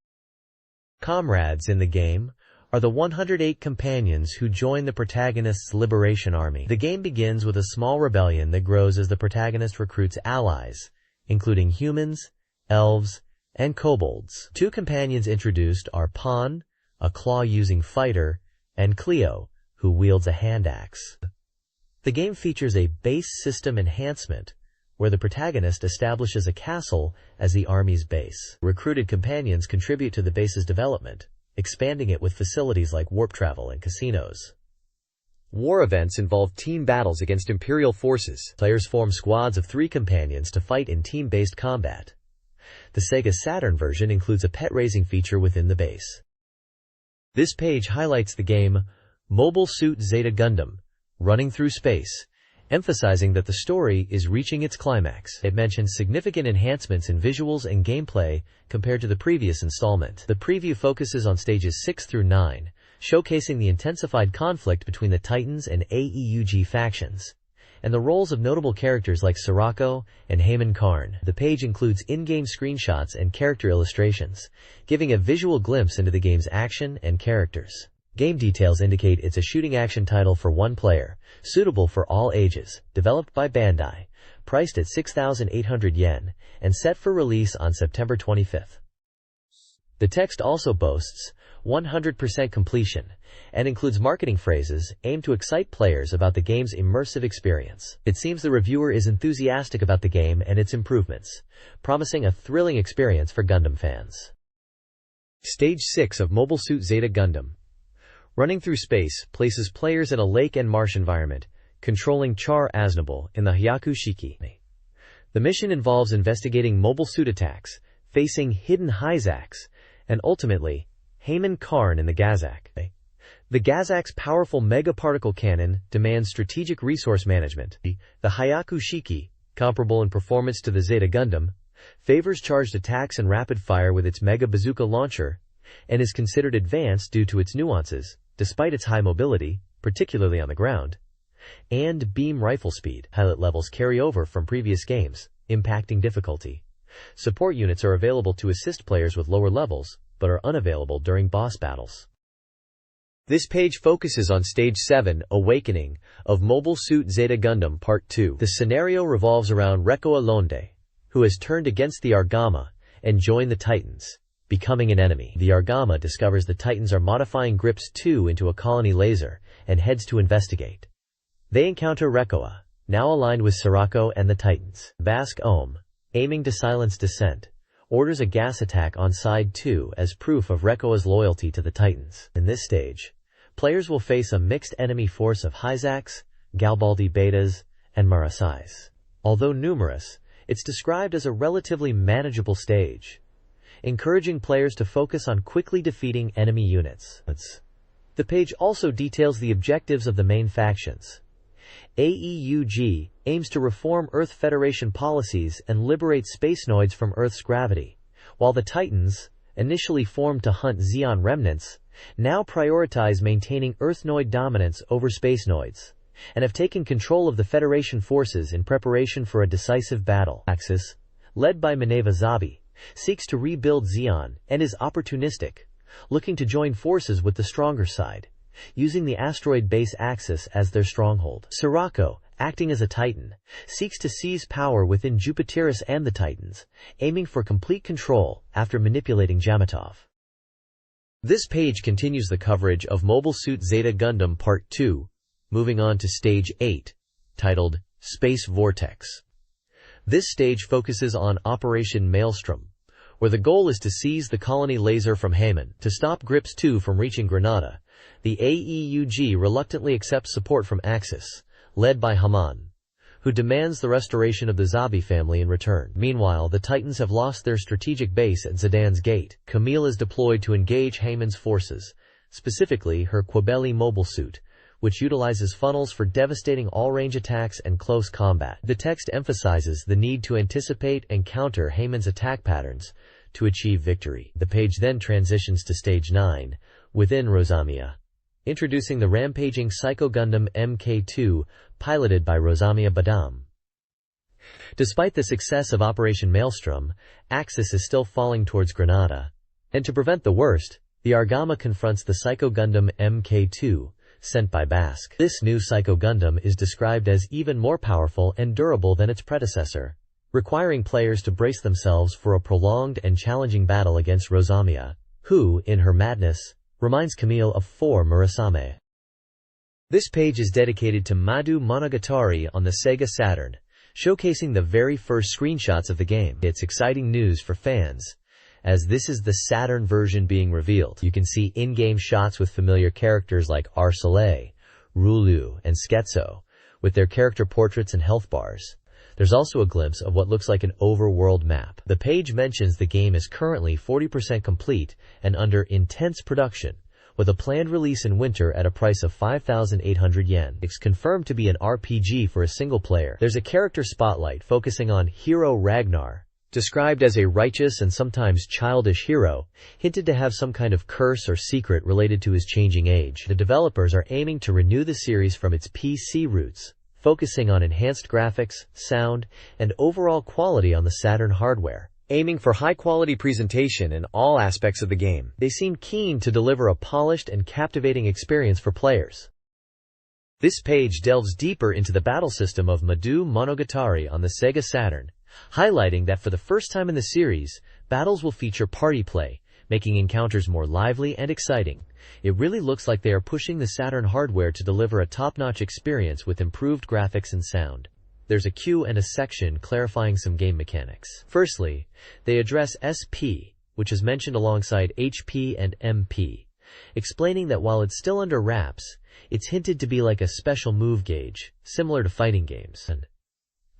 Comrades in the game are the 108 companions who join the protagonist's liberation army. The game begins with a small rebellion that grows as the protagonist recruits allies, including humans, elves, and kobolds. 2 companions introduced are Pan, a claw-using fighter, and Cleo, who wields a hand axe. The game features a base system enhancement, where the protagonist establishes a castle as the army's base. Recruited companions contribute to the base's development, expanding it with facilities like warp travel and casinos. War events involve team battles against Imperial forces. Players form squads of 3 companions to fight in team-based combat. The SEGA Saturn version includes a pet-raising feature within the base. This page highlights the game Mobile Suit Zeta Gundam, Running Through Space, emphasizing that the story is reaching its climax. It mentions significant enhancements in visuals and gameplay compared to the previous installment. The preview focuses on stages 6 through 9, showcasing the intensified conflict between the Titans and AEUG factions, and the roles of notable characters like Sirocco and Haman Karn. The page includes in-game screenshots and character illustrations, giving a visual glimpse into the game's action and characters. Game details indicate it's a shooting action title for 1 player, suitable for all ages, developed by Bandai, priced at 6,800 yen, and set for release on September 25th. The text also boasts 100% completion, and includes marketing phrases aimed to excite players about the game's immersive experience. It seems the reviewer is enthusiastic about the game and its improvements, promising a thrilling experience for Gundam fans. Stage 6 of Mobile Suit Zeta Gundam, Running Through Space, places players in a lake and marsh environment, controlling Char Aznable in the Hyaku Shiki. The mission involves investigating mobile suit attacks, facing hidden Hyzacs, and ultimately, Haman Karn in the Gazak. The Gazak's powerful mega-particle cannon demands strategic resource management. The Hyaku Shiki, comparable in performance to the Zeta Gundam, favors charged attacks and rapid fire with its mega bazooka launcher, and is considered advanced due to its nuances, despite its high mobility, particularly on the ground, and beam rifle speed. Pilot levels carry over from previous games, impacting difficulty. Support units are available to assist players with lower levels, but are unavailable during boss battles. This page focuses on Stage 7, Awakening, of Mobile Suit Zeta Gundam Part 2. The scenario revolves around Rekoa Londe, who has turned against the Argama and joined the Titans, becoming an enemy. The Argama discovers the Titans are modifying Grips 2 into a colony laser and heads to investigate. They encounter Rekoa, now aligned with Sirocco and the Titans. Basque Ohm, aiming to silence dissent, orders a gas attack on Side 2 as proof of Rekoa's loyalty to the Titans. In this stage, players will face a mixed enemy force of Hyzacs, Galbaldi Betas, and Marasais. Although numerous, it's described as a relatively manageable stage, encouraging players to focus on quickly defeating enemy units. The page also details the objectives of the main factions. AEUG aims to reform Earth Federation policies and liberate Spacenoids from Earth's gravity, while the Titans, initially formed to hunt Zeon remnants, now prioritize maintaining Earthnoid dominance over Spacenoids, and have taken control of the Federation forces in preparation for a decisive battle. Axis, led by Mineva Zabi, seeks to rebuild Zeon and is opportunistic, looking to join forces with the stronger side, using the asteroid base Axis as their stronghold. Sirocco, acting as a Titan, seeks to seize power within Jupiterus and the Titans, aiming for complete control after manipulating Jamatov. This page continues the coverage of Mobile Suit Zeta Gundam Part 2, moving on to Stage 8, titled Space Vortex. This stage focuses on Operation Maelstrom, where the goal is to seize the colony laser from Haman. To stop Grips 2 from reaching Granada, the AEUG reluctantly accepts support from Axis, led by Haman, who demands the restoration of the Zabi family in return. Meanwhile, the Titans have lost their strategic base at Zidane's Gate. Camille is deployed to engage Haman's forces, specifically her Quabeli mobile suit, which utilizes funnels for devastating all-range attacks and close combat. The text emphasizes the need to anticipate and counter Haman's attack patterns to achieve victory. The page then transitions to Stage 9, within Rosamia, introducing the rampaging Psycho Gundam Mk2, piloted by Rosamia Badam. Despite the success of Operation Maelstrom, Axis is still falling towards Granada, and to prevent the worst, the Argama confronts the Psycho Gundam Mk2, sent by Basque. This new Psycho Gundam is described as even more powerful and durable than its predecessor, requiring players to brace themselves for a prolonged and challenging battle against Rosamia, who, in her madness, reminds Camille of 4 Murasame. This page is dedicated to Madhu Monogatari on the Sega Saturn, showcasing the very first screenshots of the game. It's exciting news for fans, as this is the Saturn version being revealed. You can see in-game shots with familiar characters like Arcele, Rulu, and Scherzo, with their character portraits and health bars. There's also a glimpse of what looks like an overworld map. The page mentions the game is currently 40% complete and under intense production, with a planned release in winter at a price of 5,800 yen. It's confirmed to be an RPG for a single player. There's a character spotlight focusing on hero Ragnar, described as a righteous and sometimes childish hero, hinted to have some kind of curse or secret related to his changing age. The developers are aiming to renew the series from its PC roots, focusing on enhanced graphics, sound, and overall quality on the Saturn hardware, aiming for high-quality presentation in all aspects of the game. They seem keen to deliver a polished and captivating experience for players. This page delves deeper into the battle system of Madhu Monogatari on the Sega Saturn, highlighting that for the first time in the series, battles will feature party play, making encounters more lively and exciting. It really looks like they are pushing the Saturn hardware to deliver a top-notch experience with improved graphics and sound. There's a queue and a section clarifying some game mechanics. Firstly, they address SP, which is mentioned alongside HP and MP, explaining that while it's still under wraps, it's hinted to be like a special move gauge, similar to fighting games. And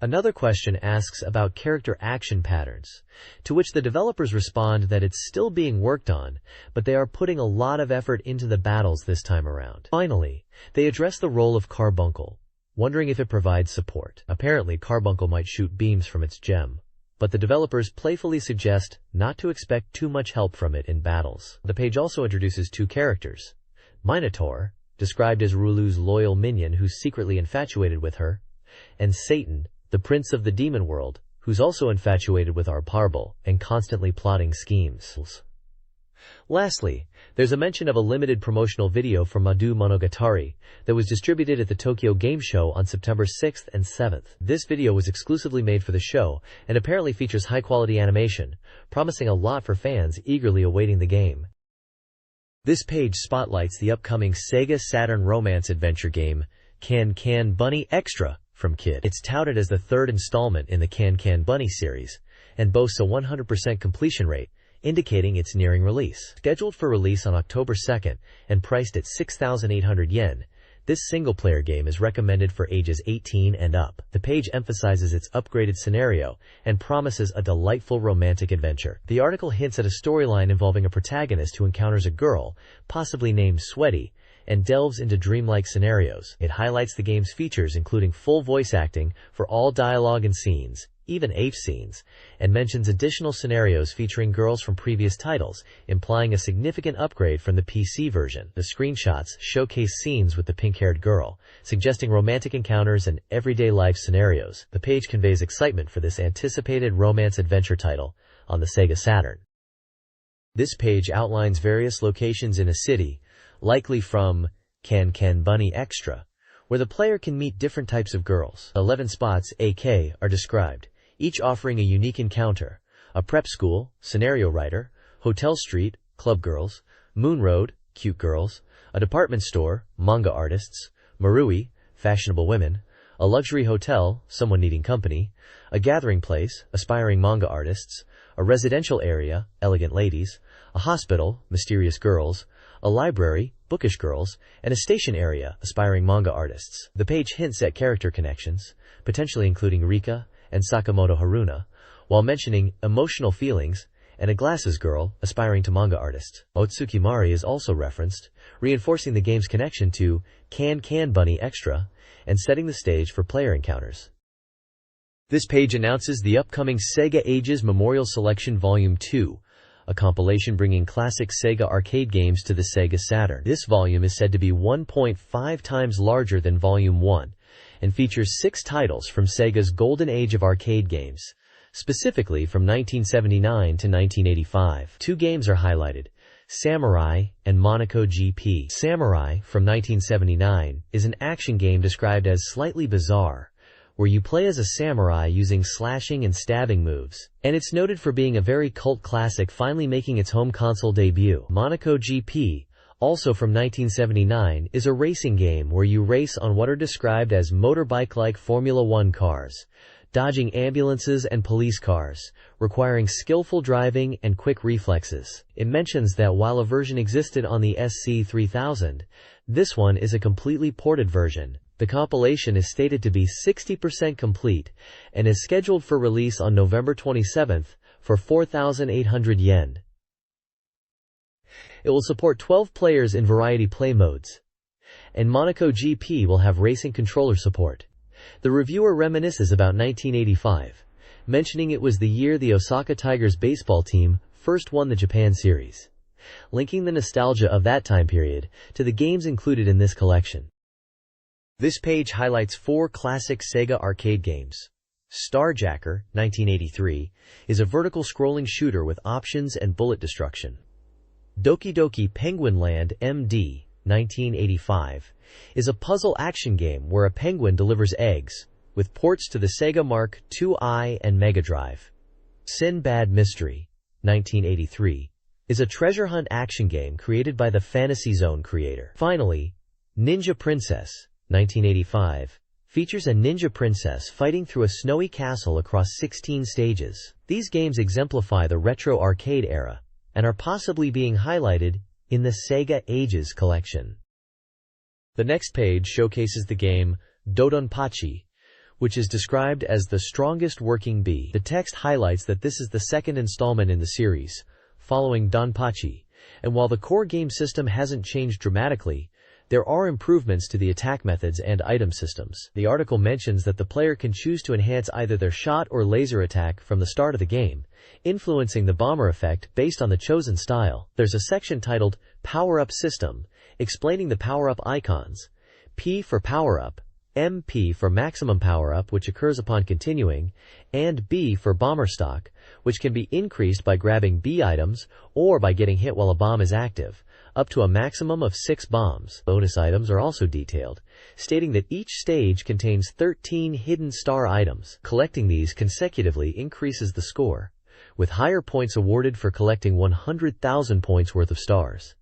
another question asks about character action patterns, to which the developers respond that it's still being worked on, but they are putting a lot of effort into the battles this time around. Finally, they address the role of Carbuncle, wondering if it provides support. Apparently, Carbuncle might shoot beams from its gem, but the developers playfully suggest not to expect too much help from it in battles. The page also introduces two characters: Minotaur, described as Rulu's loyal minion who's secretly infatuated with her, and Satan, the prince of the demon world, who's also infatuated with Arparbal and constantly plotting schemes. Lastly, there's a mention of a limited promotional video for Madhu Monogatari that was distributed at the Tokyo Game Show on September 6th and 7th. This video was exclusively made for the show and apparently features high-quality animation, promising a lot for fans eagerly awaiting the game. This page spotlights the upcoming Sega Saturn romance adventure game, Can Can Bunny Extra, from Kid. It's touted as the third installment in the Can Can Bunny series, and boasts a 100% completion rate, indicating it's nearing release. Scheduled for release on October 2nd and priced at 6,800 yen, this single-player game is recommended for ages 18 and up. The page emphasizes its upgraded scenario and promises a delightful romantic adventure. The article hints at a storyline involving a protagonist who encounters a girl, possibly named Sweaty, and delves into dreamlike scenarios. It highlights the game's features including full voice acting for all dialogue and scenes, even AIF scenes, and mentions additional scenarios featuring girls from previous titles, implying a significant upgrade from the PC version. The screenshots showcase scenes with the pink-haired girl, suggesting romantic encounters and everyday life scenarios. The page conveys excitement for this anticipated romance adventure title on the Sega Saturn. This page outlines various locations in a city, likely from Can Can Bunny Extra, where the player can meet different types of girls. 11 spots, AK, are described, each offering a unique encounter: a prep school, scenario writer, hotel street, club girls, moon road, cute girls, a department store, manga artists, marui, fashionable women, a luxury hotel, someone needing company, a gathering place, aspiring manga artists, a residential area, elegant ladies, a hospital, mysterious girls, a library, bookish girls, and a station area, aspiring manga artists. The page hints at character connections, potentially including Rika and Sakamoto Haruna, while mentioning emotional feelings and a glasses girl aspiring to manga artist. Otsuki Mari is also referenced, reinforcing the game's connection to Can Can Bunny Extra and setting the stage for player encounters. This page announces the upcoming Sega Ages Memorial Selection Volume 2, a compilation bringing classic Sega arcade games to the Sega Saturn. This volume is said to be 1.5 times larger than Volume 1, and features 6 titles from Sega's golden age of arcade games, specifically from 1979 to 1985. 2 games are highlighted: Samurai and Monaco GP. Samurai, from 1979, is an action game described as slightly bizarre, where you play as a samurai using slashing and stabbing moves, and it's noted for being a very cult classic finally making its home console debut. Monaco GP, Also from 1979 is a racing game where you race on what are described as motorbike-like Formula One cars, dodging ambulances and police cars, requiring skillful driving and quick reflexes. It mentions that while a version existed on the SC3000, this one is a completely ported version. The compilation is stated to be 60% complete and is scheduled for release on November 27th for 4,800 yen. It will support 12 players in variety play modes, and Monaco GP will have racing controller support. The reviewer reminisces about 1985, mentioning it was the year the Osaka Tigers baseball team first won the Japan Series, linking the nostalgia of that time period to the games included in this collection. This page highlights 4 classic Sega arcade games. Starjacker, 1983, is a vertical scrolling shooter with options and bullet destruction. Doki Doki Penguin Land MD, 1985, is a puzzle action game where a penguin delivers eggs, with ports to the Sega Mark II and Mega Drive. Sinbad Mystery, 1983, is a treasure hunt action game created by the Fantasy Zone creator. Finally, Ninja Princess, 1985, features a ninja princess fighting through a snowy castle across 16 stages. These games exemplify the retro arcade era and are possibly being highlighted in the Sega Ages collection. The next page showcases the game Dodonpachi, which is described as the strongest working bee. The text highlights that this is the second installment in the series, following Donpachi, and while the core game system hasn't changed dramatically, there are improvements to the attack methods and item systems. The article mentions that the player can choose to enhance either their shot or laser attack from the start of the game, influencing the bomber effect based on the chosen style. There's a section titled Power-Up System, explaining the power-up icons. P for power-up, MP for maximum power-up, which occurs upon continuing, and B for bomber stock, which can be increased by grabbing B items or by getting hit while a bomb is active, up to a maximum of 6 bombs. Bonus items are also detailed, stating that each stage contains 13 hidden star items. Collecting these consecutively increases the score, with higher points awarded for collecting 100,000 points worth of stars.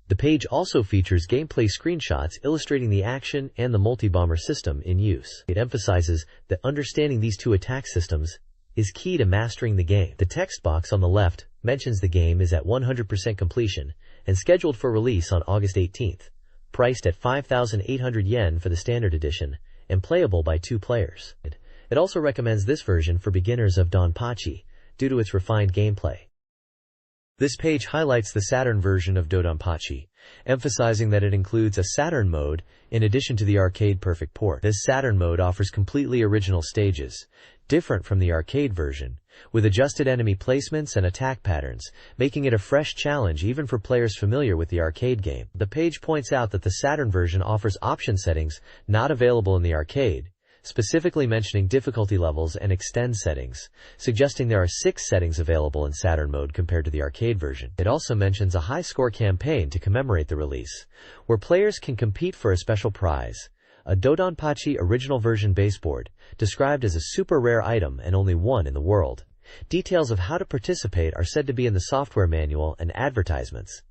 The page also features gameplay screenshots illustrating the action and the multi-bomber system in use. It emphasizes that understanding these two attack systems is key to mastering the game. The text box on the left mentions the game is at 100% completion and scheduled for release on August 18th, priced at 5,800 yen for the standard edition and playable by 2 players. It also recommends this version for beginners of Donpachi due to its refined gameplay. This page highlights the Saturn version of Dodonpachi, emphasizing that it includes a Saturn mode in addition to the arcade perfect port. This Saturn mode offers completely original stages, different from the arcade version, with adjusted enemy placements and attack patterns, making it a fresh challenge even for players familiar with the arcade game. The page points out that the Saturn version offers option settings not available in the arcade, specifically mentioning difficulty levels and extend settings, suggesting there are 6 settings available in Saturn mode compared to the arcade version. It also mentions a high-score campaign to commemorate the release, where players can compete for a special prize, a Dodonpachi original version baseboard, described as a super rare item and only one in the world. Details of how to participate are said to be in the software manual and advertisements.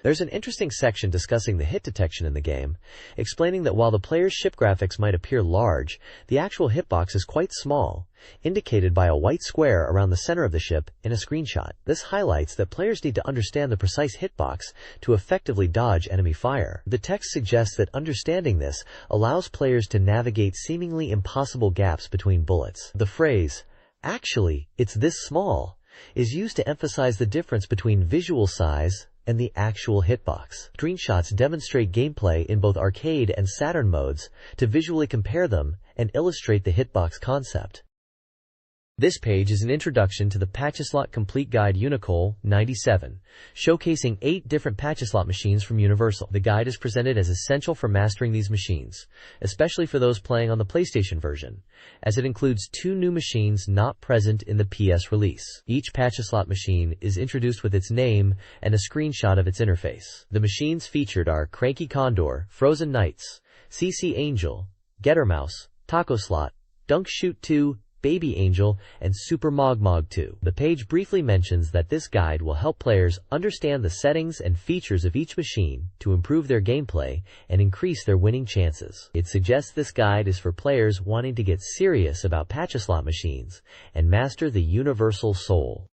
There's an interesting section discussing the hit detection in the game, explaining that while the player's ship graphics might appear large, the actual hitbox is quite small, indicated by a white square around the center of the ship in a screenshot. This highlights that players need to understand the precise hitbox to effectively dodge enemy fire. The text suggests that understanding this allows players to navigate seemingly impossible gaps between bullets. The phrase, "Actually, it's this small," is used to emphasize the difference between visual size and the actual hitbox. Screenshots demonstrate gameplay in both arcade and Saturn modes to visually compare them and illustrate the hitbox concept. This page is an introduction to the Pachislot Complete Guide Unicol 97, showcasing 8 different Pachislot machines from Universal. The guide is presented as essential for mastering these machines, especially for those playing on the PlayStation version, as it includes 2 new machines not present in the PS release. Each Pachislot machine is introduced with its name and a screenshot of its interface. The machines featured are Cranky Condor, Frozen Knights, CC Angel, Gettermouse, Taco Slot, Dunk Shoot 2, Baby Angel, and Super Mogmog 2. The page briefly mentions that this guide will help players understand the settings and features of each machine to improve their gameplay and increase their winning chances. It suggests this guide is for players wanting to get serious about Pachislot machines and master the universal soul.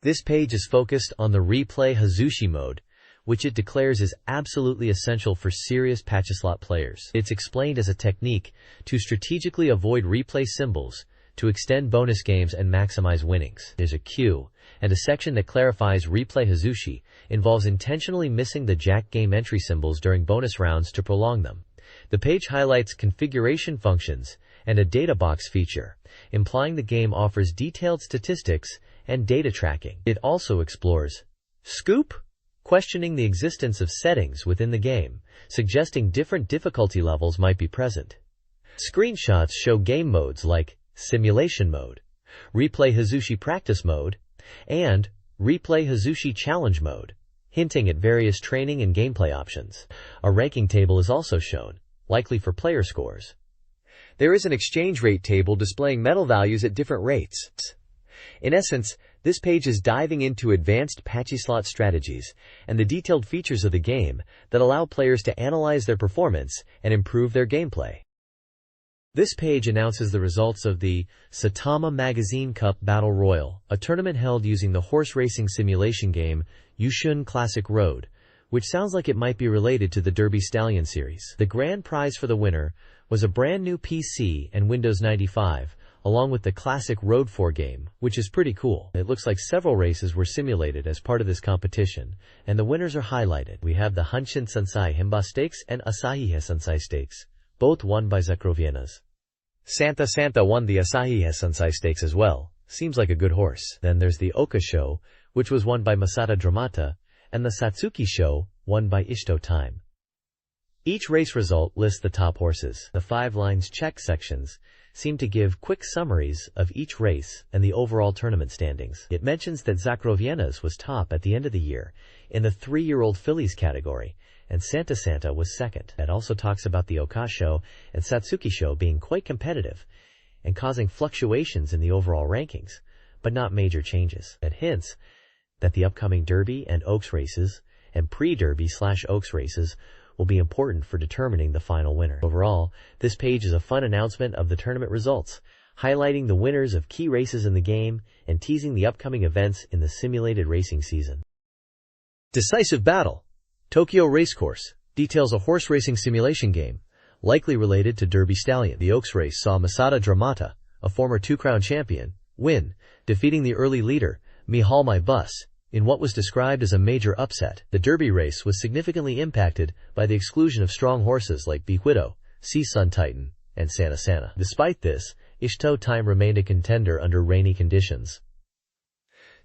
This page is focused on the Replay Hazushi mode, which it declares is absolutely essential for serious Pachislot players. It's explained as a technique to strategically avoid replay symbols, to extend bonus games and maximize winnings. There's a queue, and a section that clarifies Replay Hazushi involves intentionally missing the Jack game entry symbols during bonus rounds to prolong them. The page highlights configuration functions and a data box feature, implying the game offers detailed statistics and data tracking. It also explores Scoop, questioning the existence of settings within the game, suggesting different difficulty levels might be present. Screenshots show game modes like Simulation Mode, Replay Hazushi Practice Mode, and Replay Hazushi Challenge Mode, hinting at various training and gameplay options. A ranking table is also shown, likely for player scores. There is an exchange rate table displaying metal values at different rates. In essence, this page is diving into advanced Pachislot strategies and the detailed features of the game that allow players to analyze their performance and improve their gameplay. This page announces the results of the SATURN Magazine Cup Battle Royal, a tournament held using the horse racing simulation game Yushun Classic Road, which sounds like it might be related to the Derby Stallion series. The grand prize for the winner was a brand new PC and Windows 95, along with the classic Road 4 game, which is pretty cool. It looks like several races were simulated as part of this competition, and the winners are highlighted. We have the Hanshin Sansai Himba Stakes and Asahi Sansai Stakes, both won by Zakrovienas. Santa won the Asahi Sansai Stakes as well. Seems like a good horse. Then there's the Oka Show, which was won by Masada Dramata, and the Satsuki Show, won by Ishto Time. Each race result lists the top horses. The 5 lines check sections seem to give quick summaries of each race and the overall tournament standings. It mentions that Zakrovienas was top at the end of the year in the 3-year-old fillies category, and Santa was second. It also talks about the Oka Show and Satsuki Show being quite competitive and causing fluctuations in the overall rankings, but not major changes. It hints that the upcoming Derby and Oaks races and pre-Derby/Oaks races will be important for determining the final winner. Overall, this page is a fun announcement of the tournament results, highlighting the winners of key races in the game and teasing the upcoming events in the simulated racing season. Decisive Battle, Tokyo Racecourse, details a horse racing simulation game, likely related to Derby Stallion. The Oaks race saw Masada Dramata, a former 2-crown champion, win, defeating the early leader, Mihal My Bus, in what was described as a major upset. The Derby race was significantly impacted by the exclusion of strong horses like Bihuido, Sea Sun Titan, and Sana. Despite this, Ishto Time remained a contender under rainy conditions.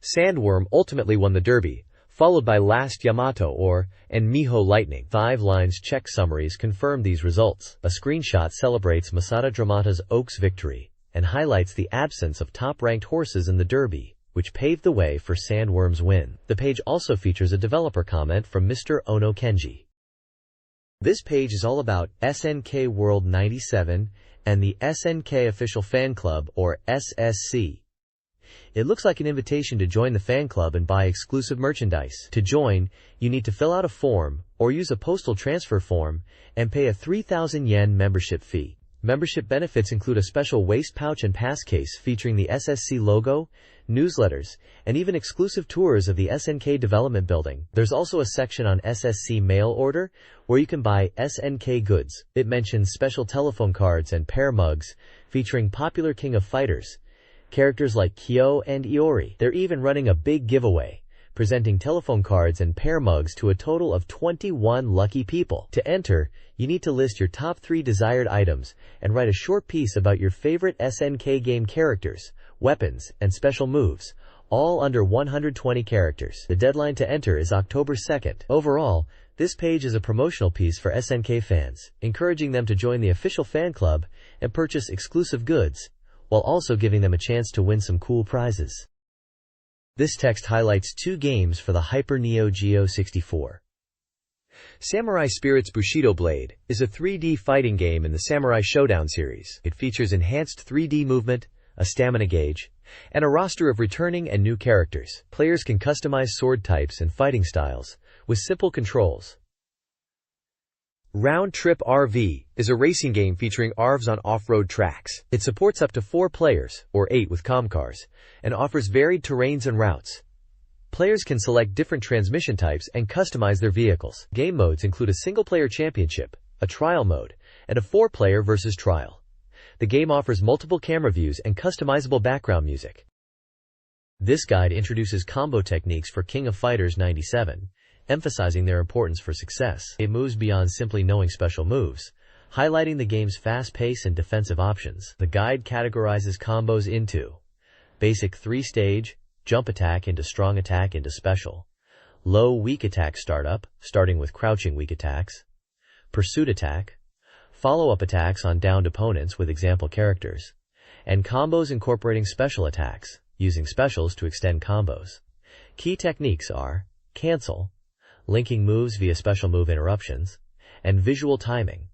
Sandworm ultimately won the Derby, followed by Last Yamato and Miho Lightning. 5 lines check summaries confirm these results. A screenshot celebrates Masada Dramata's Oaks victory and highlights the absence of top-ranked horses in the Derby, which paved the way for Sandworm's win. The page also features a developer comment from Mr. Ono Kenji. This page is all about SNK World 97 and the SNK Official Fan Club, or SSC. It looks like an invitation to join the fan club and buy exclusive merchandise. To join, you need to fill out a form or use a postal transfer form and pay a 3,000 yen membership fee. Membership benefits include a special waist pouch and pass case featuring the SSC logo, newsletters, and even exclusive tours of the SNK development building. There's also a section on SSC mail order where you can buy SNK goods. It mentions special telephone cards and pair mugs featuring popular King of Fighters characters like Kyo and Iori. They're even running a big giveaway, presenting telephone cards and pair mugs to a total of 21 lucky people. To enter, you need to list your top 3 desired items and write a short piece about your favorite SNK game characters, weapons, and special moves, all under 120 characters. The deadline to enter is October 2nd. Overall, this page is a promotional piece for SNK fans, encouraging them to join the official fan club and purchase exclusive goods, while also giving them a chance to win some cool prizes. This text highlights 2 games for the Hyper Neo Geo 64. Samurai Spirit's Bushido Blade is a 3D fighting game in the Samurai Showdown series. It features enhanced 3D movement, a stamina gauge, and a roster of returning and new characters. Players can customize sword types and fighting styles with simple controls. Round Trip RV is a racing game featuring RVs on off-road tracks. It supports up to 4 players, or 8 with comcars, and offers varied terrains and routes. Players can select different transmission types and customize their vehicles. Game modes include a single-player championship, a trial mode, and a 4-player versus trial. The game offers multiple camera views and customizable background music. This guide introduces combo techniques for King of Fighters 97, emphasizing their importance for success. It moves beyond simply knowing special moves, highlighting the game's fast pace and defensive options. The guide categorizes combos into basic 3-stage, jump attack into strong attack into special, low weak attack startup, starting with crouching weak attacks, pursuit attack, follow-up attacks on downed opponents with example characters, and combos incorporating special attacks, using specials to extend combos. Key techniques are cancel, linking moves via special move interruptions, and visual timing,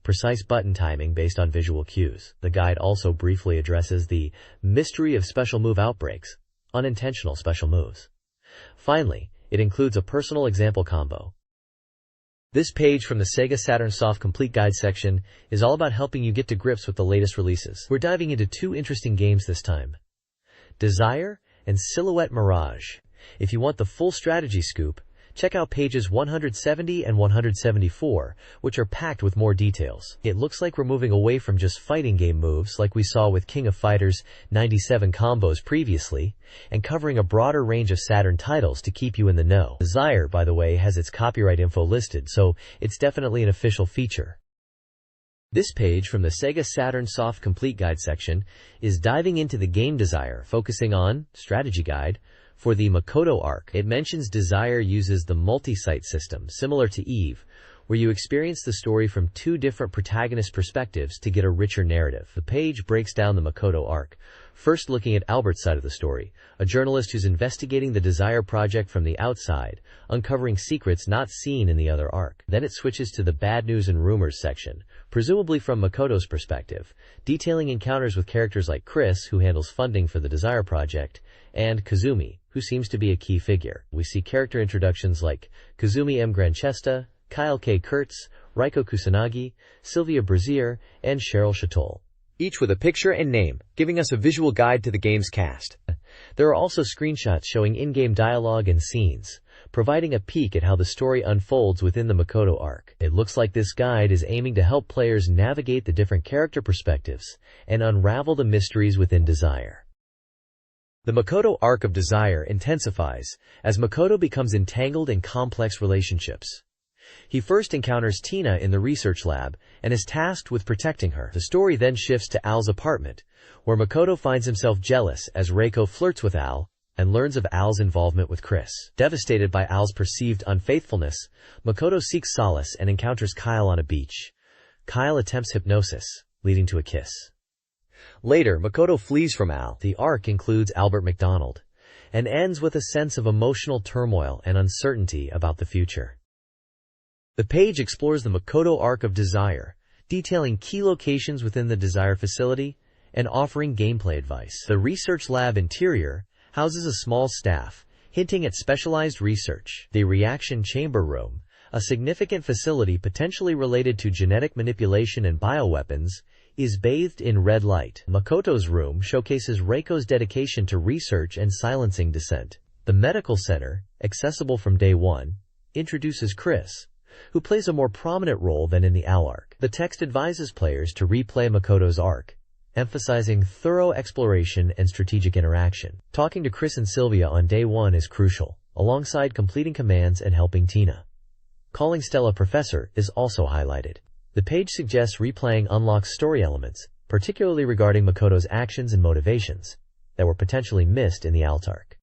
precise button timing based on visual cues. The guide also briefly addresses the mystery of special move outbreaks, unintentional special moves. Finally, it includes a personal example combo. This page from the SEGA Saturn Soft Complete Guide section is all about helping you get to grips with the latest releases. We're diving into 2 interesting games this time: Desire and Silhouette Mirage. If you want the full strategy scoop, check out pages 170 and 174, which are packed with more details. It looks like we're moving away from just fighting game moves like we saw with King of Fighters 97 combos previously, and covering a broader range of Saturn titles to keep you in the know. Desire, by the way, has its copyright info listed, so it's definitely an official feature. This page from the SEGA Saturn Soft Complete Guide section is diving into the game Desire, focusing on strategy guide for the Makoto arc. It mentions Desire uses the multi-site system, similar to Eve, where you experience the story from 2 different protagonist perspectives to get a richer narrative. The page breaks down the Makoto arc, first looking at Albert's side of the story, a journalist who's investigating the Desire project from the outside, uncovering secrets not seen in the other arc. Then it switches to the bad news and rumors section, presumably from Makoto's perspective, detailing encounters with characters like Chris, who handles funding for the Desire project, and Kazumi, who seems to be a key figure. We see character introductions like Kazumi M. Granchesta, Kyle K. Kurtz, Reiko Kusanagi, Sylvia Brazier, and Cheryl Chatol, each with a picture and name, giving us a visual guide to the game's cast. There are also screenshots showing in-game dialogue and scenes, providing a peek at how the story unfolds within the Makoto arc. It looks like this guide is aiming to help players navigate the different character perspectives and unravel the mysteries within Desire. The Makoto arc of Desire intensifies as Makoto becomes entangled in complex relationships. He first encounters Tina in the research lab and is tasked with protecting her. The story then shifts to Al's apartment, where Makoto finds himself jealous as Reiko flirts with Al and learns of Al's involvement with Chris. Devastated by Al's perceived unfaithfulness, Makoto seeks solace and encounters Kyle on a beach. Kyle attempts hypnosis, leading to a kiss. Later, Makoto flees from Al. The arc includes Albert McDonald and ends with a sense of emotional turmoil and uncertainty about the future. The page explores the Makoto arc of Desire, detailing key locations within the Desire facility and offering gameplay advice. The research lab interior houses a small staff, hinting at specialized research. The reaction chamber room, a significant facility potentially related to genetic manipulation and bioweapons, is bathed in red light. Makoto's room showcases Reiko's dedication to research and silencing dissent. The medical center, accessible from day one, introduces Chris, who plays a more prominent role than in the Al arc. The text advises players to replay Makoto's arc, emphasizing thorough exploration and strategic interaction. Talking to Chris and Sylvia on day one is crucial, alongside completing commands and helping Tina. Calling Stella Professor is also highlighted. The page suggests replaying unlocks story elements, particularly regarding Makoto's actions and motivations, that were potentially missed in the Alt arc.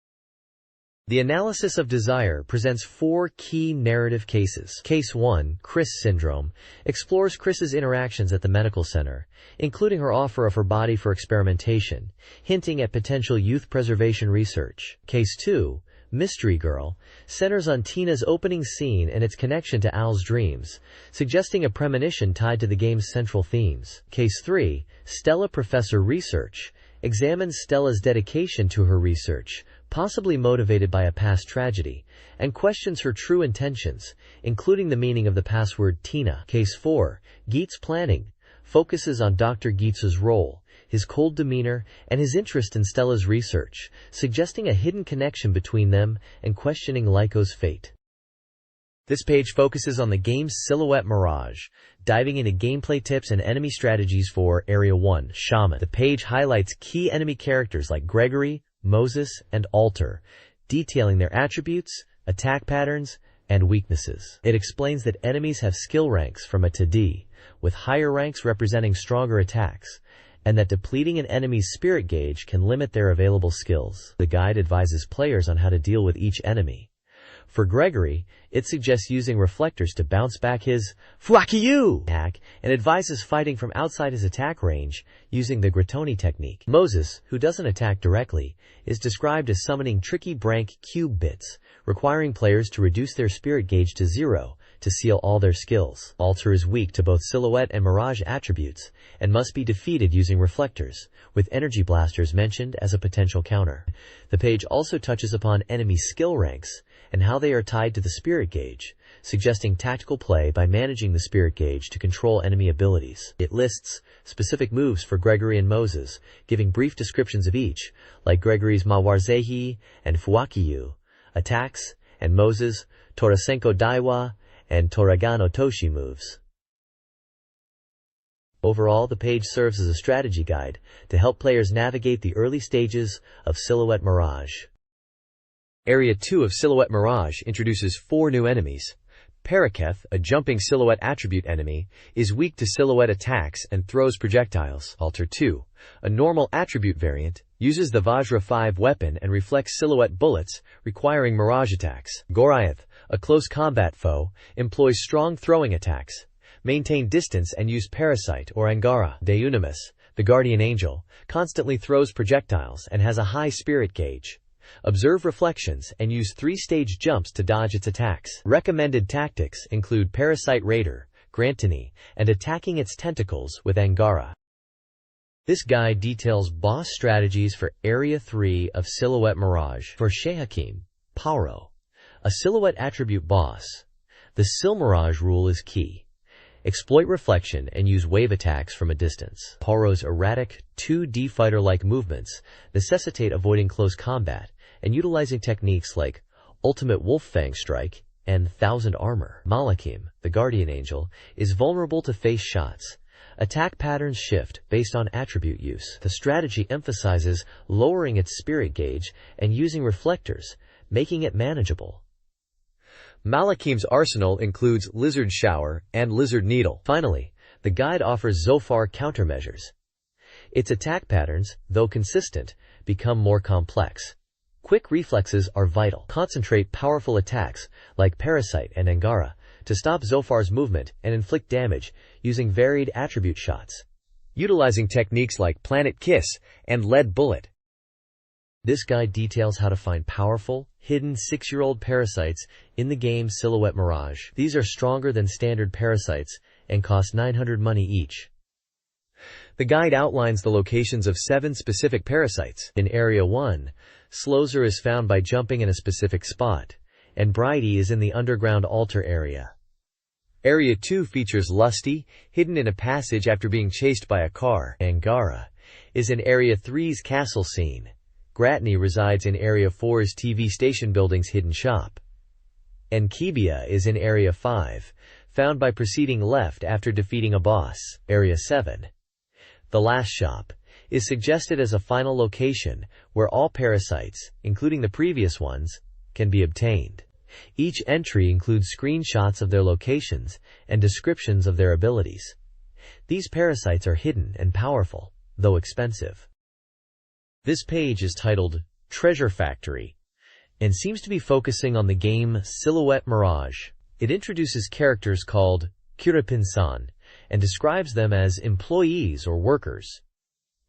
The analysis of Desire presents 4 key narrative cases. Case 1, Chris Syndrome, explores Chris's interactions at the medical center, including her offer of her body for experimentation, hinting at potential youth preservation research. Case 2, Mystery Girl, centers on Tina's opening scene and its connection to Al's dreams, suggesting a premonition tied to the game's central themes. Case 3, Stella Professor Research, examines Stella's dedication to her research, possibly motivated by a past tragedy, and questions her true intentions, including the meaning of the password Tina. Case 4, Geet's Planning, focuses on Dr. Geetz's role, his cold demeanor, and his interest in Stella's research, suggesting a hidden connection between them and questioning Lyco's fate. This page focuses on the game's Silhouette Mirage, diving into gameplay tips and enemy strategies for Area 1, Shaman. The page highlights key enemy characters like Gregory, Moses, and Alter, detailing their attributes, attack patterns, and weaknesses. It explains that enemies have skill ranks from A to D, with higher ranks representing stronger attacks, and that depleting an enemy's spirit gauge can limit their available skills. The guide advises players on how to deal with each enemy. For Gregory, it suggests using reflectors to bounce back his "Fuck-you" attack and advises fighting from outside his attack range using the Gratoni technique. Moses, who doesn't attack directly, is described as summoning tricky Brank cube bits, requiring players to reduce their spirit gauge to 0 to seal all their skills. Alter is weak to both Silhouette and Mirage attributes and must be defeated using reflectors, with energy blasters mentioned as a potential counter. The page also touches upon enemy skill ranks and how they are tied to the spirit gauge, suggesting tactical play by managing the spirit gauge to control enemy abilities. It lists specific moves for Gregory and Moses, giving brief descriptions of each, like Gregory's Mawarzehi and Fuakiyu attacks, and Moses' Torasenko Daiwa and Toragano Toshi moves. Overall, the page serves as a strategy guide to help players navigate the early stages of Silhouette Mirage. Area 2 of Silhouette Mirage introduces 4 new enemies. Paraketh, a jumping Silhouette attribute enemy, is weak to Silhouette attacks and throws projectiles. Alter 2, a normal attribute variant, uses the Vajra 5 weapon and reflects Silhouette bullets, requiring Mirage attacks. Goriath, a close combat foe, employs strong throwing attacks, maintain distance and use Parasite or Angara. Deunimus, the guardian angel, constantly throws projectiles and has a high spirit gauge. Observe reflections and use 3-stage jumps to dodge its attacks. Recommended tactics include Parasite Raider, Grantini, and attacking its tentacles with Angara. This guide details boss strategies for Area 3 of Silhouette Mirage. For Shehakim, Paro, a Silhouette attribute boss, the Sil Mirage rule is key. Exploit reflection and use wave attacks from a distance. Paro's erratic, 2D fighter-like movements necessitate avoiding close combat and utilizing techniques like Ultimate Wolf-Fang Strike and Thousand Armor. Malakim, the guardian angel, is vulnerable to face shots. Attack patterns shift based on attribute use. The strategy emphasizes lowering its spirit gauge and using reflectors, making it manageable. Malakim's arsenal includes Lizard Shower and Lizard Needle. Finally, the guide offers Zophar countermeasures. Its attack patterns, though consistent, become more complex. Quick reflexes are vital. Concentrate powerful attacks, like Parasite and Angara, to stop Zophar's movement and inflict damage using varied attribute shots, utilizing techniques like Planet Kiss and Lead Bullet. This guide details how to find powerful, hidden 6-year-old parasites in the game Silhouette Mirage. These are stronger than standard parasites and cost 900 money each. The guide outlines the locations of 7 specific parasites. In Area 1, Slozer is found by jumping in a specific spot, and Bridie is in the underground altar area. Area 2 features Lusty, hidden in a passage after being chased by a car. Angara is in Area 3's castle scene. Gratney resides in Area 4's TV station building's hidden shop. And Kibia is in Area 5, found by proceeding left after defeating a boss. Area 7, the last shop, is suggested as a final location where all parasites, including the previous ones, can be obtained. Each entry includes screenshots of their locations and descriptions of their abilities. These parasites are hidden and powerful, though expensive. This page is titled Treasure Factory and seems to be focusing on the game Silhouette Mirage. It introduces characters called Kurapin-san and describes them as employees or workers.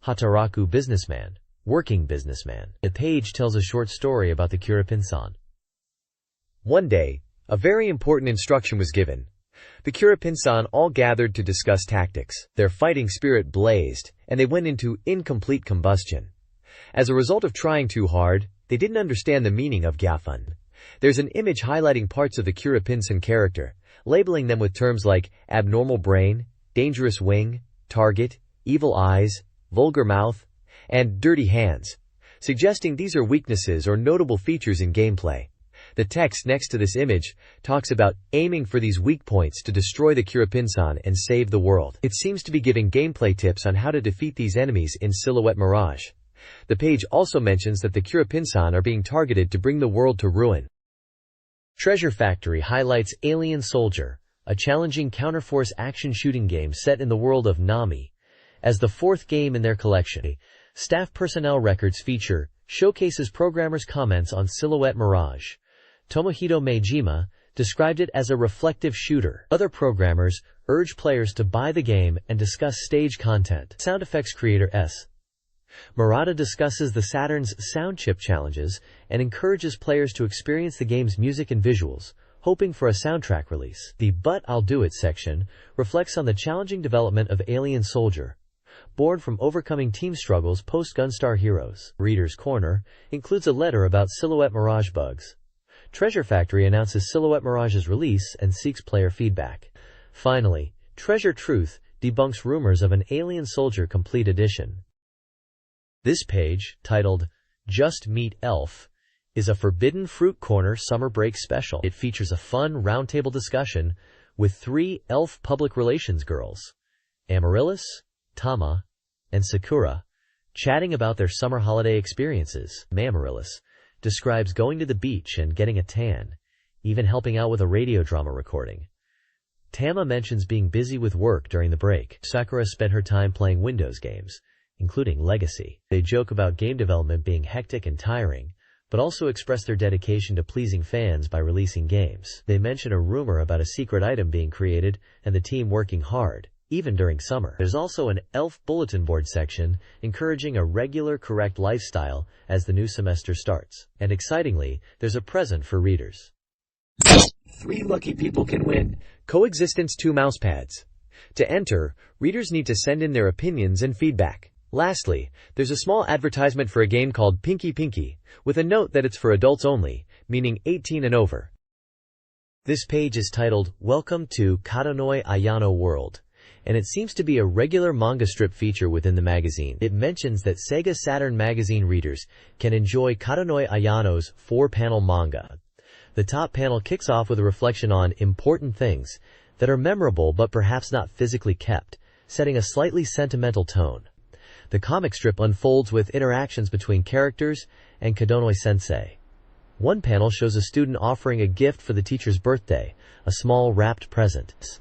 Hataraku businessman, working businessman. The page tells a short story about the Kurapinsan. One day, a very important instruction was given. The Kurapinsan all gathered to discuss tactics. Their fighting spirit blazed, and they went into incomplete combustion. As a result of trying too hard, they didn't understand the meaning of gyafun. There's an image highlighting parts of the Kurapinsan character, labeling them with terms like abnormal brain, dangerous wing, target, evil eyes, vulgar mouth, and dirty hands, suggesting these are weaknesses or notable features in gameplay. The text next to this image talks about aiming for these weak points to destroy the Kurapinsan and save the world. It seems to be giving gameplay tips on how to defeat these enemies in Silhouette Mirage. The page also mentions that the Kurapinsan are being targeted to bring the world to ruin. Treasure Factory highlights Alien Soldier, a challenging counterforce action shooting game set in the world of Nami, as the fourth game in their collection. Staff personnel records feature showcases programmers' comments on Silhouette Mirage. Tomohito Meijima described it as a reflective shooter. Other programmers urge players to buy the game and discuss stage content. Sound effects creator S. Murata discusses the Saturn's sound chip challenges and encourages players to experience the game's music and visuals, hoping for a soundtrack release. The But I'll Do It section reflects on the challenging development of Alien Soldier, born from overcoming team struggles post-Gunstar Heroes. Reader's Corner includes a letter about Silhouette Mirage bugs. Treasure Factory announces Silhouette Mirage's release and seeks player feedback. Finally, Treasure Truth debunks rumors of an Alien Soldier Complete Edition. This page, titled Just Meet Elf, is a Forbidden Fruit Corner summer break special. It features a fun roundtable discussion with 3 elf public relations girls, Amaryllis, Tama, and Sakura, chatting about their summer holiday experiences. Amaryllis describes going to the beach and getting a tan, even helping out with a radio drama recording. Tama mentions being busy with work during the break. Sakura spent her time playing Windows games, including Legacy. They joke about game development being hectic and tiring, but also express their dedication to pleasing fans by releasing games. They mention a rumor about a secret item being created and the team working hard, even during summer. There's also an elf bulletin board section encouraging a regular, correct lifestyle as the new semester starts. And excitingly, there's a present for readers. 3 lucky people can win Coexistence 2 mousepads. To enter, readers need to send in their opinions and feedback. Lastly, there's a small advertisement for a game called Pinky Pinky, with a note that it's for adults only, meaning 18 and over. This page is titled Welcome to Katonoi Ayano World, and it seems to be a regular manga strip feature within the magazine. It mentions that SEGA Saturn magazine readers can enjoy Katonoi Ayano's 4-panel manga. The top panel kicks off with a reflection on important things that are memorable but perhaps not physically kept, setting a slightly sentimental tone. The comic strip unfolds with interactions between characters and Katonoi-sensei. One panel shows a student offering a gift for the teacher's birthday, a small wrapped present.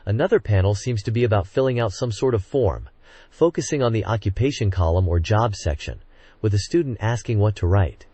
Another panel seems to be about filling out some sort of form, focusing on the occupation column or job section, with a student asking what to write.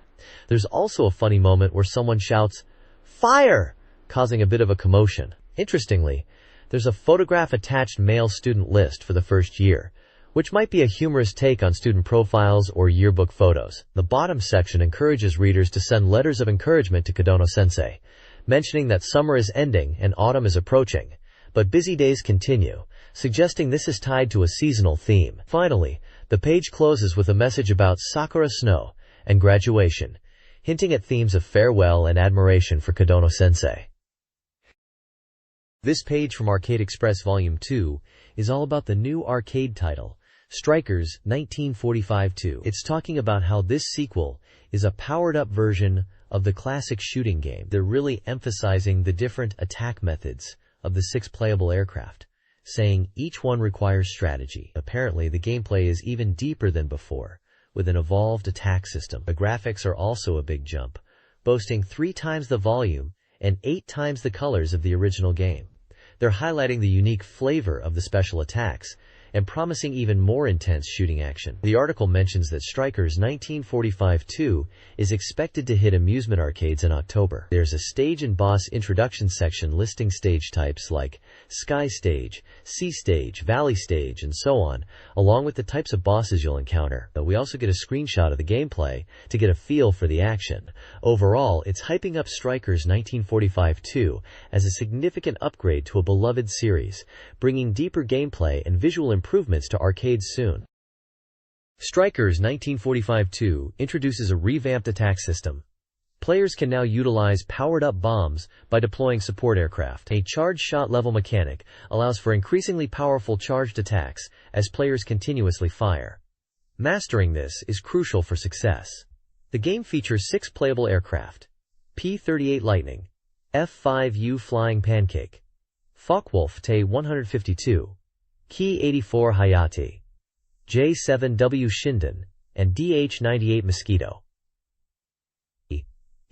There's also a funny moment where someone shouts, "Fire!" causing a bit of a commotion. Interestingly, there's a photograph-attached male student list for the first year, which might be a humorous take on student profiles or yearbook photos. The bottom section encourages readers to send letters of encouragement to Kadono-sensei, mentioning that summer is ending and autumn is approaching, but busy days continue, suggesting this is tied to a seasonal theme. Finally, the page closes with a message about Sakura Snow and graduation, hinting at themes of farewell and admiration for Kadono-sensei. This page from Arcade Express Volume 2 is all about the new arcade title, Strikers 1945-2. It's talking about how this sequel is a powered-up version of the classic shooting game. They're really emphasizing the different attack methods of the 6 playable aircraft, saying each one requires strategy. Apparently, the gameplay is even deeper than before, with an evolved attack system. The graphics are also a big jump, boasting 3 times the volume and 8 times the colors of the original game. They're highlighting the unique flavor of the special attacks and promising even more intense shooting action. The article mentions that Strikers 1945-2 is expected to hit amusement arcades in October. There's a stage and boss introduction section listing stage types like Sky Stage, Sea Stage, Valley Stage, and so on, along with the types of bosses you'll encounter. But we also get a screenshot of the gameplay to get a feel for the action. Overall, it's hyping up Strikers 1945-2 as a significant upgrade to a beloved series, bringing deeper gameplay and visual improvements to arcades soon. Strikers 1945-2 introduces a revamped attack system. Players can now utilize powered-up bombs by deploying support aircraft. A charged shot level mechanic allows for increasingly powerful charged attacks as players continuously fire. Mastering this is crucial for success. The game features 6 playable aircraft: P-38 Lightning, F-5U Flying Pancake, Focke-Wulf Te-152, Ki-84 Hayate, J-7W Shinden, and DH-98 Mosquito.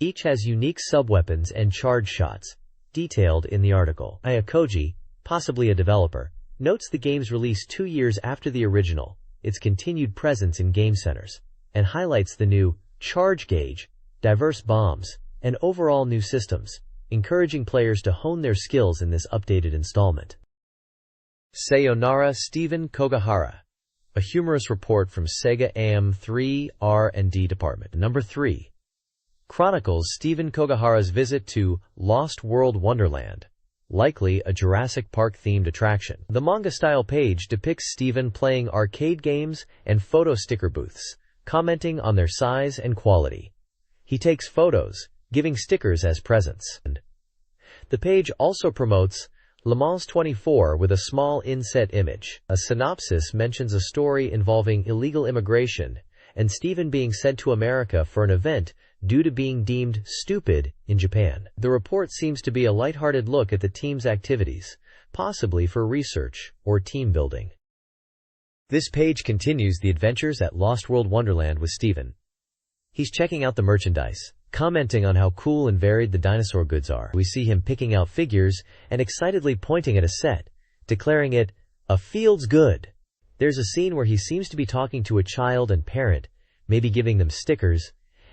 Each has unique subweapons and charge shots, detailed in the article. Ayakoji, possibly a developer, notes the game's release 2 years after the original, its continued presence in game centers, and highlights the new charge gauge, diverse bombs, and overall new systems, encouraging players to hone their skills in this updated installment. Sayonara Stephen Kogahara, a humorous report from SEGA AM3 R&D Department. Number 3. Chronicles Stephen Kogahara's visit to Lost World Wonderland, likely a Jurassic Park-themed attraction. The manga-style page depicts Stephen playing arcade games and photo sticker booths, commenting on their size and quality. He takes photos, giving stickers as presents. The page also promotes Le Mans 24 with a small inset image. A synopsis mentions a story involving illegal immigration and Stephen being sent to America for an event due to being deemed stupid in Japan. The report seems to be a lighthearted look at the team's activities, possibly for research or team building. This page continues the adventures at Lost World Wonderland with Stephen. He's checking out the merchandise, commenting on how cool and varied the dinosaur goods are. We see him picking out figures and excitedly pointing at a set, declaring it a feels good. There's a scene where he seems to be talking to a child and parent, maybe giving them stickers,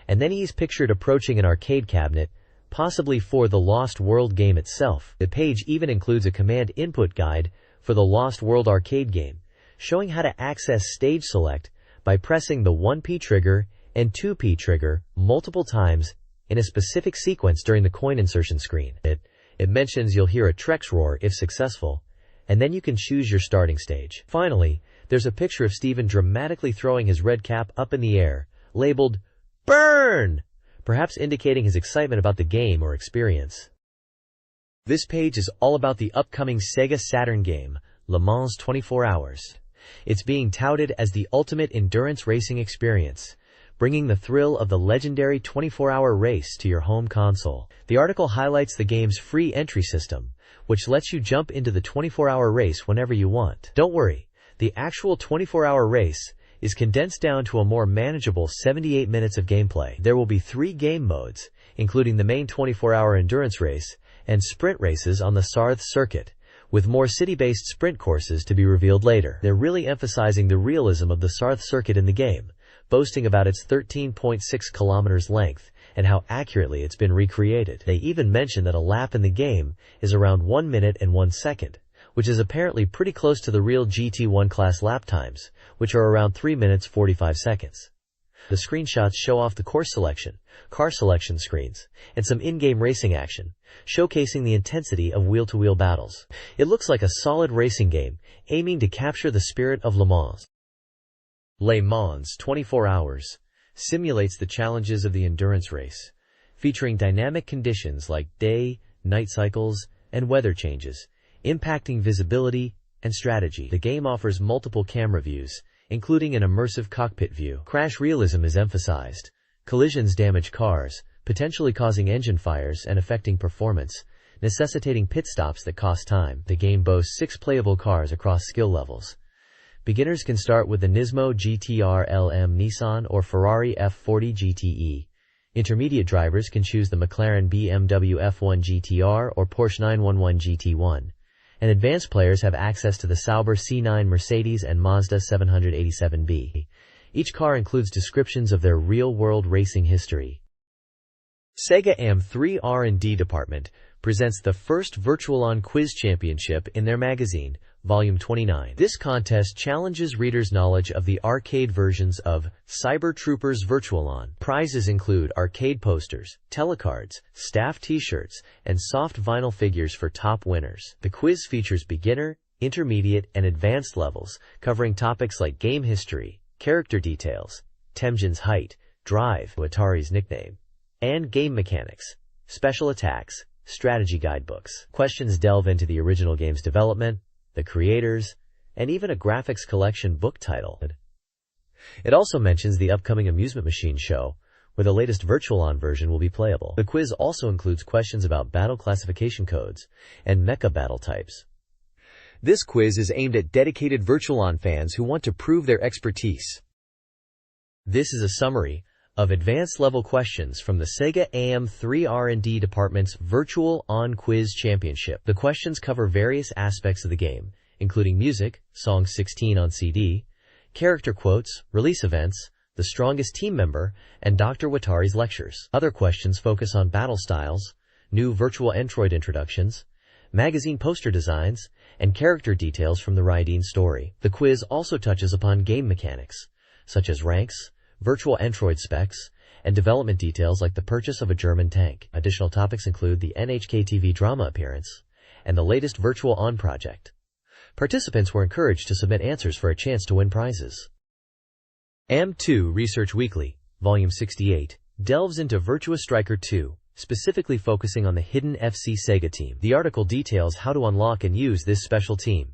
and then he's pictured approaching an arcade cabinet, possibly for the Lost World game itself. The page even includes a command input guide for the Lost World arcade game, showing how to access stage select by pressing the 1P trigger and 2P trigger multiple times in a specific sequence during the coin insertion screen. It mentions you'll hear a Trex roar if successful, and then you can choose your starting stage. Finally, there's a picture of Stephen dramatically throwing his red cap up in the air, labeled Burn! Perhaps indicating his excitement about the game or experience. This page is all about the upcoming SEGA Saturn game, Le Mans 24 Hours. It's being touted as the ultimate endurance racing experience, bringing the thrill of the legendary 24-hour race to your home console. The article highlights the game's free entry system, which lets you jump into the 24-hour race whenever you want. Don't worry, the actual 24-hour race is condensed down to a more manageable 78 minutes of gameplay. There will be 3 game modes, including the main 24-hour endurance race and sprint races on the Sarth circuit, with more city-based sprint courses to be revealed later. They're really emphasizing the realism of the Sarth circuit in the game, boasting about its 13.6 kilometers length and how accurately it's been recreated. They even mention that a lap in the game is around 1 minute and 1 second, which is apparently pretty close to the real GT1 class lap times, which are around 3 minutes 45 seconds. The screenshots show off the course selection, car selection screens, and some in-game racing action, showcasing the intensity of wheel-to-wheel battles. It looks like a solid racing game, aiming to capture the spirit of Le Mans. Le Mans 24 Hours simulates the challenges of the endurance race, featuring dynamic conditions like day, night cycles, and weather changes, impacting visibility and strategy. The game offers multiple camera views, including an immersive cockpit view. Crash realism is emphasized. Collisions damage cars, potentially causing engine fires and affecting performance, necessitating pit stops that cost time. The game boasts 6 playable cars across skill levels. Beginners can start with the Nismo GT-R LM Nissan or Ferrari F40 GTE. Intermediate drivers can choose the McLaren BMW F1 GT-R or Porsche 911 GT1. and advanced players have access to the Sauber C9 Mercedes and Mazda 787B. Each car includes descriptions of their real-world racing history. SEGA AM3 R&D Department presents the first Virtual-On Quiz Championship in their magazine, Volume 29. This contest challenges readers' knowledge of the arcade versions of Cyber Troopers Virtual-On. Prizes include arcade posters, telecards, staff t-shirts, and soft vinyl figures for top winners. The quiz features beginner, intermediate, and advanced levels, covering topics like game history, character details, Temujin's height, drive, Atari's nickname, and game mechanics, special attacks, strategy guidebooks. Questions delve into the original game's development, the creators, and even a graphics collection book title. It also mentions the upcoming amusement machine show, where the latest Virtual-On version will be playable. The quiz also includes questions about battle classification codes and mecha battle types. This quiz is aimed at dedicated Virtual-On fans who want to prove their expertise. This is a summary of advanced level questions from the SEGA AM3 R&D Department's Virtual-On Quiz Championship. The questions cover various aspects of the game, including music, Song 16 on CD, character quotes, release events, the strongest team member, and Dr. Watari's lectures. Other questions focus on battle styles, new virtual Android introductions, magazine poster designs, and character details from the Raiden story. The quiz also touches upon game mechanics, such as ranks, virtual Android specs, and development details like the purchase of a German tank. Additional topics include the NHK TV drama appearance and the latest Virtual-On project. Participants were encouraged to submit answers for a chance to win prizes. AM2 Research Weekly, Volume 68, delves into Virtua Striker 2, specifically focusing on the hidden FC SEGA team. The article details how to unlock and use this special team.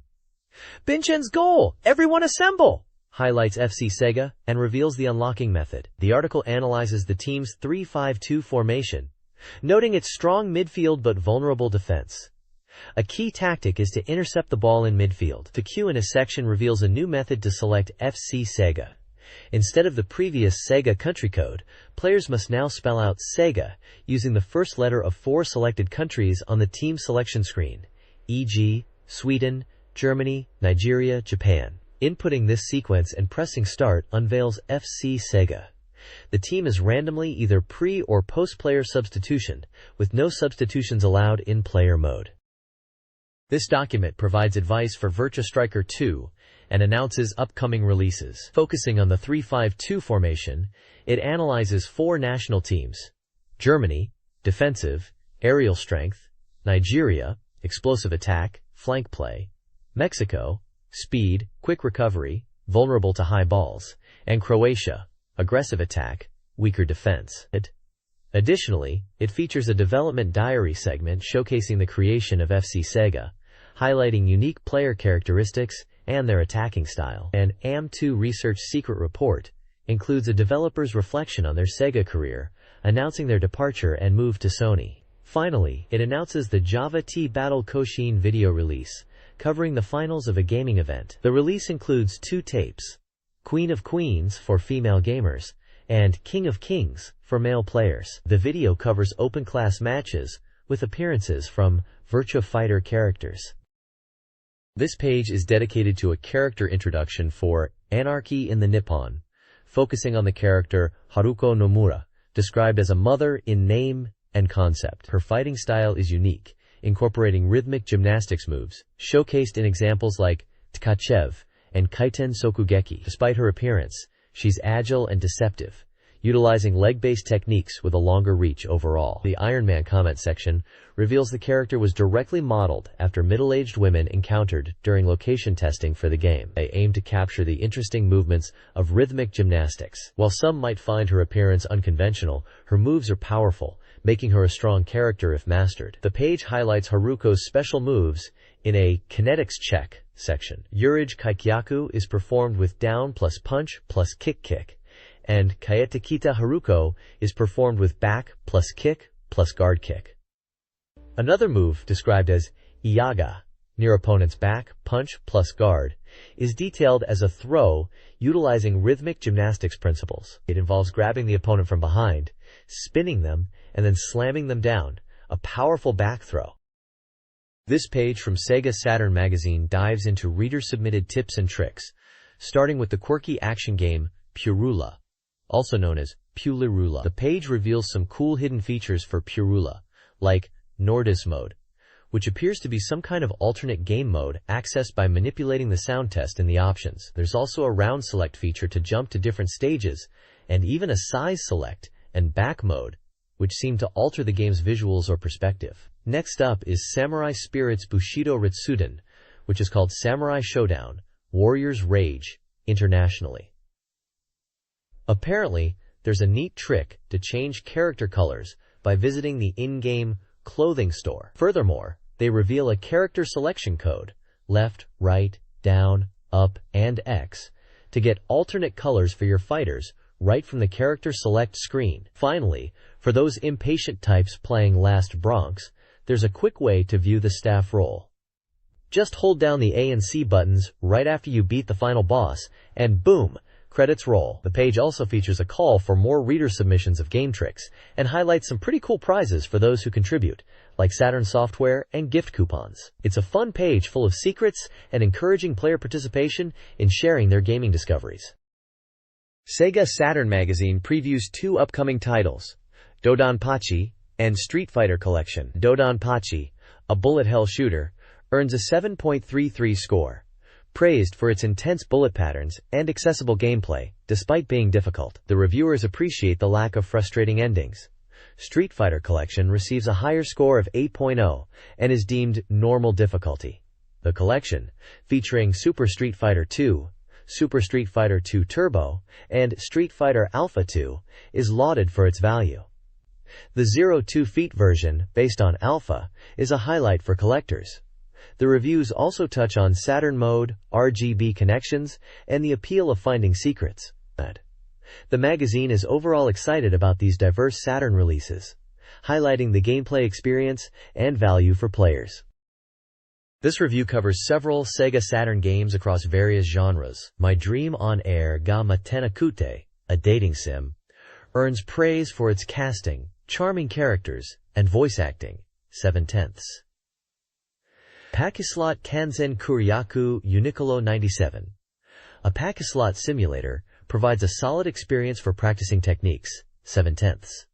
Binchen's goal! Everyone assemble! Highlights FC SEGA and reveals the unlocking method. The article analyzes the team's 3-5-2 formation, noting its strong midfield but vulnerable defense. A key tactic is to intercept the ball in midfield. The Q in a section reveals a new method to select FC SEGA. Instead of the previous SEGA country code, players must now spell out SEGA using the first letter of 4 selected countries on the team selection screen, e.g., Sweden, Germany, Nigeria, Japan. Inputting this sequence and pressing start unveils FC SEGA. The team is randomly either pre- or post-player substitutioned, with no substitutions allowed in player mode. This document provides advice for Virtua Striker 2 and announces upcoming releases. Focusing on the 3-5-2 formation, it analyzes 4 national teams: Germany, defensive, aerial strength; Nigeria, explosive attack, flank play; Mexico, speed, quick recovery, vulnerable to high balls; and Croatia, aggressive attack, weaker defense. Additionally, it features a development diary segment showcasing the creation of FC SEGA, highlighting unique player characteristics and their attacking style. An AM2 Research Secret Report includes a developer's reflection on their SEGA career, announcing their departure and move to Sony. Finally, it announces the Java T Battle Koshin video release, covering the finals of a gaming event. The release includes 2 tapes, Queen of Queens for female gamers, and King of Kings for male players. The video covers open-class matches with appearances from Virtua Fighter characters. This page is dedicated to a character introduction for Anarchy in the Nippon, focusing on the character Haruko Nomura, described as a mother in name and concept. Her fighting style is unique, incorporating rhythmic gymnastics moves, showcased in examples like Tkachev and Kaiten Sokugeki. Despite her appearance, she's agile and deceptive, utilizing leg-based techniques with a longer reach overall. The Iron Man comment section reveals the character was directly modeled after middle-aged women encountered during location testing for the game. They aim to capture the interesting movements of rhythmic gymnastics. While some might find her appearance unconventional, her moves are powerful, making her a strong character if mastered. The page highlights Haruko's special moves in a kinetics check section. Urage Kaikyaku is performed with down plus punch plus kick, and Kaetekita Haruko is performed with back plus kick plus guard kick. Another move, described as Iyaga, near opponent's back, punch plus guard, is detailed as a throw utilizing rhythmic gymnastics principles. It involves grabbing the opponent from behind, spinning them, and then slamming them down, a powerful back throw. This page from SEGA Saturn Magazine dives into reader-submitted tips and tricks, starting with the quirky action game Purula, also known as Pulirula. The page reveals some cool hidden features for Purula, like Nordis mode, which appears to be some kind of alternate game mode accessed by manipulating the sound test in the options. There's also a round select feature to jump to different stages, and even a size select and back mode, which seem to alter the game's visuals or perspective. Next up is Samurai Spirit's Bushido Ritsuden, which is called Samurai Showdown, Warrior's Rage, internationally. Apparently, there's a neat trick to change character colors by visiting the in-game clothing store. Furthermore, they reveal a character selection code, left, right, down, up, and X, to get alternate colors for your fighters right from the character select screen. Finally, for those impatient types playing Last Bronx, there's a quick way to view the staff role. Just hold down the A and C buttons right after you beat the final boss, and boom, credits roll. The page also features a call for more reader submissions of game tricks, and highlights some pretty cool prizes for those who contribute, like Saturn software and gift coupons. It's a fun page full of secrets and encouraging player participation in sharing their gaming discoveries. SEGA Saturn Magazine previews 2 upcoming titles, Dodonpachi and Street Fighter Collection. Dodonpachi, a bullet hell shooter, earns a 7.33 score, praised for its intense bullet patterns and accessible gameplay, despite being difficult. The reviewers appreciate the lack of frustrating endings. Street Fighter Collection receives a higher score of 8.0 and is deemed normal difficulty. The collection, featuring Super Street Fighter 2, Super Street Fighter 2 Turbo, and Street Fighter Alpha 2, is lauded for its value. The 0-2 Feet version, based on Alpha, is a highlight for collectors. The reviews also touch on Saturn mode, RGB connections, and the appeal of finding secrets. The magazine is overall excited about these diverse Saturn releases, highlighting the gameplay experience and value for players. This review covers several SEGA Saturn games across various genres. My Dream on Air ga Matenakute, a dating sim, earns praise for its casting, charming characters, and voice acting, 7/10. Pakislot Kanzen Kuryaku Uniqlo 97. A Pakislot simulator provides a solid experience for practicing techniques, 7/10.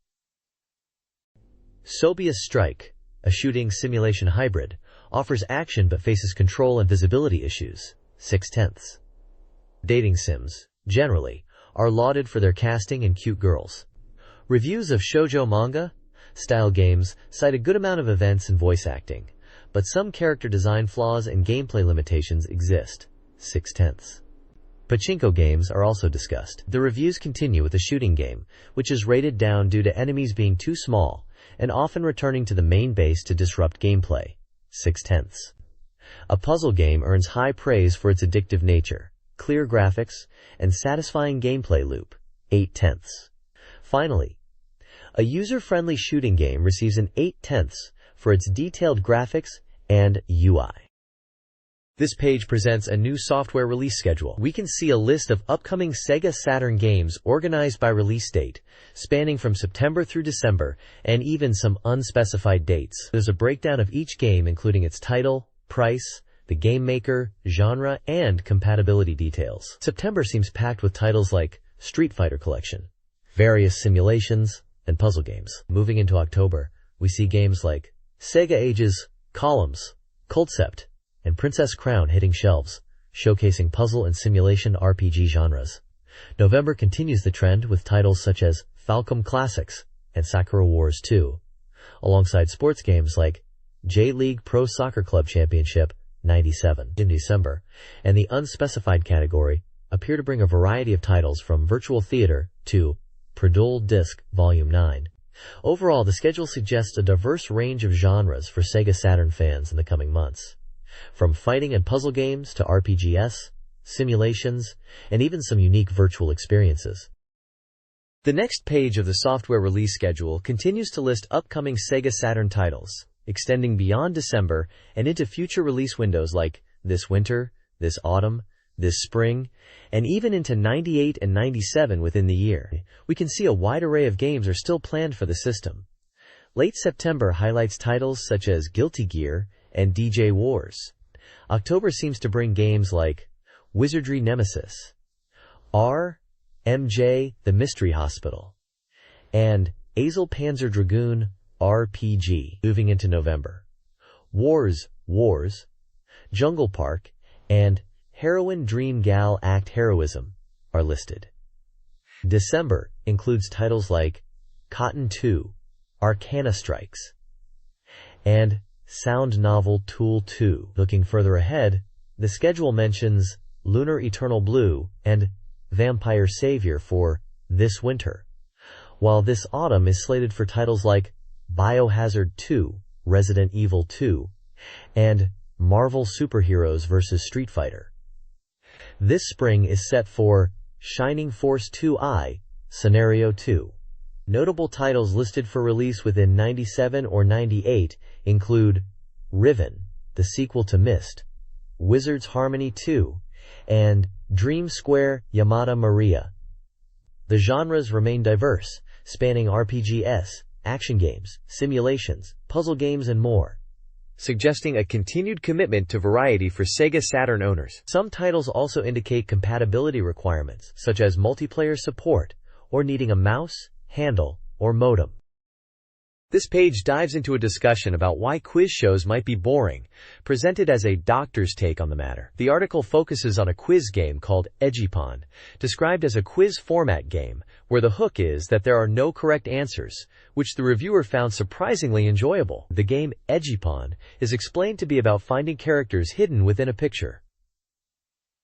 Sobius Strike, a shooting simulation hybrid, offers action but faces control and visibility issues, 6/10. Dating sims, generally, are lauded for their casting and cute girls. Reviews of shoujo manga style games cite a good amount of events and voice acting, but some character design flaws and gameplay limitations exist, 6/10. Pachinko games are also discussed. The reviews continue with a shooting game, which is rated down due to enemies being too small and often returning to the main base to disrupt gameplay, 6/10. A puzzle game earns high praise for its addictive nature, clear graphics, and satisfying gameplay loop, 8/10. Finally, a user-friendly shooting game receives an 8/10 for its detailed graphics and UI. This page presents a new software release schedule. We can see a list of upcoming SEGA Saturn games organized by release date, spanning from September through December, and even some unspecified dates. There's a breakdown of each game including its title, price, the game maker, genre, and compatibility details. September seems packed with titles like Street Fighter Collection, various simulations, and puzzle games. Moving into October, we see games like SEGA Ages, Columns, Concept, and Princess Crown hitting shelves, showcasing puzzle and simulation RPG genres. November continues the trend with titles such as Falcom Classics and Sakura Wars 2, alongside sports games like J-League Pro Soccer Club Championship 97 in December, and the unspecified category appear to bring a variety of titles from Virtual Theater to Produal Disc Volume 9. Overall, the schedule suggests a diverse range of genres for SEGA Saturn fans in the coming months, from fighting and puzzle games to RPGs, simulations, and even some unique virtual experiences. The next page of the software release schedule continues to list upcoming SEGA Saturn titles, extending beyond December and into future release windows like this winter, this autumn, this spring, and even into 98 and 97 within the year. We can see a wide array of games are still planned for the system. Late September highlights titles such as Guilty Gear and DJ Wars. October seems to bring games like Wizardry Nemesis, RMJ The Mystery Hospital, and Azel Panzer Dragoon RPG. Moving into November, Wars, Jungle Park, and Heroine Dream Gal Act Heroism are listed. December includes titles like Cotton 2, Arcana Strikes, and Sound Novel Tool 2. Looking further ahead, the schedule mentions Lunar Eternal Blue and Vampire Savior for this winter, while this autumn is slated for titles like Biohazard 2, Resident Evil 2, and Marvel Superheroes vs. Street Fighter. This spring is set for Shining Force 2i, Scenario 2. Notable titles listed for release within 97 or 98 include Riven, the sequel to Myst, Wizards Harmony 2, and Dream Square Yamada Maria. The genres remain diverse, spanning RPGs, action games, simulations, puzzle games, and more, suggesting a continued commitment to variety for SEGA Saturn owners. Some titles also indicate compatibility requirements, such as multiplayer support or needing a mouse, handle, or modem. This page dives into a discussion about why quiz shows might be boring, presented as a doctor's take on the matter. The article focuses on a quiz game called Egipon, described as a quiz format game, where the hook is that there are no correct answers, which the reviewer found surprisingly enjoyable. The game Egipon is explained to be about finding characters hidden within a picture.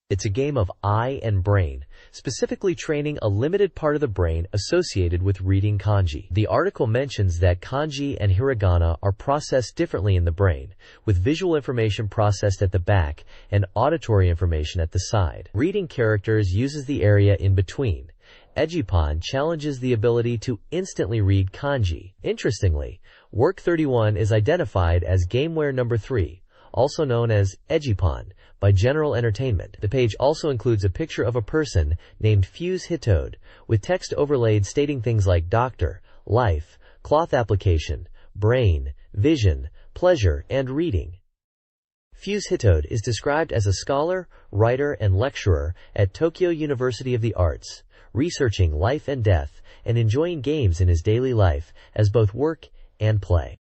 It's a game of eye and brain, specifically training a limited part of the brain associated with reading kanji. The article mentions that kanji and hiragana are processed differently in the brain, with visual information processed at the back and auditory information at the side. Reading characters uses the area in between. Egipon challenges the ability to instantly read kanji. Interestingly, Work 31 is identified as Gameware number 3, also known as Egipon, by General Entertainment. The page also includes a picture of a person named Fuse Hitode, with text overlaid stating things like doctor, life, cloth application, brain, vision, pleasure, and reading. Fuse Hitode is described as a scholar, writer, and lecturer at Tokyo University of the Arts, researching life and death and enjoying games in his daily life as both work and play.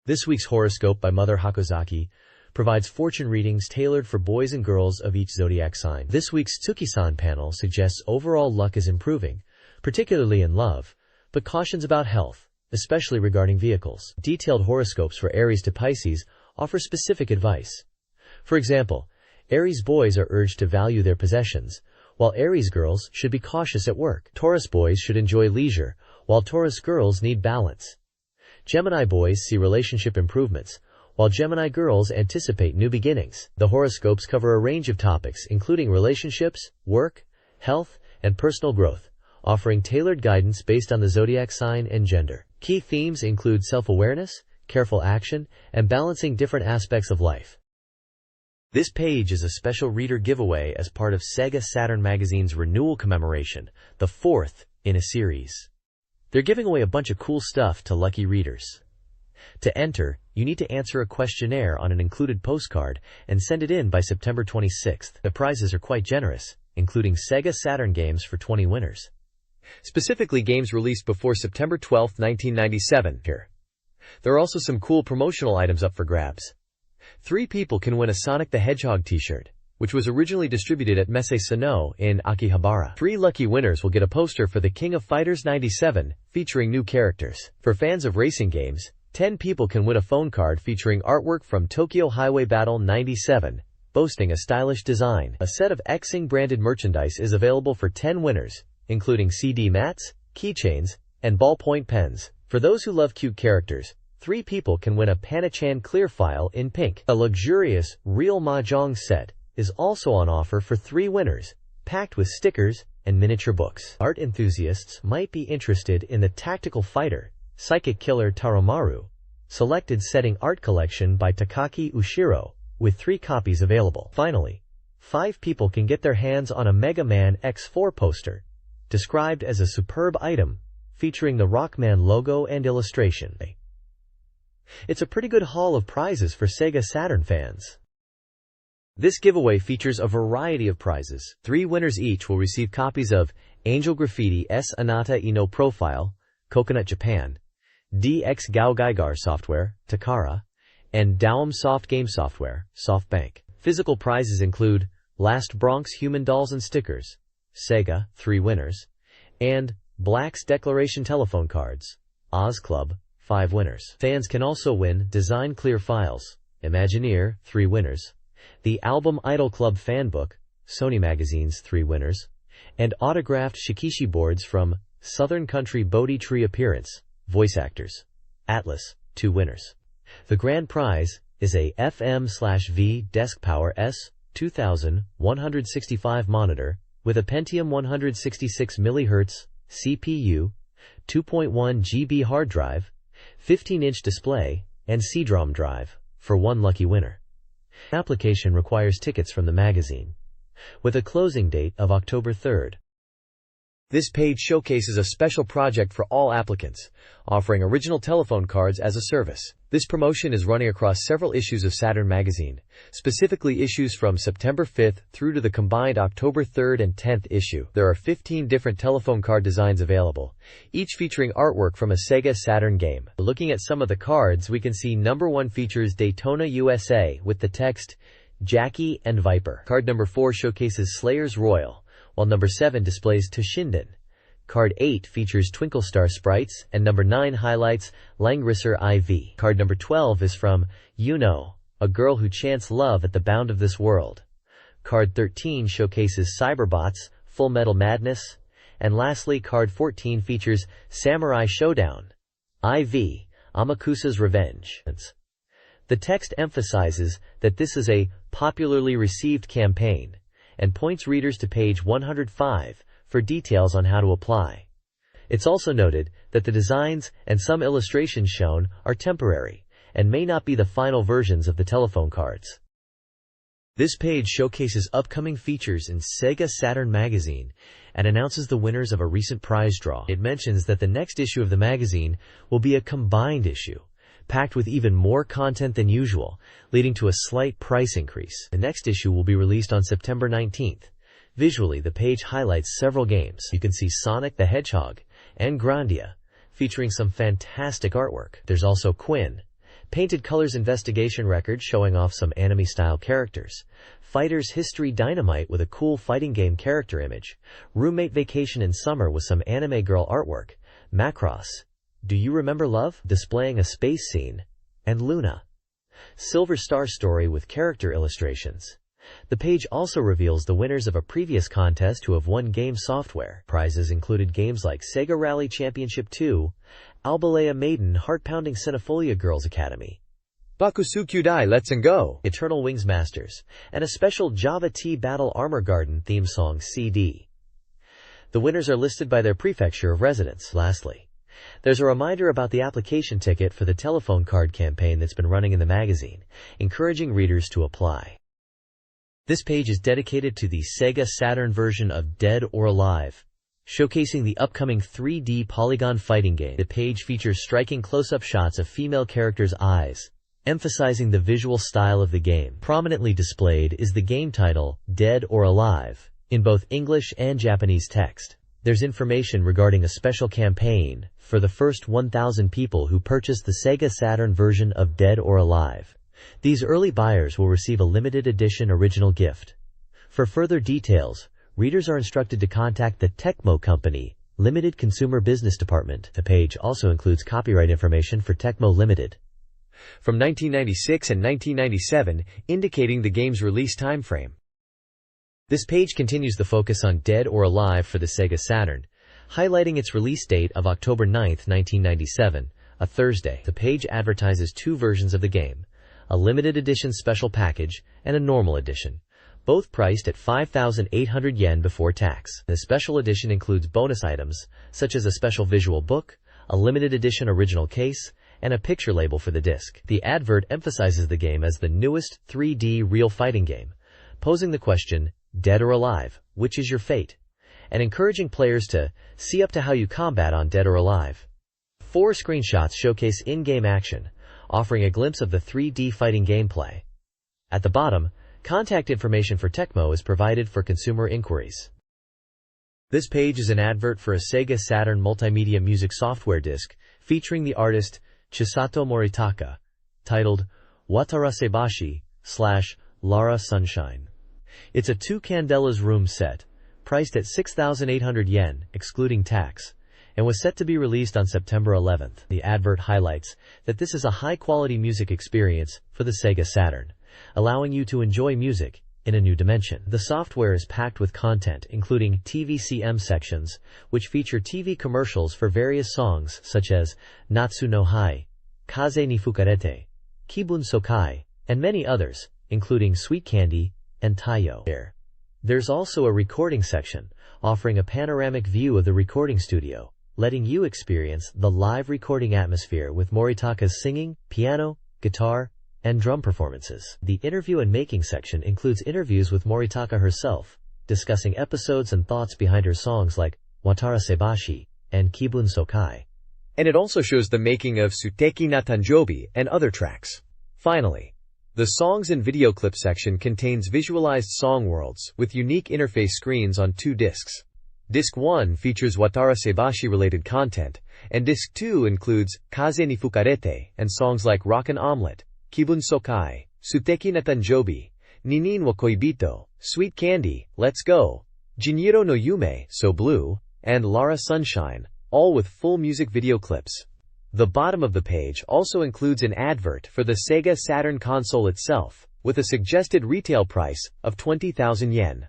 This week's horoscope by Mother Hakozaki provides fortune readings tailored for boys and girls of each zodiac sign. This week's Tsuki-san panel suggests overall luck is improving, particularly in love, but cautions about health, especially regarding vehicles. Detailed horoscopes for Aries to Pisces offer specific advice. For example, Aries boys are urged to value their possessions, while Aries girls should be cautious at work. Taurus boys should enjoy leisure, while Taurus girls need balance. Gemini boys see relationship improvements, while Gemini girls anticipate new beginnings. The horoscopes cover a range of topics including relationships, work, health, and personal growth, offering tailored guidance based on the zodiac sign and gender. Key themes include self-awareness, careful action, and balancing different aspects of life. This page is a special reader giveaway as part of SEGA Saturn Magazine's renewal commemoration, the 4th in a series. They're giving away a bunch of cool stuff to lucky readers. To enter, you need to answer a questionnaire on an included postcard and send it in by September 26th. The prizes are quite generous, including SEGA Saturn games for 20 winners. Specifically games released before September 12, 1997. There are also some cool promotional items up for grabs. 3 people can win a Sonic the Hedgehog t-shirt, which was originally distributed at Messe Sano in Akihabara. 3 lucky winners will get a poster for the King of Fighters 97, featuring new characters. For fans of racing games, 10 people can win a phone card featuring artwork from Tokyo Highway Battle 97, boasting a stylish design. A set of Xing branded merchandise is available for 10 winners, including CD mats, keychains, and ballpoint pens. For those who love cute characters, 3 people can win a Panachan clear file in pink. A luxurious, real mahjong set is also on offer for 3 winners, packed with stickers and miniature books. Art enthusiasts might be interested in the Tactical Fighter, Psychic Killer Taromaru, selected setting art collection by Takaki Ushiro, with 3 copies available. Finally, 5 people can get their hands on a Mega Man X4 poster, described as a superb item, featuring the Rockman logo and illustration. It's a pretty good haul of prizes for Sega Saturn fans. This giveaway features a variety of prizes. 3 winners each will receive copies of Angel Graffiti S Anata Ino Profile, Coconut Japan, DX Gao Gaigar Software, Takara, and Daum Soft Game Software, SoftBank. Physical prizes include Last Bronx Human Dolls and Stickers, Sega, 3 winners, and Black's Declaration Telephone Cards, Oz Club, 5 winners. Fans can also win Design Clear Files, Imagineer, 3 winners, the Album Idol Club Fanbook, Sony Magazine's 3 winners, and autographed Shikishi boards from Southern Country Bodhi Tree Appearance, Voice Actors, Atlas, 2 winners. The grand prize is a FM/V Desk Power S2165 monitor with a Pentium 166 MHz CPU, 2.1 GB hard drive, 15-inch display, and CD-ROM drive for 1 lucky winner. Application requires tickets from the magazine, with a closing date of October 3rd. This page showcases a special project for all applicants, offering original telephone cards as a service. This promotion is running across several issues of Saturn magazine, specifically issues from September 5th through to the combined October 3rd and 10th issue. There are 15 different telephone card designs available, each featuring artwork from a Sega Saturn game. Looking at some of the cards, we can see number 1 features Daytona USA with the text Jackie and Viper. Card number 4 showcases Slayers Royal, while number 7 displays Toshinden. Card 8 features Twinkle Star sprites, and number 9 highlights Langrisser IV. Card number 12 is from Yuno, a girl who chants love at the bound of this world. Card 13 showcases Cyberbots, Full Metal Madness, and lastly card 14 features Samurai Showdown, IV, Amakusa's Revenge. The text emphasizes that this is a popularly received campaign, and points readers to page 105 for details on how to apply. It's also noted that the designs and some illustrations shown are temporary and may not be the final versions of the telephone cards. This page showcases upcoming features in Sega Saturn magazine and announces the winners of a recent prize draw. It mentions that the next issue of the magazine will be a combined issue, packed with even more content than usual, leading to a slight price increase. The next issue will be released on September 19th. Visually, the page highlights several games. You can see Sonic the Hedgehog and Grandia, featuring some fantastic artwork. There's also Quinn, Painted Colors Investigation Record showing off some anime-style characters, Fighters History Dynamite with a cool fighting game character image, Roommate Vacation in Summer with some anime girl artwork, Macross, Do You Remember Love? Displaying a space scene, and Luna, Silver Star Story with character illustrations. The page also reveals the winners of a previous contest who have won game software. Prizes included games like Sega Rally Championship 2, Albalea Maiden Heart-Pounding Cinefolia Girls Academy, Bakusu Kyudai Let's and Go, Eternal Wings Masters, and a special Java T Battle Armor Garden theme song CD. The winners are listed by their prefecture of residence. Lastly, there's a reminder about the application ticket for the telephone card campaign that's been running in the magazine, encouraging readers to apply. This page is dedicated to the Sega Saturn version of Dead or Alive, showcasing the upcoming 3D polygon fighting game. The page features striking close-up shots of female characters' eyes, emphasizing the visual style of the game. Prominently displayed is the game title, Dead or Alive, in both English and Japanese text. There's information regarding a special campaign for the first 1,000 people who purchase the Sega Saturn version of Dead or Alive. These early buyers will receive a limited edition original gift. For further details, readers are instructed to contact the Tecmo Company, Limited Consumer Business Department. The page also includes copyright information for Tecmo Limited from 1996 and 1997, indicating the game's release timeframe. This page continues the focus on Dead or Alive for the Sega Saturn, highlighting its release date of October 9, 1997, a Thursday. The page advertises 2 versions of the game, a limited edition special package and a normal edition, both priced at 5,800 yen before tax. The special edition includes bonus items, such as a special visual book, a limited edition original case, and a picture label for the disc. The advert emphasizes the game as the newest 3D real fighting game, posing the question, Dead or Alive, which is your fate? And encouraging players to see up to how you combat on Dead or Alive. 4 screenshots showcase in-game action, offering a glimpse of the 3D fighting gameplay. At the bottom, contact information for Tecmo is provided for consumer inquiries. This page is an advert for a SEGA Saturn multimedia music software disc featuring the artist Chisato Moritaka, titled Watarasebashi / Lara Sunshine. It's a 2 Candelas room set, priced at 6,800 yen, excluding tax, and was set to be released on September 11th. The advert highlights that this is a high-quality music experience for the SEGA Saturn, allowing you to enjoy music in a new dimension. The software is packed with content including TVCM sections, which feature TV commercials for various songs such as Natsu no Hai, Kaze ni Fukarete, Kibun Sokai, and many others, including Sweet Candy and Taiyo. There's also a recording section, offering a panoramic view of the recording studio, letting you experience the live recording atmosphere with Moritaka's singing, piano, guitar, and drum performances. The interview and making section includes interviews with Moritaka herself, discussing episodes and thoughts behind her songs like Watarasebashi and Kibun Sokai. And it also shows the making of Suteki na Tanjobi and other tracks. Finally, the songs and video clip section contains visualized song worlds with unique interface screens on 2 discs. Disc 1 features Watarasebashi related content, and Disc 2 includes Kaze ni Fukarete and songs like Rockin' Omelette, Kibun Sokai, Suteki na Tanjobi, Ninin wa Koibito, Sweet Candy, Let's Go, Jinjiro no Yume, So Blue, and Lara Sunshine, all with full music video clips. The bottom of the page also includes an advert for the SEGA Saturn console itself, with a suggested retail price of 20,000 yen.